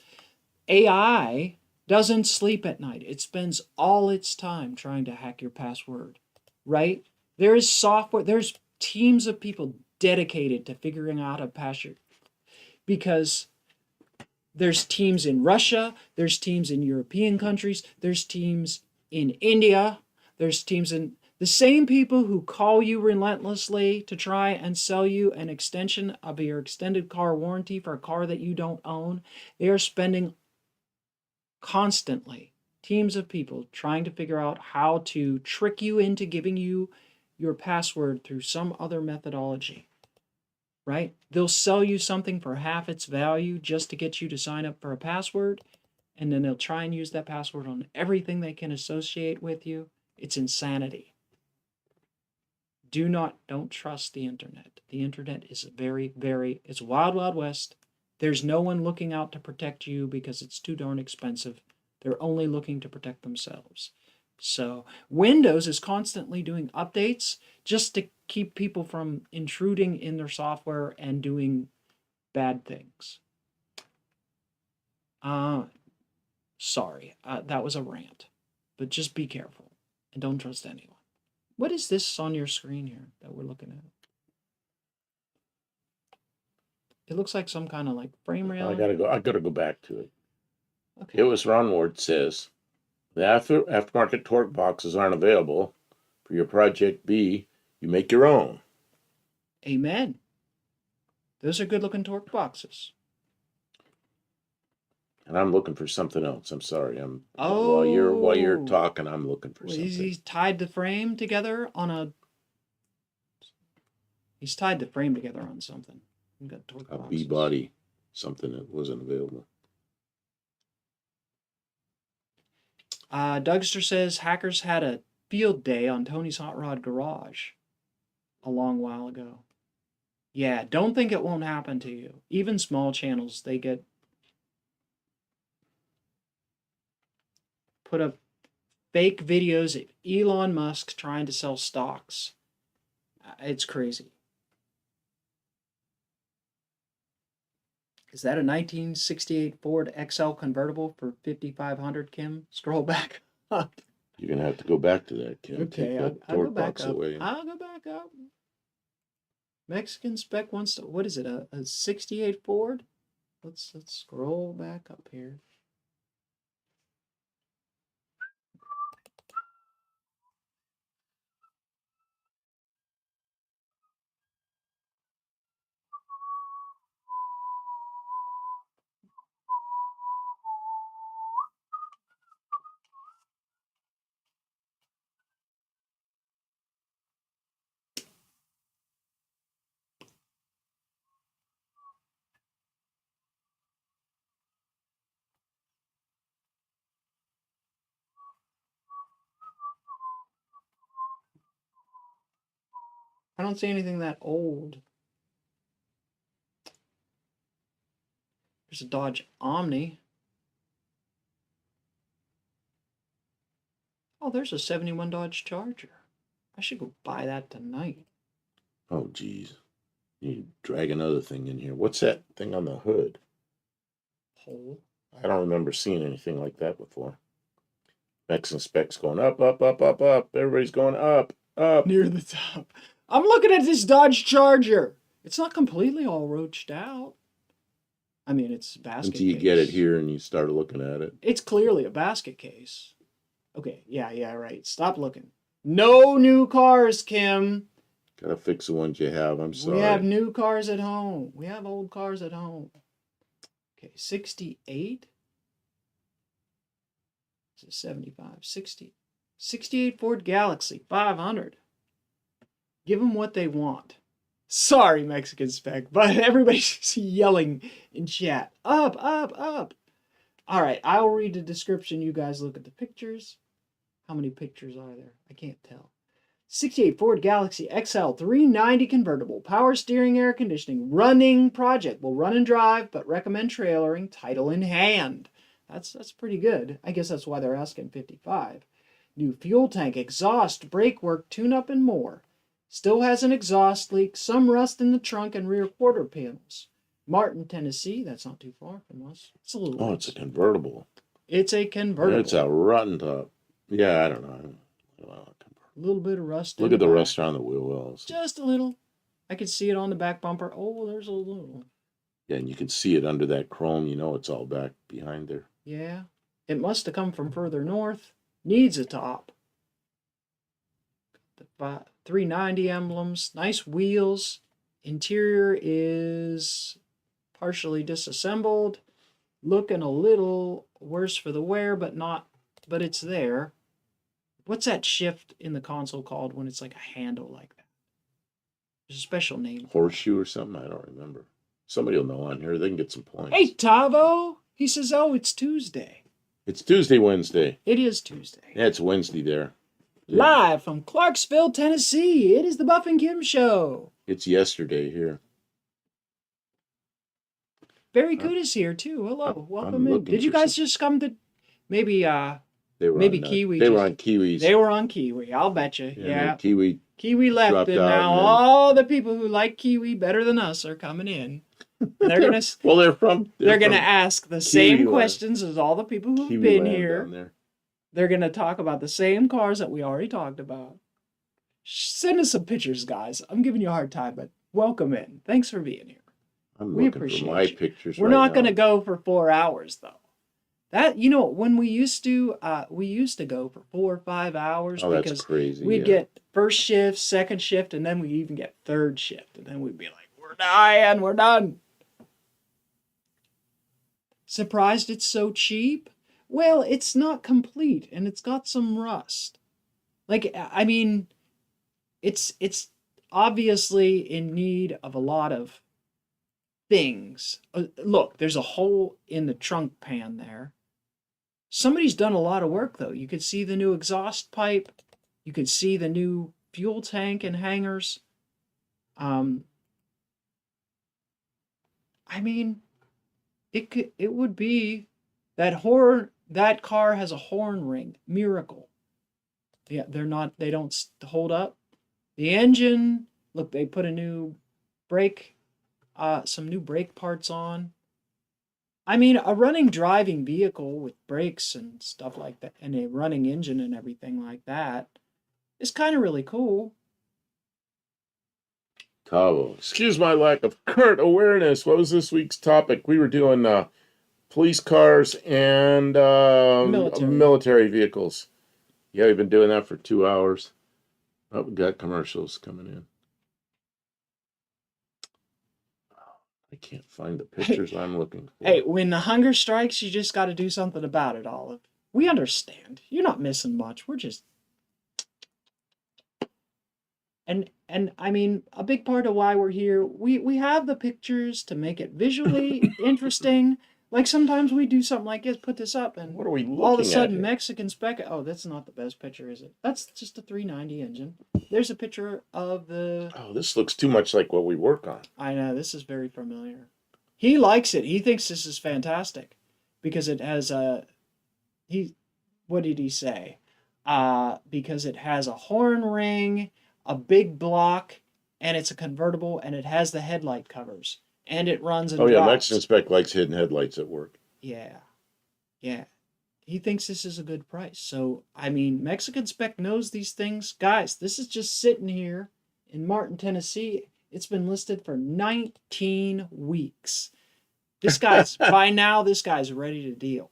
AI doesn't sleep at night. It spends all its time trying to hack your password, right? There is software. There's teams of people dedicated to figuring out how to pass your, because there's teams in Russia, there's teams in European countries, there's teams in India, there's teams in the same people who call you relentlessly to try and sell you an extension of your extended car warranty for a car that you don't own. They are spending constantly teams of people trying to figure out how to trick you into giving you your password through some other methodology. Right? They'll sell you something for half its value just to get you to sign up for a password. and then they'll try and use that password on everything they can associate with you. It's insanity. Don't trust the internet. The internet is it's wild, wild west. There's no one looking out to protect you because it's too darn expensive. They're only looking to protect themselves. So Windows is constantly doing updates just to keep people from intruding in their software and doing bad things. Sorry, that was a rant. But just be careful and don't trust anyone. What is this on your screen here that we're looking at? It looks like some kind of like frame rail. I gotta go back to it. Okay. It was Ron Ward says the aftermarket torque boxes aren't available for your Project B. You make your own. Amen. Those are good looking torque boxes. And I'm looking for something else. I'm sorry. While you're talking, I'm looking for something. He's tied the frame together on a. He's tied the frame together on something. We've got torque boxes. B body, something that wasn't available. Dougster says hackers had a field day on Tony's Hot Rod Garage a long while ago. Yeah, don't think it won't happen to you. Even small channels, they get put up fake videos of Elon Musk trying to sell stocks. It's crazy. Is that a 1968 Ford XL convertible for $5,500, Kim? Scroll back up. You're going to have to go back to that, Kim. Okay, I'll go back up. I'll go back up. Mexican spec wants to, what is it, a 68 Ford? Let's scroll back up here. I don't see anything that old. There's a Dodge Omni. Oh, there's a 71 Dodge Charger. I should go buy that tonight. Oh, geez. You drag another thing in here. What's that thing on the hood? Hole. I don't remember seeing anything like that before. Mexican specs going up, up, up, up, up. Everybody's going up, up. Near the top. I'm looking at this Dodge Charger. It's not completely all roached out. I mean, it's a basket Until you case. get it here and you start looking at it. It's clearly a basket case. Okay, yeah, right. Stop looking. No new cars, Kim. Gotta fix the ones you have. I'm sorry. We have new cars at home. We have old cars at home. Okay, 68. Is it 75? 60. 68 Ford Galaxy 500. Give them what they want. Sorry, Mexican spec, but everybody's yelling in chat. Up, up, up. All right, I'll read the description. You guys look at the pictures. How many pictures are there? I can't tell. 68 Ford Galaxy XL 390 convertible, power steering, air conditioning, running project. Will run and drive, but recommend trailering, title in hand. That's pretty good. I guess that's why they're asking 55. New fuel tank, exhaust, brake work, tune-up, and more. Still has an exhaust leak, some rust in the trunk and rear quarter panels. Martin, Tennessee, that's not too far from us. It's a little. Oh, it's a convertible. It's a convertible. It's a rotten top. Yeah, I don't know. A little bit of rust. Look at the rust on the wheel wells. Just a little. I can see it on the back bumper. Oh, there's a little. Yeah, and you can see it under that chrome. You know it's all back behind there. Yeah. It must have come from further north. Needs a top. The 390 emblems. Nice wheels. Interior is partially disassembled. Looking a little worse for the wear, but it's there. What's that shift in the console called when it's like a handle like that? There's a special name. Horseshoe or something? I don't remember. Somebody will know on here. They can get some points. Hey, Tavo! He says, oh, it's Tuesday. It's Tuesday, Wednesday. It is Tuesday. Yeah, it's Wednesday there. Live from Clarksville, Tennessee, it is the Buff and Kim Show. It's yesterday here. Barry Cootis here too. Hello, welcome in. looking Did you for guys just come to maybe They were maybe on, Kiwi? They were on Kiwis. They were on Kiwi. I'll bet you. Yeah. Yeah. Kiwi. Kiwi left, dropped and out, now and then- all the people who like Kiwi better than us are coming in. They're gonna Well, they're gonna from ask the same Kiwi questions as all the people who've Kiwi been land here. down there. They're gonna talk about the same cars that we already talked about. Send us some pictures, guys. I'm giving you a hard time, but welcome in. Thanks for being here. I'm We looking appreciate for my you. pictures. We're right not now. going to go for 4 hours though. That when we used to go for 4 or 5 hours Oh, that's because crazy. we'd yeah. get first shift, second shift, and then we even get third shift, and then we'd be like, "We're dying, we're done." Surprised it's so cheap? Well, it's not complete, and it's got some rust. Like, I mean, it's obviously in need of a lot of things. Look, there's a hole in the trunk pan there. Somebody's done a lot of work though. You could see the new exhaust pipe. You could see the new fuel tank and hangers. I mean, it would be that car has a horn ring. Miracle. Yeah, they don't hold up. The engine, look, they put a new brake some new brake parts on. I mean, a running driving vehicle with brakes and stuff like that, and a running engine and everything like that is kind of really cool. Cabo. Excuse my lack of current awareness. What was this week's topic? We were doing police cars and military vehicles. Yeah, we've been doing that for 2 hours. Oh, we got commercials coming in. I can't find the pictures I'm looking for. Hey, when the hunger strikes, you just got to do something about it, Olive. We understand. You're not missing much. We're just... And I mean, a big part of why we're here, we have the pictures to make it visually interesting. Like sometimes we do something like this, put this up, and What are we looking all of a at sudden here? Mexican spec. Oh, that's not the best picture, is it? That's just a 390 engine. There's a picture of the... Oh, this looks too much like what we work on. I know, this is very familiar. He likes it. He thinks this is fantastic because it has what did he say? Because it has a horn ring, a big block, and it's a convertible, and it has the headlight covers, and it runs and Oh yeah, drives. Mexican Spec likes hidden headlights at work. Yeah. He thinks this is a good price. So, I mean, Mexican Spec knows these things. Guys, this is just sitting here in Martin, Tennessee. It's been listed for 19 weeks. By now, this guy's ready to deal.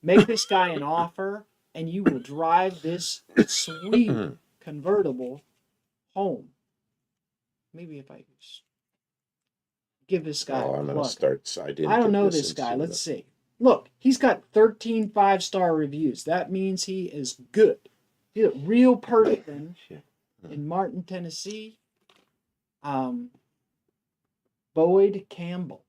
Make this guy an offer, and you will drive this sweet convertible home. Maybe if I give this guy a I'm going plug. to start. I don't know this guy. Let's see. Look, he's got 13 5-star reviews. That means he is good. He's a real person in Martin, Tennessee. Boyd Campbell.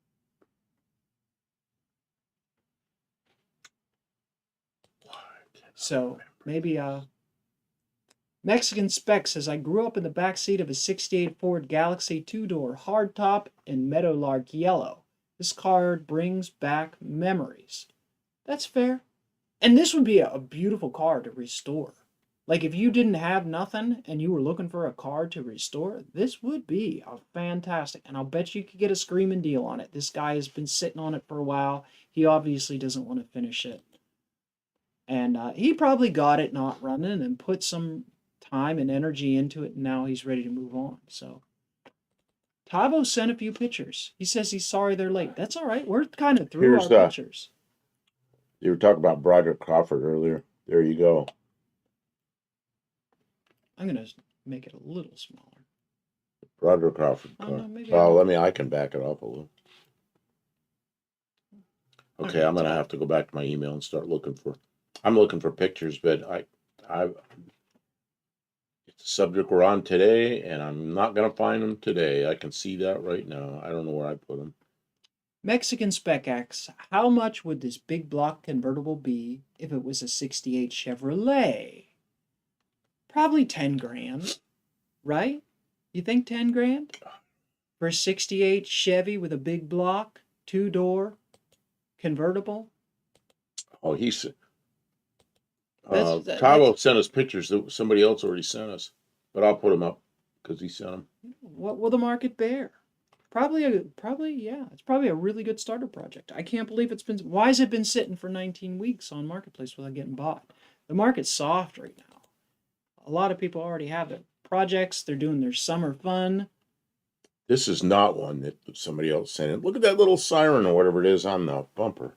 So maybe Mexican Spec says, I grew up in the backseat of a 68 Ford Galaxy 2-door hardtop in Meadowlark yellow. This car brings back memories. That's fair. And this would be a beautiful car to restore. Like if you didn't have nothing and you were looking for a car to restore, this would be a fantastic. And I'll bet you could get a screaming deal on it. This guy has been sitting on it for a while. He obviously doesn't want to finish it. And he probably got it not running and put some time and energy into it. And now he's ready to move on. So Tavo sent a few pictures. He says he's sorry they're late. That's all right. We're kind of through our pictures. You were talking about Broderick Crawford earlier. There you go. I'm going to make it a little smaller. Broderick Crawford car. I can back it up a little. Okay, I'm going to have to go back to my email and start looking for... I'm looking for pictures, but it's a subject we're on today, and I'm not going to find them today. I can see that right now. I don't know where I put them. Mexican Spec X, how much would this big block convertible be if it was a 68 Chevrolet? Probably 10 grand, right? You think 10 grand? For a 68 Chevy with a big block, two-door, convertible? Oh, That's Tavo sent us pictures that somebody else already sent us, but I'll put them up because he sent them. what will the market bear? Yeah, it's probably a really good starter project. I can't believe why has it been sitting for 19 weeks on Marketplace without getting bought? The market's soft right now. A lot of people already have their projects, they're doing their summer fun. This is not one that somebody else sent in. Look at that little siren or whatever it is on the bumper.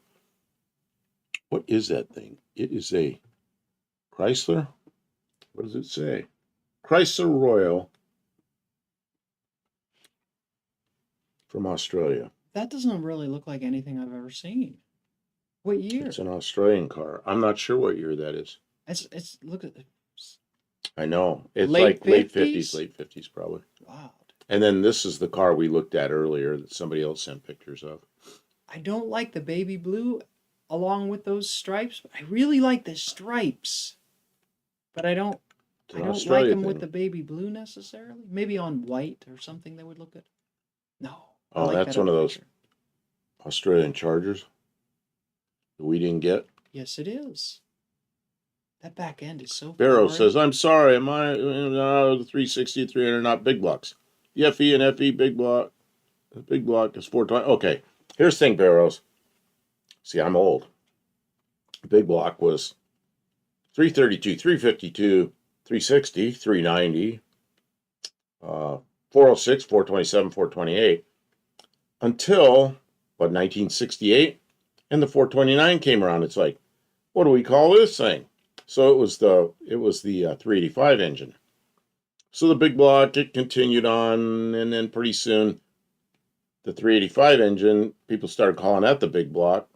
What is that thing? It is a Chrysler. What does it say? Chrysler Royal from Australia. That doesn't really look like anything I've ever seen. What year? It's an Australian car. I'm not sure what year that is. It's look at I know. It's late like late 50s? 50s, late 50s probably. Wow. And then this is the car we looked at earlier that somebody else sent pictures of. I don't like the baby blue along with those stripes. I really like the stripes, but I don't like Australia them with thing. the baby blue necessarily. Maybe on white or something they would look good. No. I Oh, like that's that one of other those picture. Australian Chargers that we didn't get. Yes, it is. That back end is so Barrow foreign. says, I'm sorry, am I the 360, 300, not big blocks. The FE and FE big block. The big block is 420. Okay, here's the thing, Barrows. See, I'm old. Big block was 332, 352, 360, 390, 406, 427, 428 until, 1968? And the 429 came around. It's like, what do we call this thing? So it was the 385 engine. So the big block, it continued on, and then pretty soon the 385 engine, people started calling that the big block.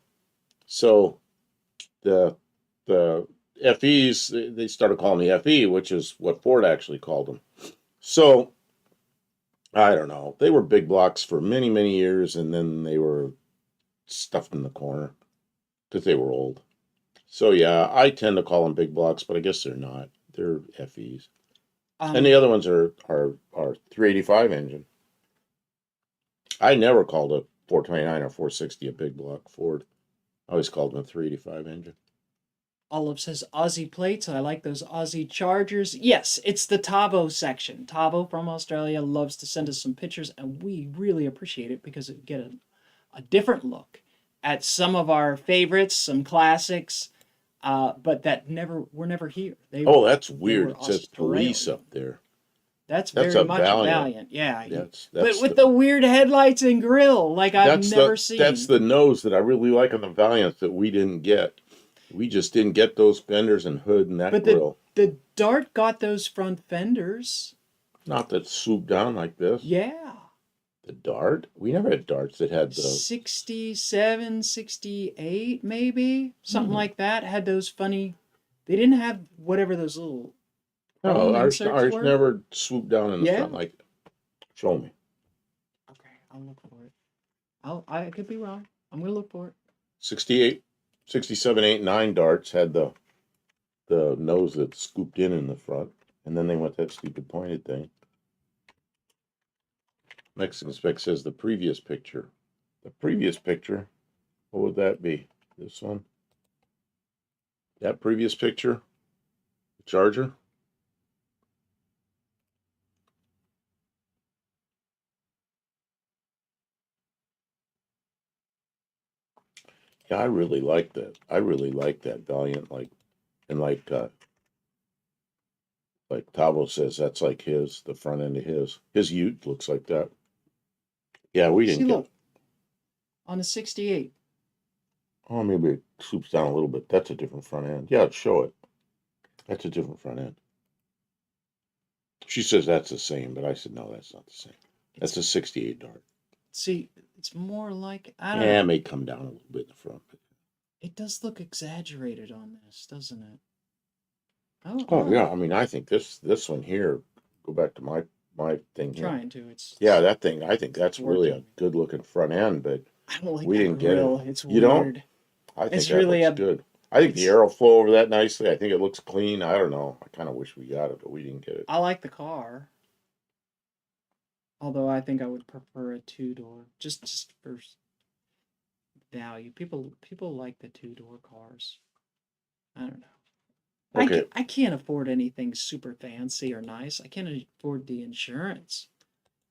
So the FEs, they started calling the FE, which is what Ford actually called them. So I don't know. They were big blocks for many, many years, and then they were stuffed in the corner because they were old. So yeah, I tend to call them big blocks, but I guess they're not. They're FEs. And the other ones are 385 engine. I never called a 429 or 460 a big block Ford. I always called them a 385 engine. Olive says Aussie plates. I like those Aussie Chargers. Yes, it's the Tavo section. Tavo from Australia loves to send us some pictures, and we really appreciate it because it get a different look at some of our favorites, some classics, but that were never here. That's weird. It says Australian. police up there. That's very much Valiant. Yeah. But with the weird headlights and grill, like I've never seen. That's the nose that I really like on the Valiant that we didn't get. We just didn't get those fenders and hood and that grill. The Dart got those front fenders. Not that swoop down like this. Yeah. The Dart? We never had Darts that had the 67, 68, maybe something like that. Had those funny. They didn't have whatever those little. No, ours never swooped down in the front like. Show me. Okay, I'll look for it. I could be wrong. I'm gonna look for it. 68, 67, 8, 9 Darts had the nose that scooped in the front, and then they went that stupid pointed thing. Mexican Spec says the previous picture. The previous picture, what would that be? This one? That previous picture? The Charger? Yeah, I really like that. I really like that Valiant, like Tavo says, that's like the front end of his. His Ute looks like that. Yeah, we didn't get. Look, on the 68. Oh, maybe it swoops down a little bit. That's a different front end. Yeah, show it. That's a different front end. She says that's the same, but I said, no, that's not the same. That's a 68 Dart. See, it's more like, I don't know. Yeah, it may come down a little bit in the front. But... It does look exaggerated on this, doesn't it? Oh, yeah. I mean, I think this one here, go back to my thing here. Trying to. Yeah, that thing, I think that's really a good looking front end, but I don't like We that didn't get it. grill. It's You don't? weird. I think It's that really looks a good. I think the it's arrow flow over that nicely. I think it looks clean. I don't know. I kind of wish we got it, but we didn't get it. I like the car. Although I think I would prefer a two-door just for value. People like the two-door cars. I don't know. Okay. I can't afford anything super fancy or nice. I can't afford the insurance.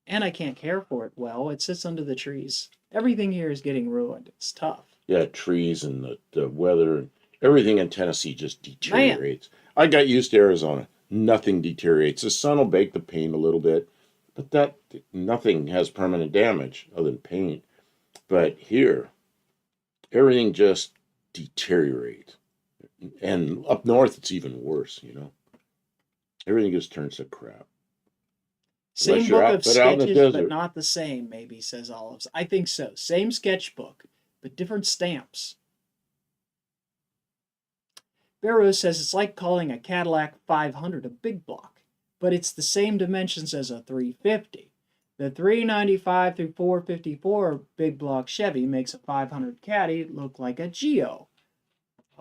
And I can't care for it well. It sits under the trees. Everything here is getting ruined. It's tough. Yeah, trees and the weather and everything in Tennessee just Man, deteriorates. I got used to Arizona. Nothing deteriorates. The sun will bake the paint a little bit, but that nothing has permanent damage other than paint. But here, everything just deteriorates. And up north, it's even worse, you know. Everything just turns to crap. same Unless you're book out, of but out in the sketches, but desert. not the same, maybe, says Olives. I think so. Same sketchbook, but different stamps. Barrow says it's like calling a Cadillac 500 a big block, but it's the same dimensions as a 350. The 395 through 454 big block Chevy makes a 500 Caddy look like a Geo.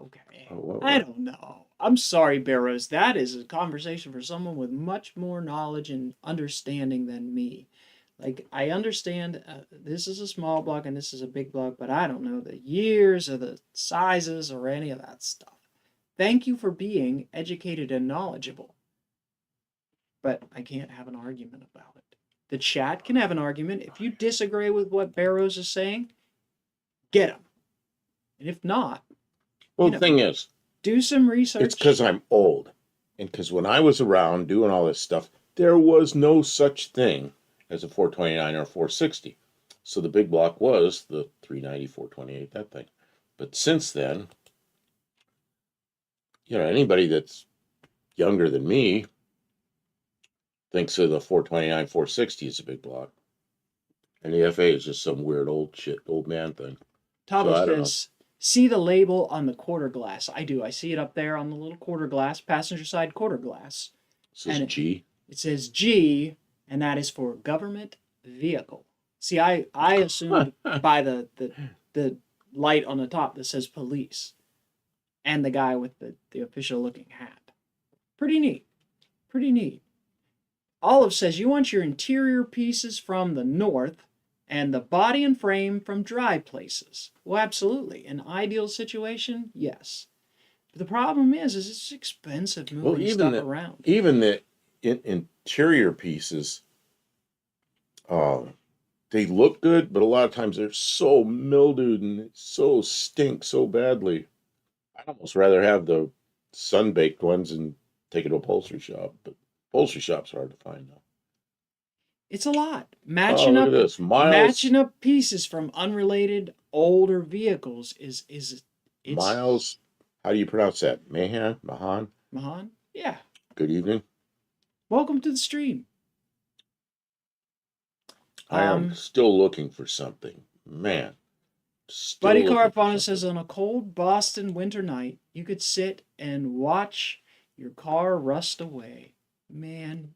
Okay. Oh, what, I what? don't know. I'm sorry, Barrows. That is a conversation for someone with much more knowledge and understanding than me. Like, I understand this is a small block and this is a big block, but I don't know the years or the sizes or any of that stuff. Thank you for being educated and knowledgeable, but I can't have an argument about it. The chat can have an argument. If you disagree with what Barrows is saying, get him. And if not, Well, you the know, thing is, do some it's because research. I'm old. And because when I was around doing all this stuff, there was no such thing as a 429 or a 460. So the big block was the 390, 428, that thing. But since then, you know, anybody that's younger than me thinks of the 429, 460 as a big block. And the FA is just some weird old shit, old man thing. So Tavo I don't know. says, see the label on the quarter glass. I do. I see it up there on the little quarter glass, passenger side quarter glass. This is And G. it says G, and that is for government vehicle. See, I assumed by the light on the top that says police and the guy with the official looking hat. Pretty neat. Pretty neat. Olive says you want your interior pieces from the north and the body and frame from dry places. Well, absolutely. An ideal situation, yes. But the problem is it's expensive Well, moving stuff around. even the interior pieces, uh, they look good, but a lot of times they're so mildewed and so stink so badly. I'd almost rather have the sun-baked ones and take it to a upholstery shop, but upholstery shops are hard to find now. It's a lot. Oh, look at this. Matching up pieces from unrelated older vehicles is it's Miles, how do you pronounce that? Mahan? Mahan. Yeah. Good evening. Welcome to the stream. I am still looking for something. Man, still Buddy looking for Carfana says something. on a cold Boston winter night, you could sit and watch your car rust away. Man,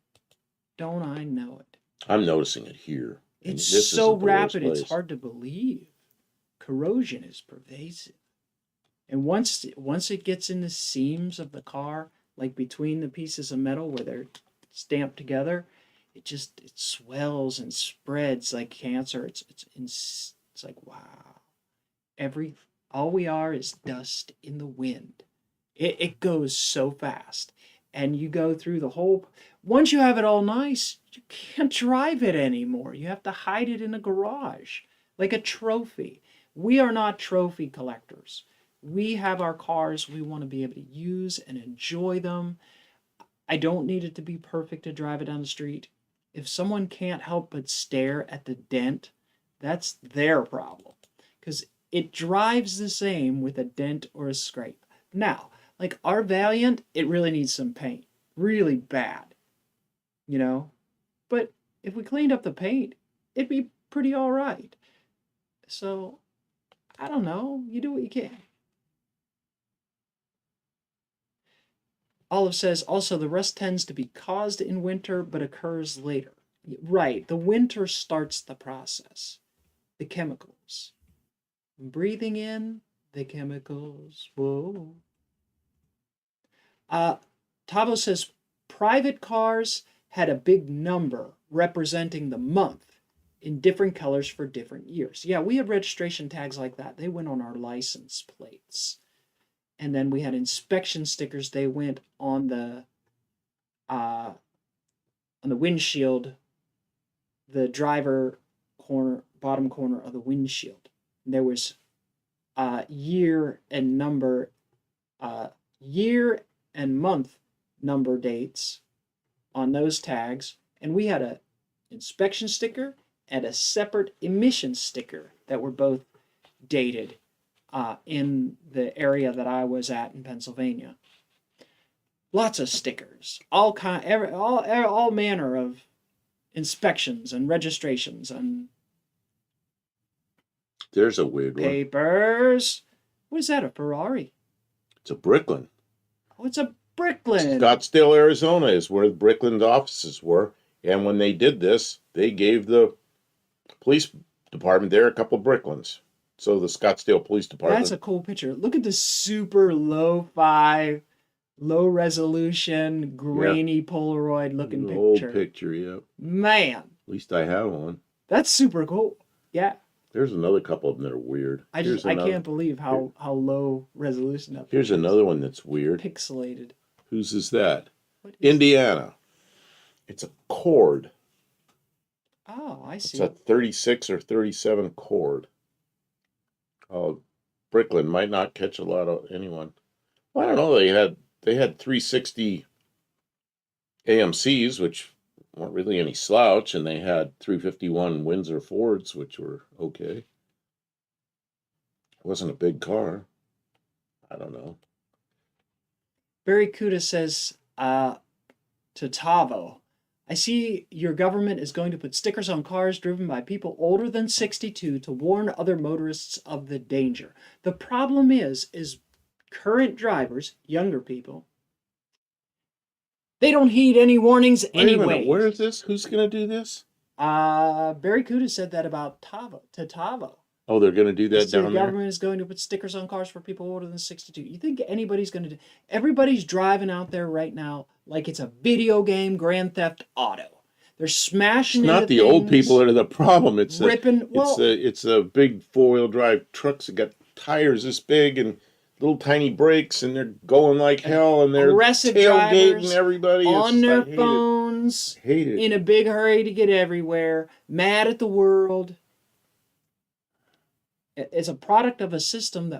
don't I know it? I'm noticing it here. And It's this so isn't the worst rapid, it's place. hard to believe. Corrosion is pervasive. And once it gets in the seams of the car, like between the pieces of metal where they're stamped together, it swells and spreads like cancer. It's like wow. All we are is dust in the wind. It goes so fast. And you go through the whole once you have it all nice, you can't drive it anymore. You have to hide it in a garage like a trophy. We are not trophy collectors. We have our cars. We want to be able to use and enjoy them. I don't need it to be perfect to drive it down the street. If someone can't help but stare at the dent, that's their problem. Because it drives the same with a dent or a scrape. Now, like our Valiant, it really needs some paint. Really bad. You know? But if we cleaned up the paint, it'd be pretty all right. So, I don't know. You do what you can. Olive says also the rust tends to be caused in winter but occurs later. Right, the winter starts the process. The chemicals. Breathing in the chemicals. Whoa. Tavo says private cars had a big number representing the month in different colors for different years. Yeah, we had registration tags like that. They went on our license plates. And then we had inspection stickers. They went uh, on the windshield, the driver corner, bottom corner of the windshield. And there was year and number, year and month number dates on those tags, and we had a inspection sticker and a separate emission sticker that were both dated in the area that I was at in Pennsylvania. Lots of stickers, all manner of inspections and registrations and There's a weird one. papers. What is that? A Ferrari? It's a Bricklin. Oh, it's a Bricklin. Scottsdale, Arizona is where the Bricklin's offices were. And when they did this, they gave the police department there a couple of Bricklins. So the Scottsdale Police Department. That's a cool picture. Look at the super low-fi, low resolution, grainy Polaroid looking picture. Old picture, yeah. Man, At least I have one. that's super cool. Yeah, There's another couple of them that are weird. I can't believe how low resolution that. Here's another one that's weird. Pixelated. Whose is that? What is Indiana. It's a cord. Oh, I It's see. a 36 or 37 cord. Oh, Bricklin might not catch a lot of anyone. Well, I don't know. They had 360 AMCs, which weren't really any slouch, and they had 351 Windsor Fords, which were okay. It wasn't a big car. I don't know. Barry Kuda says to Tavo, I see your government is going to put stickers on cars driven by people older than 62 to warn other motorists of the danger. The problem is current drivers, younger people, they don't heed any warnings anyway. Wait a minute, where is this? Who's going to do this? Barry Kuda said that about Tavo. Oh, they're going to do that The down there? government is going to put stickers on cars for people older than 62. You think anybody's going to do? Everybody's driving out there right now like it's a video game, Grand Theft Auto. They're smashing It's into not the old things, people that are the problem. It's ripping. it's a big 4-wheel drive trucks that got tires this big and little tiny brakes, and they're going like hell, and they're aggressive tailgating drivers everybody on their I hate phones, it. Hate it. in a big hurry to get everywhere, mad at the world. It's a product of a system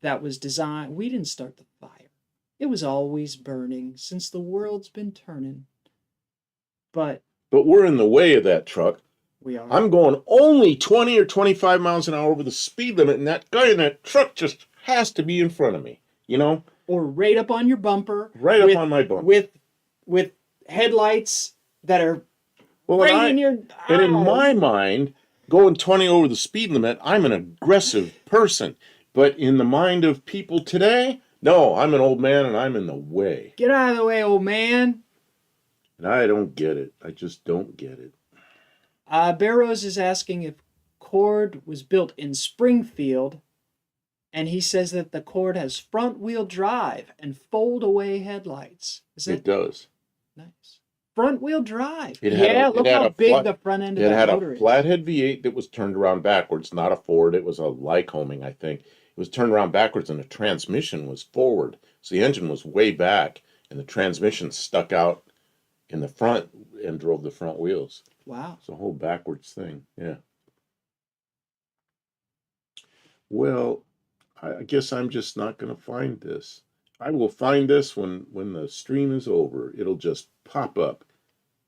that was designed. We didn't start the fire. It was always burning since the world's been turning. But we're in the way of that truck. we are. I'm going only 20 or 25 miles an hour over the speed limit, and that guy in that truck just has to be in front of me, you know? Or right up on your bumper. Right up on my bumper. With headlights that are Well, right in your and in eyes. my mind, going 20 over the speed limit, I'm an aggressive person. But in the mind of people today, no, I'm an old man and I'm in the way. Get out of the way, old man. And I don't get it. I just don't get it. Barrows is asking if Cord was built in Springfield, and he says that the Cord has front-wheel drive and fold-away headlights. It does. Nice? Front-wheel drive. It had Look how big the front end of It that had motor a is. flathead V8 that was turned around backwards, not a Ford. It was a Lycoming, I think. It was turned around backwards, and the transmission was forward. So the engine was way back, and the transmission stuck out in the front and drove the front wheels. Wow. It's a whole backwards thing, yeah. Well, I guess I'm just not going to find this. I will find this when the stream is over. It'll just pop up,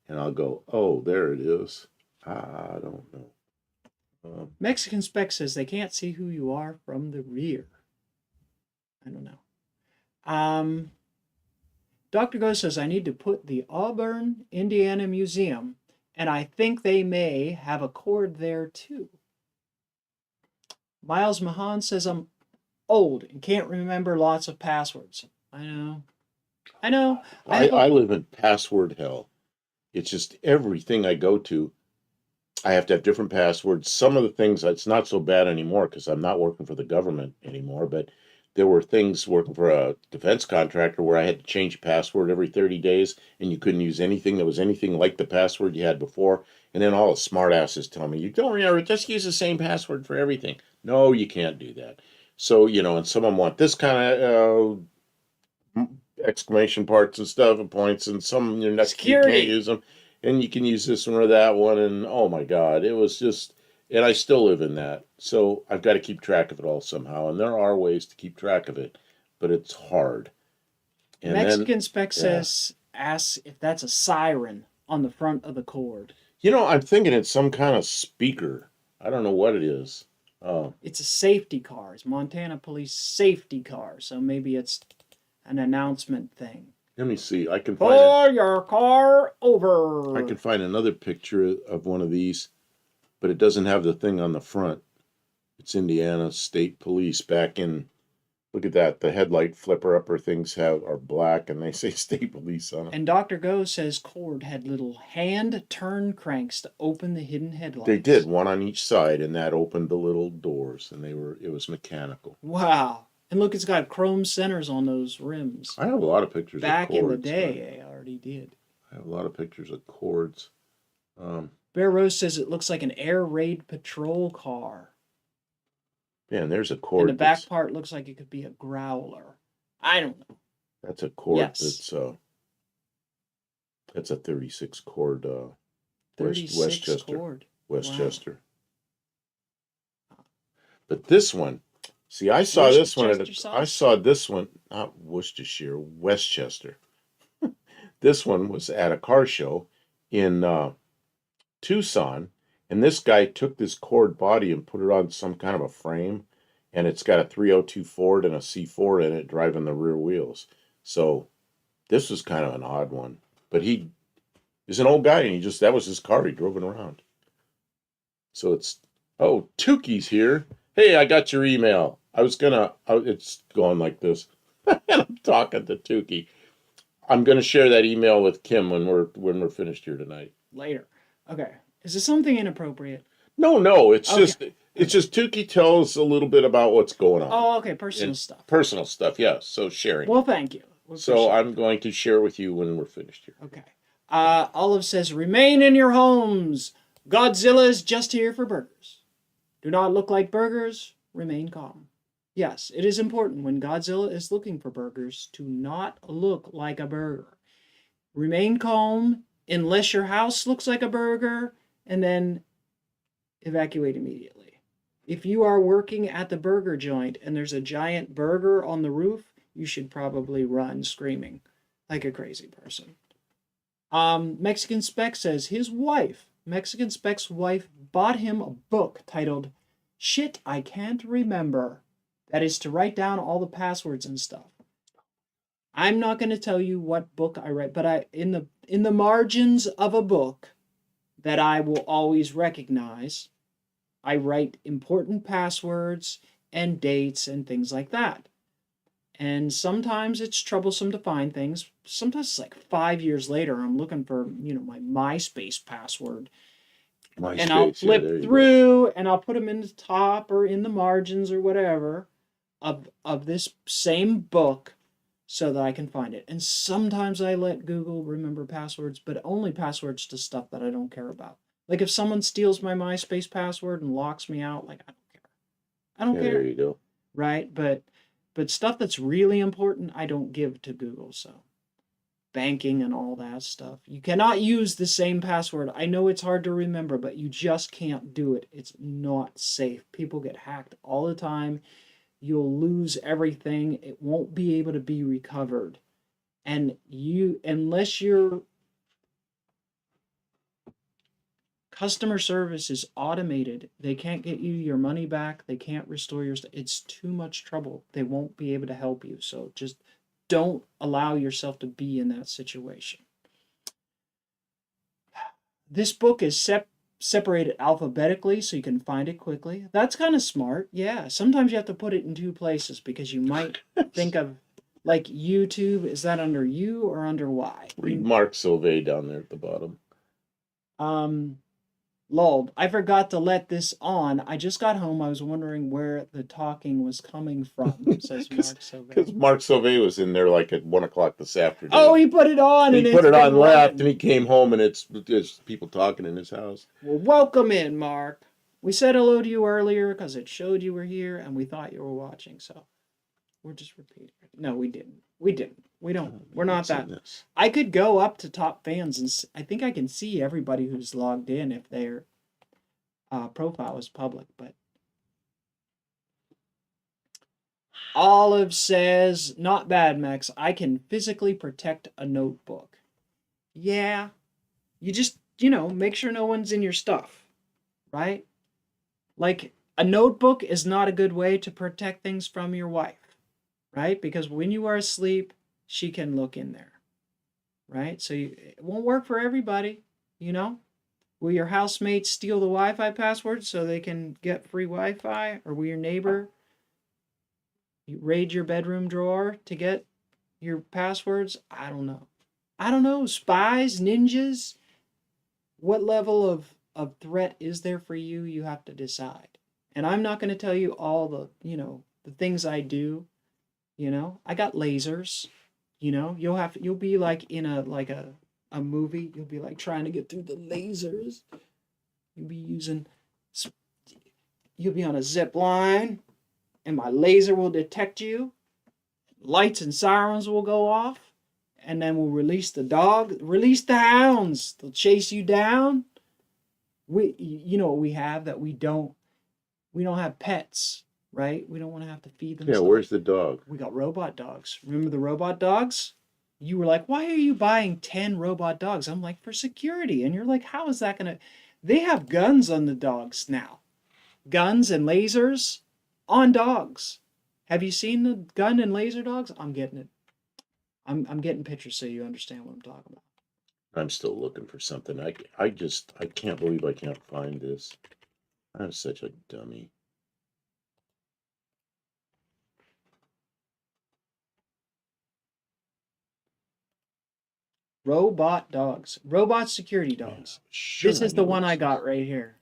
and I'll go, oh, there it is. I don't know. Mexican Spec says they can't see who you are from the rear. I don't know. Dr. Go says I need to put the Auburn, Indiana Museum, and I think they may have a cord there too. Miles Mahan says I'm old and can't remember lots of passwords. I know. I live in password hell. It's just everything I go to. I have to have different passwords. Some of the things, it's not so bad anymore because I'm not working for the government anymore, but there were things working for a defense contractor where I had to change a password every 30 days and you couldn't use anything that was anything like the password you had before. And then all the smart asses tell me, you don't remember, just use the same password for everything. No, you can't do that. So, and some of them want this kind of exclamation parts and stuff and points, and some you're not, you can't Security. use them, and you can use this one or that one, and oh my God, it was just, and I still live in that, so I've got to keep track of it all somehow, and there are ways to keep track of it, but it's hard. And then, Mexican spec yeah, says asks if that's a siren on the front of the cord. I'm thinking it's some kind of speaker. I don't know what it is. Oh, It's a safety car. It's Montana Police safety car, so maybe it's an announcement thing. let me see. Pull your car I can over. find another picture of one of these, but it doesn't have the thing on the front. It's Indiana State Police back in. Look at that. The headlight flipper upper things are black and they say state police on them. And Dr. Go says Cord had little hand turn cranks to open the hidden headlights. They did, one on each side, and that opened the little doors, and it was mechanical. Wow. And look, it's got chrome centers on those rims. I have a lot of pictures Back of in the cords. day, I already did. I have a lot of pictures of cords. Bear Rose says it looks like an air raid patrol car. Man, there's a And cord. the back part looks like it could be a growler. I don't know. That's a cord Yes. that's a 36 cord 36 Westchester. cord. Westchester. Wow. But this one, see, I saw this one I saw this one, not Worcestershire, Westchester. This one was at a car show in Tucson, and this guy took this cord body and put it on some kind of a frame, and it's got a 302 Ford and a C4 in it driving the rear wheels. So this was kind of an odd one, but he is an old guy, and that was his car. He drove it around. So Tukey's here. Hey, I got your email. It's going like this, and I'm talking to Tukey. I'm going to share that email with Kim when we're finished here tonight. Later. Okay. Is this something inappropriate? No. It's Okay. just Tukey tells a little bit about what's going on. Oh, okay. Personal stuff. Personal stuff, yes. So sharing. Well, thank you. So I'm going to share with you when we're finished here. Okay. Olive says, remain in your homes. Godzilla is just here for burgers. Do not look like burgers. Remain calm. Yes, it is important when Godzilla is looking for burgers to not look like a burger. Remain calm unless your house looks like a burger, and then evacuate immediately. If you are working at the burger joint and there's a giant burger on the roof, you should probably run screaming like a crazy person. Mexican Spec says Mexican Spec's wife bought him a book titled Shit I Can't Remember. That is to write down all the passwords and stuff. I'm not going to tell you what book I read, but in the margins of a book that I will always recognize, I write important passwords and dates and things like that. And sometimes it's troublesome to find things. Sometimes it's like 5 years later, I'm looking for, my MySpace password. And I'll flip through and I'll put them in the top or in the margins or whatever of this same book so that I can find it. And sometimes I let Google remember passwords, but only passwords to stuff that I don't care about. Like if someone steals my MySpace password and locks me out, like I don't care. I don't care. There you go. Right? But stuff that's really important, I don't give to Google. So banking and all that stuff. You cannot use the same password. I know it's hard to remember, but you just can't do it. It's not safe. People get hacked all the time. You'll lose everything. It won't be able to be recovered. And unless your customer service is automated, they can't get you your money back. They can't restore your stuff. It's too much trouble. They won't be able to help you. So just don't allow yourself to be in that situation. This book is separated alphabetically so you can find it quickly. That's kind of smart. Yeah, sometimes you have to put it in two places because you might think of, like, YouTube. Is that under U or under Y? Read Mark Silvey down there at the bottom. lulled. I forgot to let this on. I just got home. I was wondering where the talking was coming from, says Mark Because Sauvé. Mark Sauvé was in there like at 1 o'clock this Oh, afternoon. he put it on He and put it's it been on left, running. and he came home, and it's people talking in his house. Well, welcome in, Mark. We said hello to you earlier because it showed you were here and we thought you were watching, so we're just repeating. No, we didn't. We didn't. We don't. We're not What's in that. this? I could go up to top fans and I think I can see everybody who's logged in if their profile is public. But Olive says, not bad, Max. I can physically protect a notebook. Yeah. You just, make sure no one's in your stuff, right? Like, a notebook is not a good way to protect things from your wife, right? Because when you are asleep, she can look in there, right? So it won't work for everybody, you know? Will your housemates steal the Wi-Fi password so they can get free Wi-Fi? Or will your neighbor raid your bedroom drawer to get your passwords? I don't know. I don't know. Spies, ninjas, what level of threat is there for you? You have to decide. And I'm not going to tell you all the things I do. I got lasers. You'll be like in a movie. You'll be like trying to get through the lasers. You'll be using, you'll be on a zip line, and my laser will detect you. Lights and sirens will go off, and then we'll release the dog, release the hounds. They'll chase you down. You know what we have that we don't have pets, right? We don't want to have to feed them Yeah, stuff. where's the dog? We got robot dogs. Remember the robot dogs? You were like, why are you buying 10 robot dogs? I'm like, for security. And you're like, how is that going to. They have guns on the dogs now. Guns and lasers on dogs. Have you seen the gun and laser dogs? I'm getting it. I'm getting pictures so you understand what I'm talking about. I'm still looking for something. I can't believe I can't find this. I'm such a dummy. Robot dogs. Robot security dogs. Yeah, sure, This I is the know one this I is. got right here.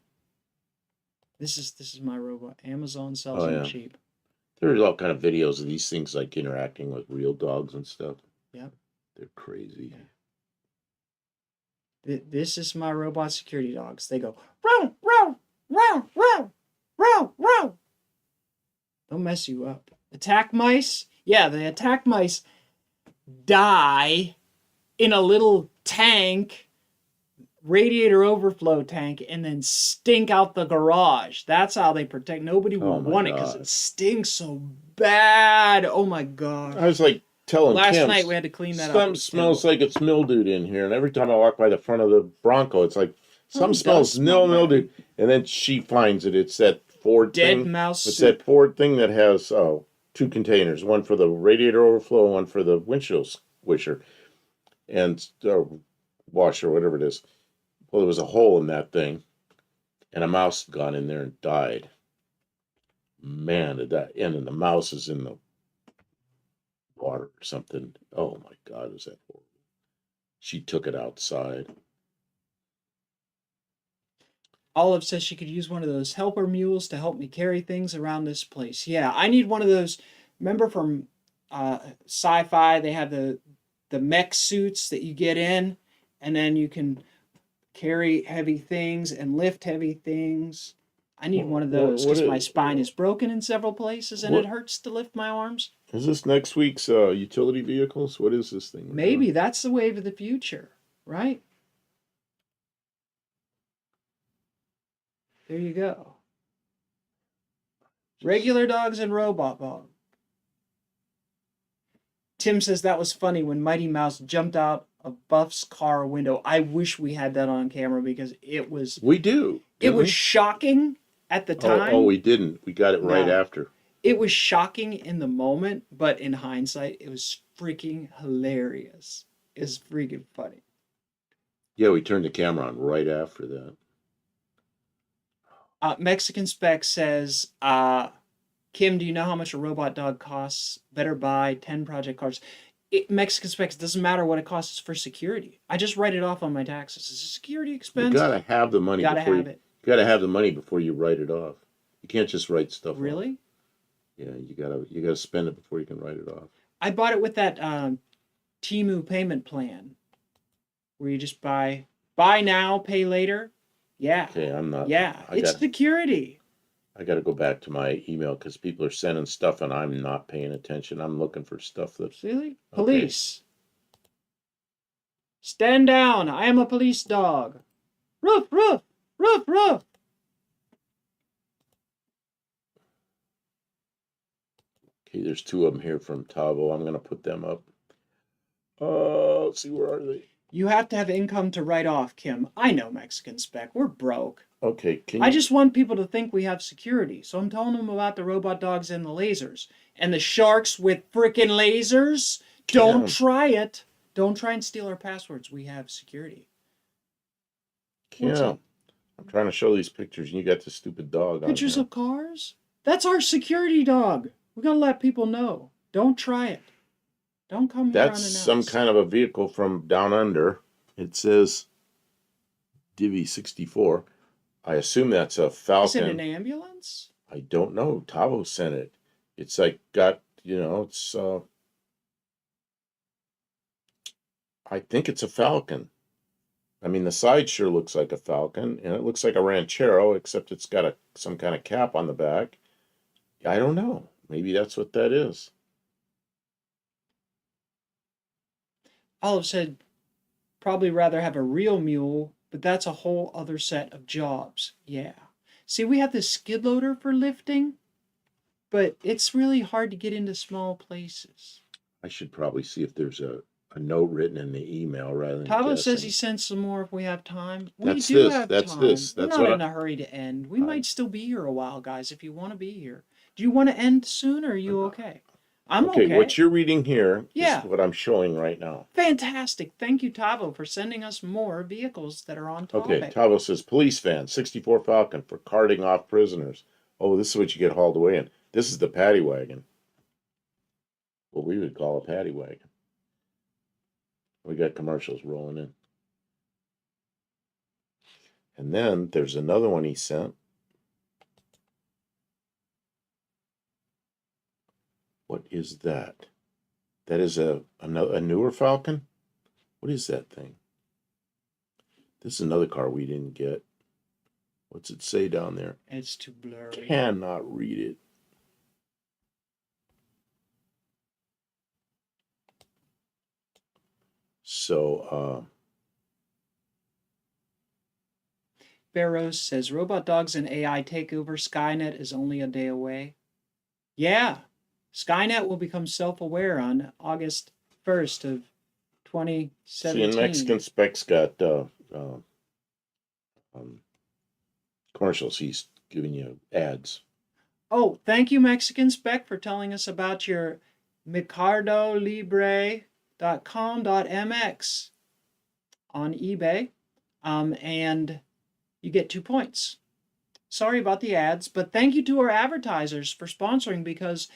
This is my robot. Amazon sells Oh them yeah, cheap. there's all kind of videos of these things like interacting with real dogs and stuff. Yep. They're crazy. Yeah. This is my robot security dogs. They go row, row, row, row, row, row. They'll mess you up. Attack mice? Yeah, the attack mice die in a little tank, radiator overflow tank, and then stink out the garage. That's how they protect. Nobody would Oh my want it because it God. stinks so bad. Oh my god. I was like telling Last Kim, night we had to clean that up. some smells like it's mildewed in here, and every time I walk by the front of the Bronco, it's like some smells mildewed, and then she finds it. It's that Ford Dead thing. mouse It's soup. that Ford thing that has two containers, one for the radiator overflow, and one for the windshield squisher, and washer, whatever it is. Well, there was a hole in that thing, and a mouse had gone in there and died. Man, did that! And then the mouse is in the water or something. Oh my God, was that horrible? She took it outside. Olive says she could use one of those helper mules to help me carry things around this place. Yeah, I need one of those. Remember from sci-fi, they have the mech suits that you get in, and then you can carry heavy things and lift heavy things. I need one of those because my spine is broken in several places and it hurts to lift my arms. Is this next week's utility vehicles? What is this thing? Maybe that's the wave of the future, right? There you go. Regular dogs and robot dogs. Tim says that was funny when Mighty Mouse jumped out of Buff's car window. I wish we had that on camera because it was. We do. It was shocking at the time. Oh, we didn't. We got it right after. It was shocking in the moment, but in hindsight, it was freaking hilarious. It's freaking funny. Yeah, we turned the camera on right after that. Mexican Spec says, Kim, do you know how much a robot dog costs? Better buy 10 project cars. Mexican specs doesn't matter what it costs for security. I just write it off on my taxes. It's a security You expense. gotta have the money Gotta before have it. you gotta have the money before you write it off. You can't just write stuff off. Really? Yeah, you gotta spend it before you can write it off. I bought it with that Timu payment plan where you just buy now, pay later. Yeah. Okay, I'm not. Yeah. I It's got. security. I got to go back to my email because people are sending stuff and I'm not paying attention. I'm looking for stuff that's Really? okay. Police. Stand down. I am a police dog. Roof, roof, roof, roof. Okay, there's two of them here from Tavo. I'm gonna put them up. Let's see, where are they? You have to have income to write off, Kim. I know Mexican spec. We're broke. Okay, can I you? just want people to think we have security. So I'm telling them about the robot dogs and the lasers. And the sharks with frickin' lasers. Don't Kim, try it. Don't try and steal our passwords. We have security. What's Kim, up? I'm trying to show these pictures and you got this stupid dog on Pictures here. of cars? That's our security dog. We gotta let people know. Don't try it. Don't come here That's some unannounced. kind of a vehicle from down under. It says Divi 64. I assume that's a Is it Falcon. an ambulance? I don't know. Tavo sent it. It's like got, it's I think it's a Falcon. I mean, the side sure looks like a Falcon, and it looks like a Ranchero, except it's got some kind of cap on the back. I don't know. Maybe that's what that is. Olive said probably rather have a real mule, but that's a whole other set of jobs. Yeah. See, we have this skid loader for lifting, but it's really hard to get into small places. I should probably see if there's a note written in the email rather than Tavo says guessing. he sends some more if we have time. We That's do this. have That's time. this. We're That's not what in a hurry to end. We I- might still be here a while, guys, if you want to be here. Do you want to end soon or are you okay? I'm okay. What you're reading here Yeah. is what I'm showing right now. Fantastic. Thank you, Tavo, for sending us more vehicles that are on topic. Okay, Tavo says police van, 64 Falcon for carting off prisoners. Oh, this is what you get hauled away in. This is the paddy wagon. What we would call a paddy wagon. We got commercials rolling in. And then there's another one he sent. What is that? That is a newer Falcon? What is that thing? This is another car we didn't get. What's it say down there? It's too blurry. Cannot read it. So, Barrows says robot dogs and AI takeover. Skynet is only a day away. Yeah, Skynet will become self-aware on August 1st of 2017. see, in Mexican specs got commercials. He's giving you ads. Oh, thank you, Mexican Spec, for telling us about your micardolibre.com.mx on eBay. And you get 2 points. Sorry about the ads, but thank you to our advertisers for sponsoring, because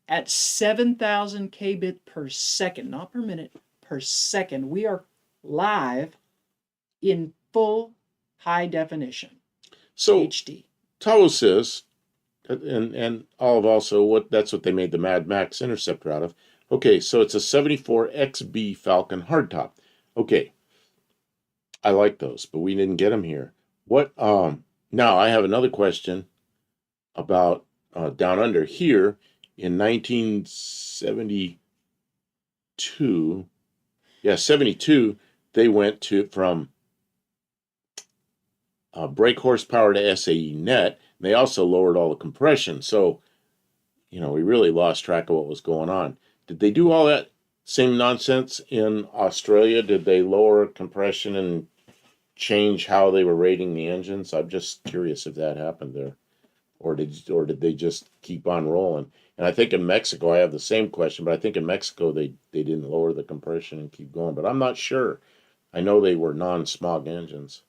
at 7,000 kbit per second, not per minute, per second, we are live in full high definition. So HD. Tavo says, and Olive also, that's what they made the Mad Max Interceptor out of. Okay, so it's a 74 XB Falcon hardtop. Okay, I like those, but we didn't get them here. What? Now I have another question about down under here in 1972. Yeah, 72. They went from brake horsepower to SAE net. And they also lowered all the compression. So, we really lost track of what was going on. Did they do all that same nonsense in Australia? Did they lower compression and change how they were rating the engines? I'm just curious if that happened there, or did they just keep on rolling? And I think in Mexico, I have the same question, but I think in Mexico they didn't lower the compression and keep going. But I'm not sure. I know they were non-smog engines.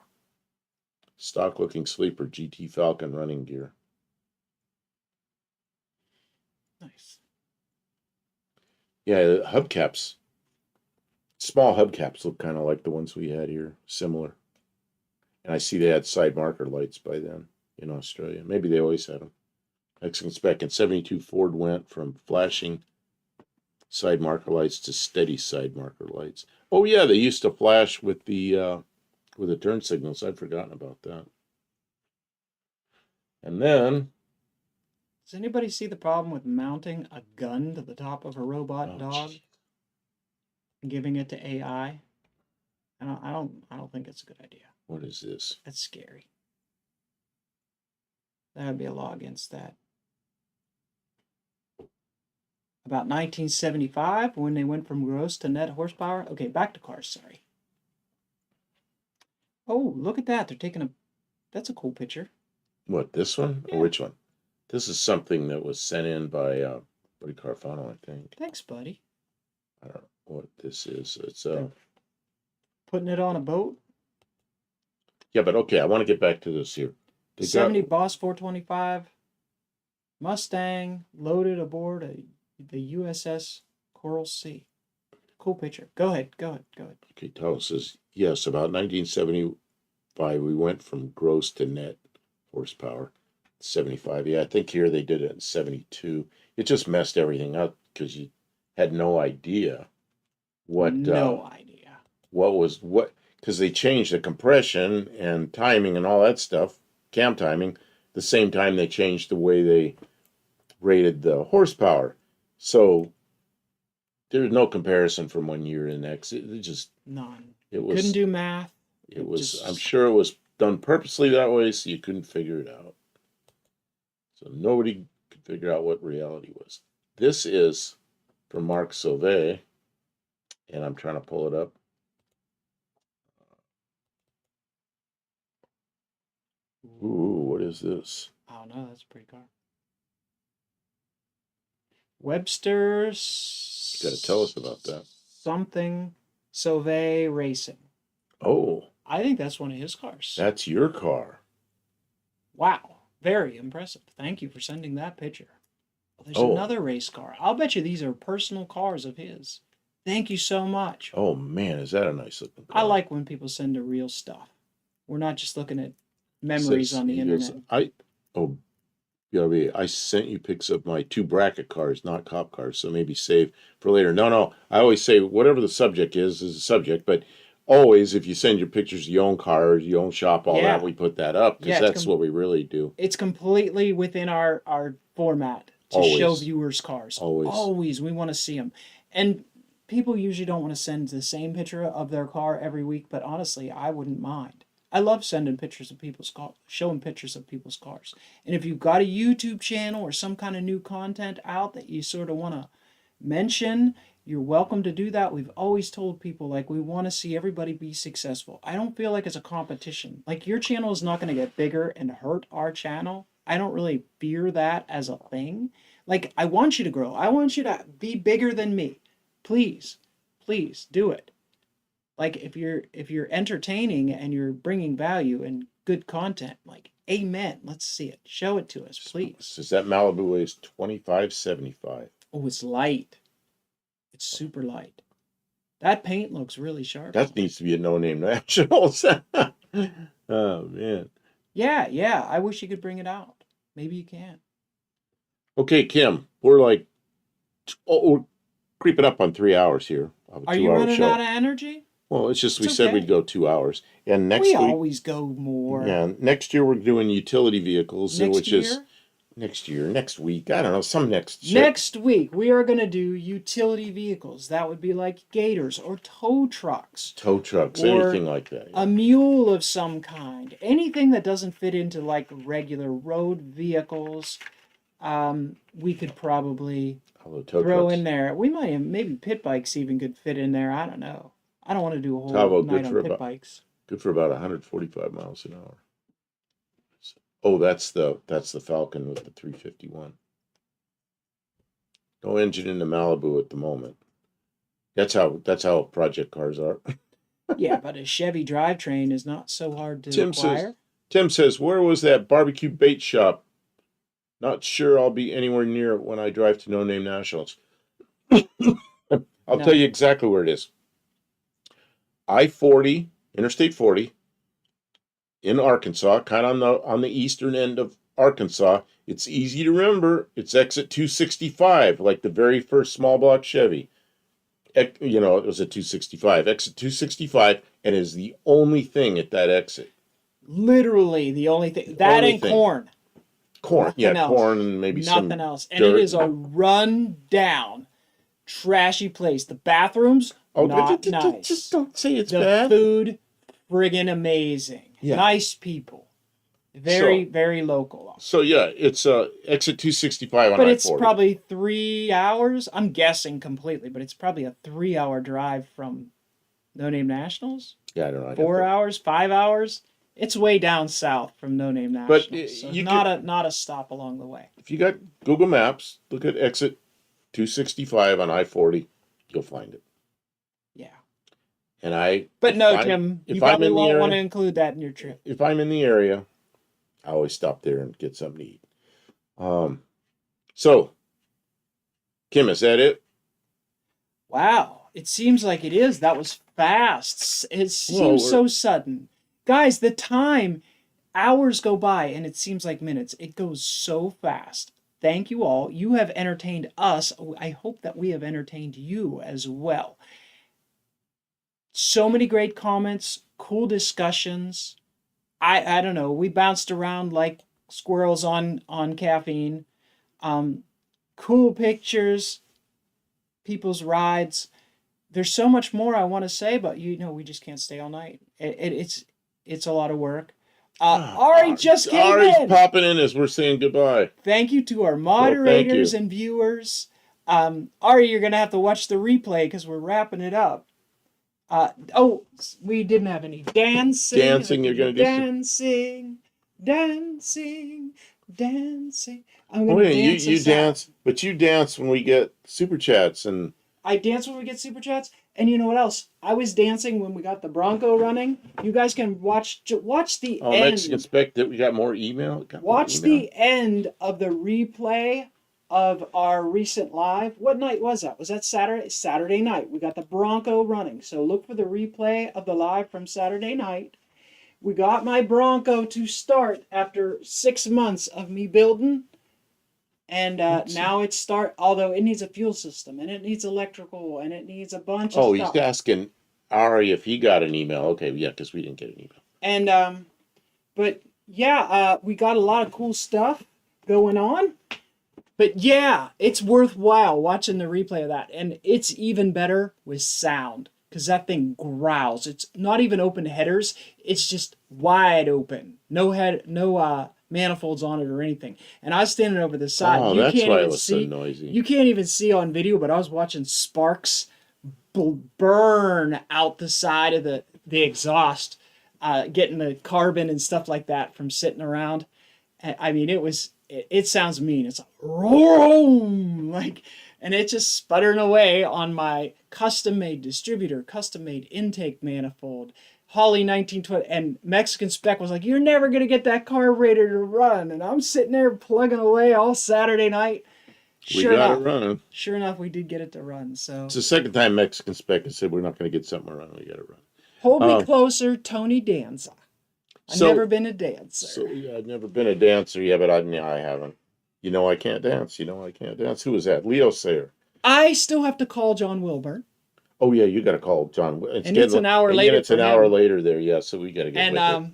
Stock looking sleeper GT Falcon running gear. Nice. Yeah, hubcaps. Small hubcaps look kind of like the ones we had here, similar. And I see they had side marker lights by then in Australia. Maybe they always had them. Mexican spec in 72 Ford went from flashing side marker lights to steady side marker lights. Oh yeah, they used to flash with the turn signals. I'd forgotten about that. And then Does anybody see the problem with mounting a gun to the top of a robot dog geez. and giving it to AI? I don't think it's a good idea. What is this? That's scary. That would be a law against that. About 1975, when they went from gross to net horsepower. Okay, back to cars, sorry. Oh, look at that. They're taking a... That's a cool picture. What, this one? Yeah. Or which one? This is something that was sent in by Buddy Carfano, I think. Thanks, buddy. I don't know what this is. It's Putting it on a boat. yeah, but okay, I want to get back to this here. They 70 Boss 425 Mustang loaded aboard the USS Coral Sea. Cool picture. Go ahead. Okay, Tao says, yes, about 1975, we went from gross to net horsepower. 75, yeah, I think here they did it in 72. It just messed everything up because you had no idea what because they changed the compression and timing and all that stuff, cam timing, the same time they changed the way they rated the horsepower. So there's no comparison from one year to the next. It just none. It was couldn't do math. It was. I'm sure it was done purposely that way, so you couldn't figure it out. So nobody could figure out what reality was. This is from Mark Sauvé, and I'm trying to pull it up. Ooh, what is this? I don't know. That's a pretty car. Webster's. You got to tell us about that. Something Sauvé Racing. Oh, I think that's one of his cars. That's your car. Wow. Very impressive. Thank you for sending that picture. There's another race car. I'll bet you these are personal cars of his. Thank you so much. Oh, man, is that a nice looking car? I like when people send the real stuff. We're not just looking at memories on the internet. BRB, I sent you pics of my 2 bracket cars, not cop cars, so maybe save for later. No, I always say whatever the subject is a subject, but always if you send your pictures of your own car, your own shop, all that, we put that up because that's what we really do. It's completely within our format to show viewers cars. Always. We want to see them. And people usually don't want to send the same picture of their car every week, but honestly, I wouldn't mind. I love sending pictures of people's cars, showing pictures of people's cars. And if you've got a YouTube channel or some kind of new content out that you sort of want to mention, you're welcome to do that. We've always told people, like, we want to see everybody be successful. I don't feel like it's a competition. Like, your channel is not going to get bigger and hurt our channel. I don't really fear that as a thing. Like, I want you to grow. I want you to be bigger than me. Please do it. Like, if you're entertaining and you're bringing value and good content, like, amen. Let's see it. Show it to us, please. Says that Malibu weighs 2575. Oh, it's light. It's super light. That paint looks really sharp. That needs to be a no-name Nationals. Oh, man. Yeah. I wish you could bring it out. Maybe you can. Okay, Kim, we're creeping up on 3 hours here. Are you running out of energy? Well, it's just we said we'd go 2 hours. And next week... We always go more. Yeah, next year we're doing utility vehicles, next week. I don't know, Next week, we are going to do utility vehicles. That would be like gators or tow trucks. Anything like that. Yeah. A mule of some kind. Anything that doesn't fit into, like, regular road vehicles, we could probably throw in there. We might, maybe pit bikes even could fit in there. I don't know. I don't want to do a whole night on pit bikes. Good for about 145 miles an hour. Oh, that's the Falcon with the 351. No engine in the Malibu at the moment. That's how project cars are. Yeah, but a Chevy drivetrain is not so hard to acquire. Tim says, where was that barbecue bait shop? Not sure I'll be anywhere near it when I drive to No Name Nationals. I'll tell you exactly where it is. I-40, Interstate 40, in Arkansas, kind of on the eastern end of Arkansas. It's easy to remember. It's exit 265, like the very first small block Chevy. You know, it was a 265, exit 265, and is the only thing at that exit. Literally the only thing. That Only ain't thing. corn. Corn, Nothing yeah, else. corn and maybe Nothing some else. And dirt. it is a run down, trashy place. The bathrooms, not nice. Just don't say it's the bad. food, friggin' amazing. Yeah. Nice people. Very local. So yeah, it's exit 265 on But I-40. it's probably 3 hours. I'm guessing completely, but it's probably a 3 hour drive from No Name Nationals. Yeah, I don't know. 4 hours, 5 hours. It's way down south from No Name But Nationals. So you not a stop along the way. If you got Google Maps, look at exit 265 on I-40, you'll find it. Yeah. And But no, Tim, you probably won't want to include that in your trip. If I'm in the area, I always stop there and get something to eat. So, Kim, is that it? Wow, it seems like it is. That was fast. It seems so sudden. Guys, the time, hours go by and it seems like minutes. It goes so fast. Thank you all. You have entertained us. I hope that we have entertained you as well. So many great comments, cool discussions. I don't know. We bounced around like squirrels on caffeine. Cool pictures, people's rides. There's so much more I want to say, but we just can't stay all night. It's a lot of work. Ari just came Ari's in. popping in as we're saying goodbye. Thank you to our moderators and viewers. Ari, you're gonna have to watch the replay because we're wrapping it up. We didn't have any dancing. Dancing, you're gonna do dancing. I'm Oh gonna yeah, dance. you dance, but you dance when we get super chats and. I dance when we get super chats, and you know what else? I was dancing when we got the Bronco running. You guys can watch the end. Mexican Spec that we got more email. Watch the end of the replay of our recent live. What night was that? Was that Saturday? Saturday night. We got the Bronco running. So look for the replay of the live from Saturday night. We got my Bronco to start after 6 months of me building. And now it's although it needs a fuel system, and it needs electrical, and it needs a bunch of stuff. Oh, he's asking Ari if he got an email. Okay, yeah, because we didn't get an email. And, but yeah, we got a lot of cool stuff going on. But yeah, it's worthwhile watching the replay of that. And it's even better with sound, because that thing growls. It's not even open headers. It's just wide open. No manifolds on it or anything. And I was standing over the side. Oh, that's why it was so noisy. You can't even see on video, but I was watching sparks burn out the side of the exhaust, getting the carbon and stuff like that from sitting around. I mean, it sounds mean. It's like, and it's just sputtering away on my custom-made distributor, custom-made intake manifold, Holly 1920, and Mexican Spec was like, "You're never gonna get that carburetor to run." And I'm sitting there plugging away all Saturday night. We got it running. Sure enough, we did get it to run. So it's the second time Mexican Spec has said we're not going to get something running. We got it run. Hold me closer, Tony Danza. I've never been a dancer. So yeah, I've never been a dancer. Yeah, but I haven't. I can't dance. I can't dance. Who was that? Leo Sayer. I still have to call John Wilburn. Oh yeah, you got to call John. And it's an hour later. It's an hour later there. Yeah, so we got to get. And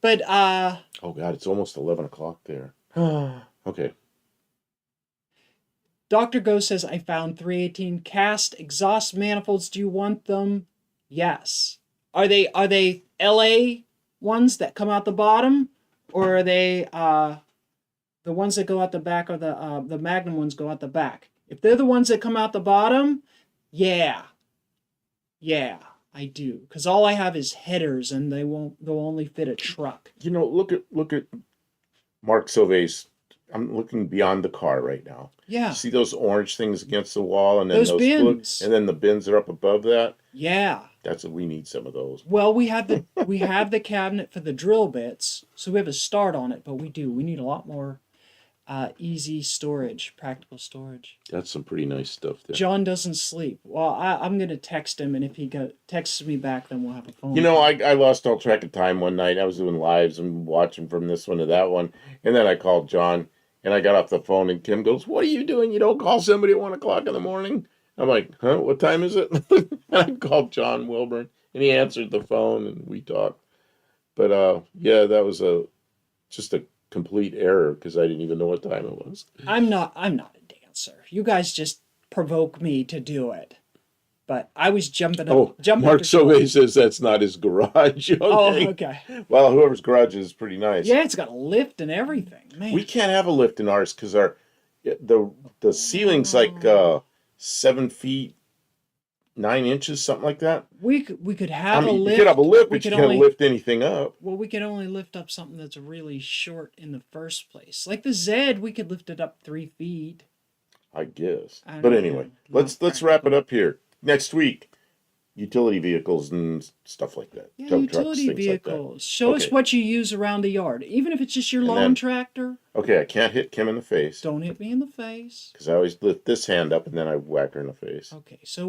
but oh God, it's almost 11 o'clock there. Okay. Dr. Ghost says, I found 318 cast exhaust manifolds. Do you want them? Yes. Are they LA ones that come out the bottom, or are they the ones that go out the back, or the Magnum ones go out the back? If they're the ones that come out the bottom, yeah, I do. Because all I have is headers, and they'll only fit a truck. Look at Mark Sauvé's. I'm looking beyond the car right now. Yeah. See those orange things against the wall, and then those bins, and then the bins are up above that. Yeah. That's what we need. Some of those. Well, we have the cabinet for the drill bits, so we have a start on it. But we need a lot more. Easy storage, practical storage. That's some pretty nice stuff there. John doesn't sleep. Well, I'm gonna text him, and if he texts me back, then we'll have a phone You know, call. I lost all track of time one night. I was doing lives and watching from this one to that one. And then I called John and I got off the phone and Kim goes, "What are you doing? You don't call somebody at 1 o'clock in the morning?" I'm like, "Huh? What time is it?" And I called John Wilburn and he answered the phone and we talked. But yeah, that was just a complete error because I didn't even know what time it was. I'm not a dancer. You guys just provoke me to do it. But I was jumping Oh, up, jumping Mark up. Sauvé says that's not his garage. Oh, Okay. okay. Well, whoever's garage is pretty nice. Yeah, it's got a lift and everything, man. We can't have a lift in ours because the ceiling's like 7 feet 9 inches, something like that. We could I have a mean, you lift. could have a lift, We but you could can't only lift anything up. well, we could only lift up something that's really short in the first place. Like the Zed, we could lift it up 3 feet. I guess. I don't But know, anyway, not let's wrap it practical. up here. Next week, utility vehicles and stuff like that. Yeah, Tow utility trucks, things like that. vehicles. Show us Okay. what you use around the yard, even if it's just your And lawn then, tractor. okay, I can't hit Kim in the face Don't hit me in the face. because I always lift this hand up and then I whack her in the face. Okay, so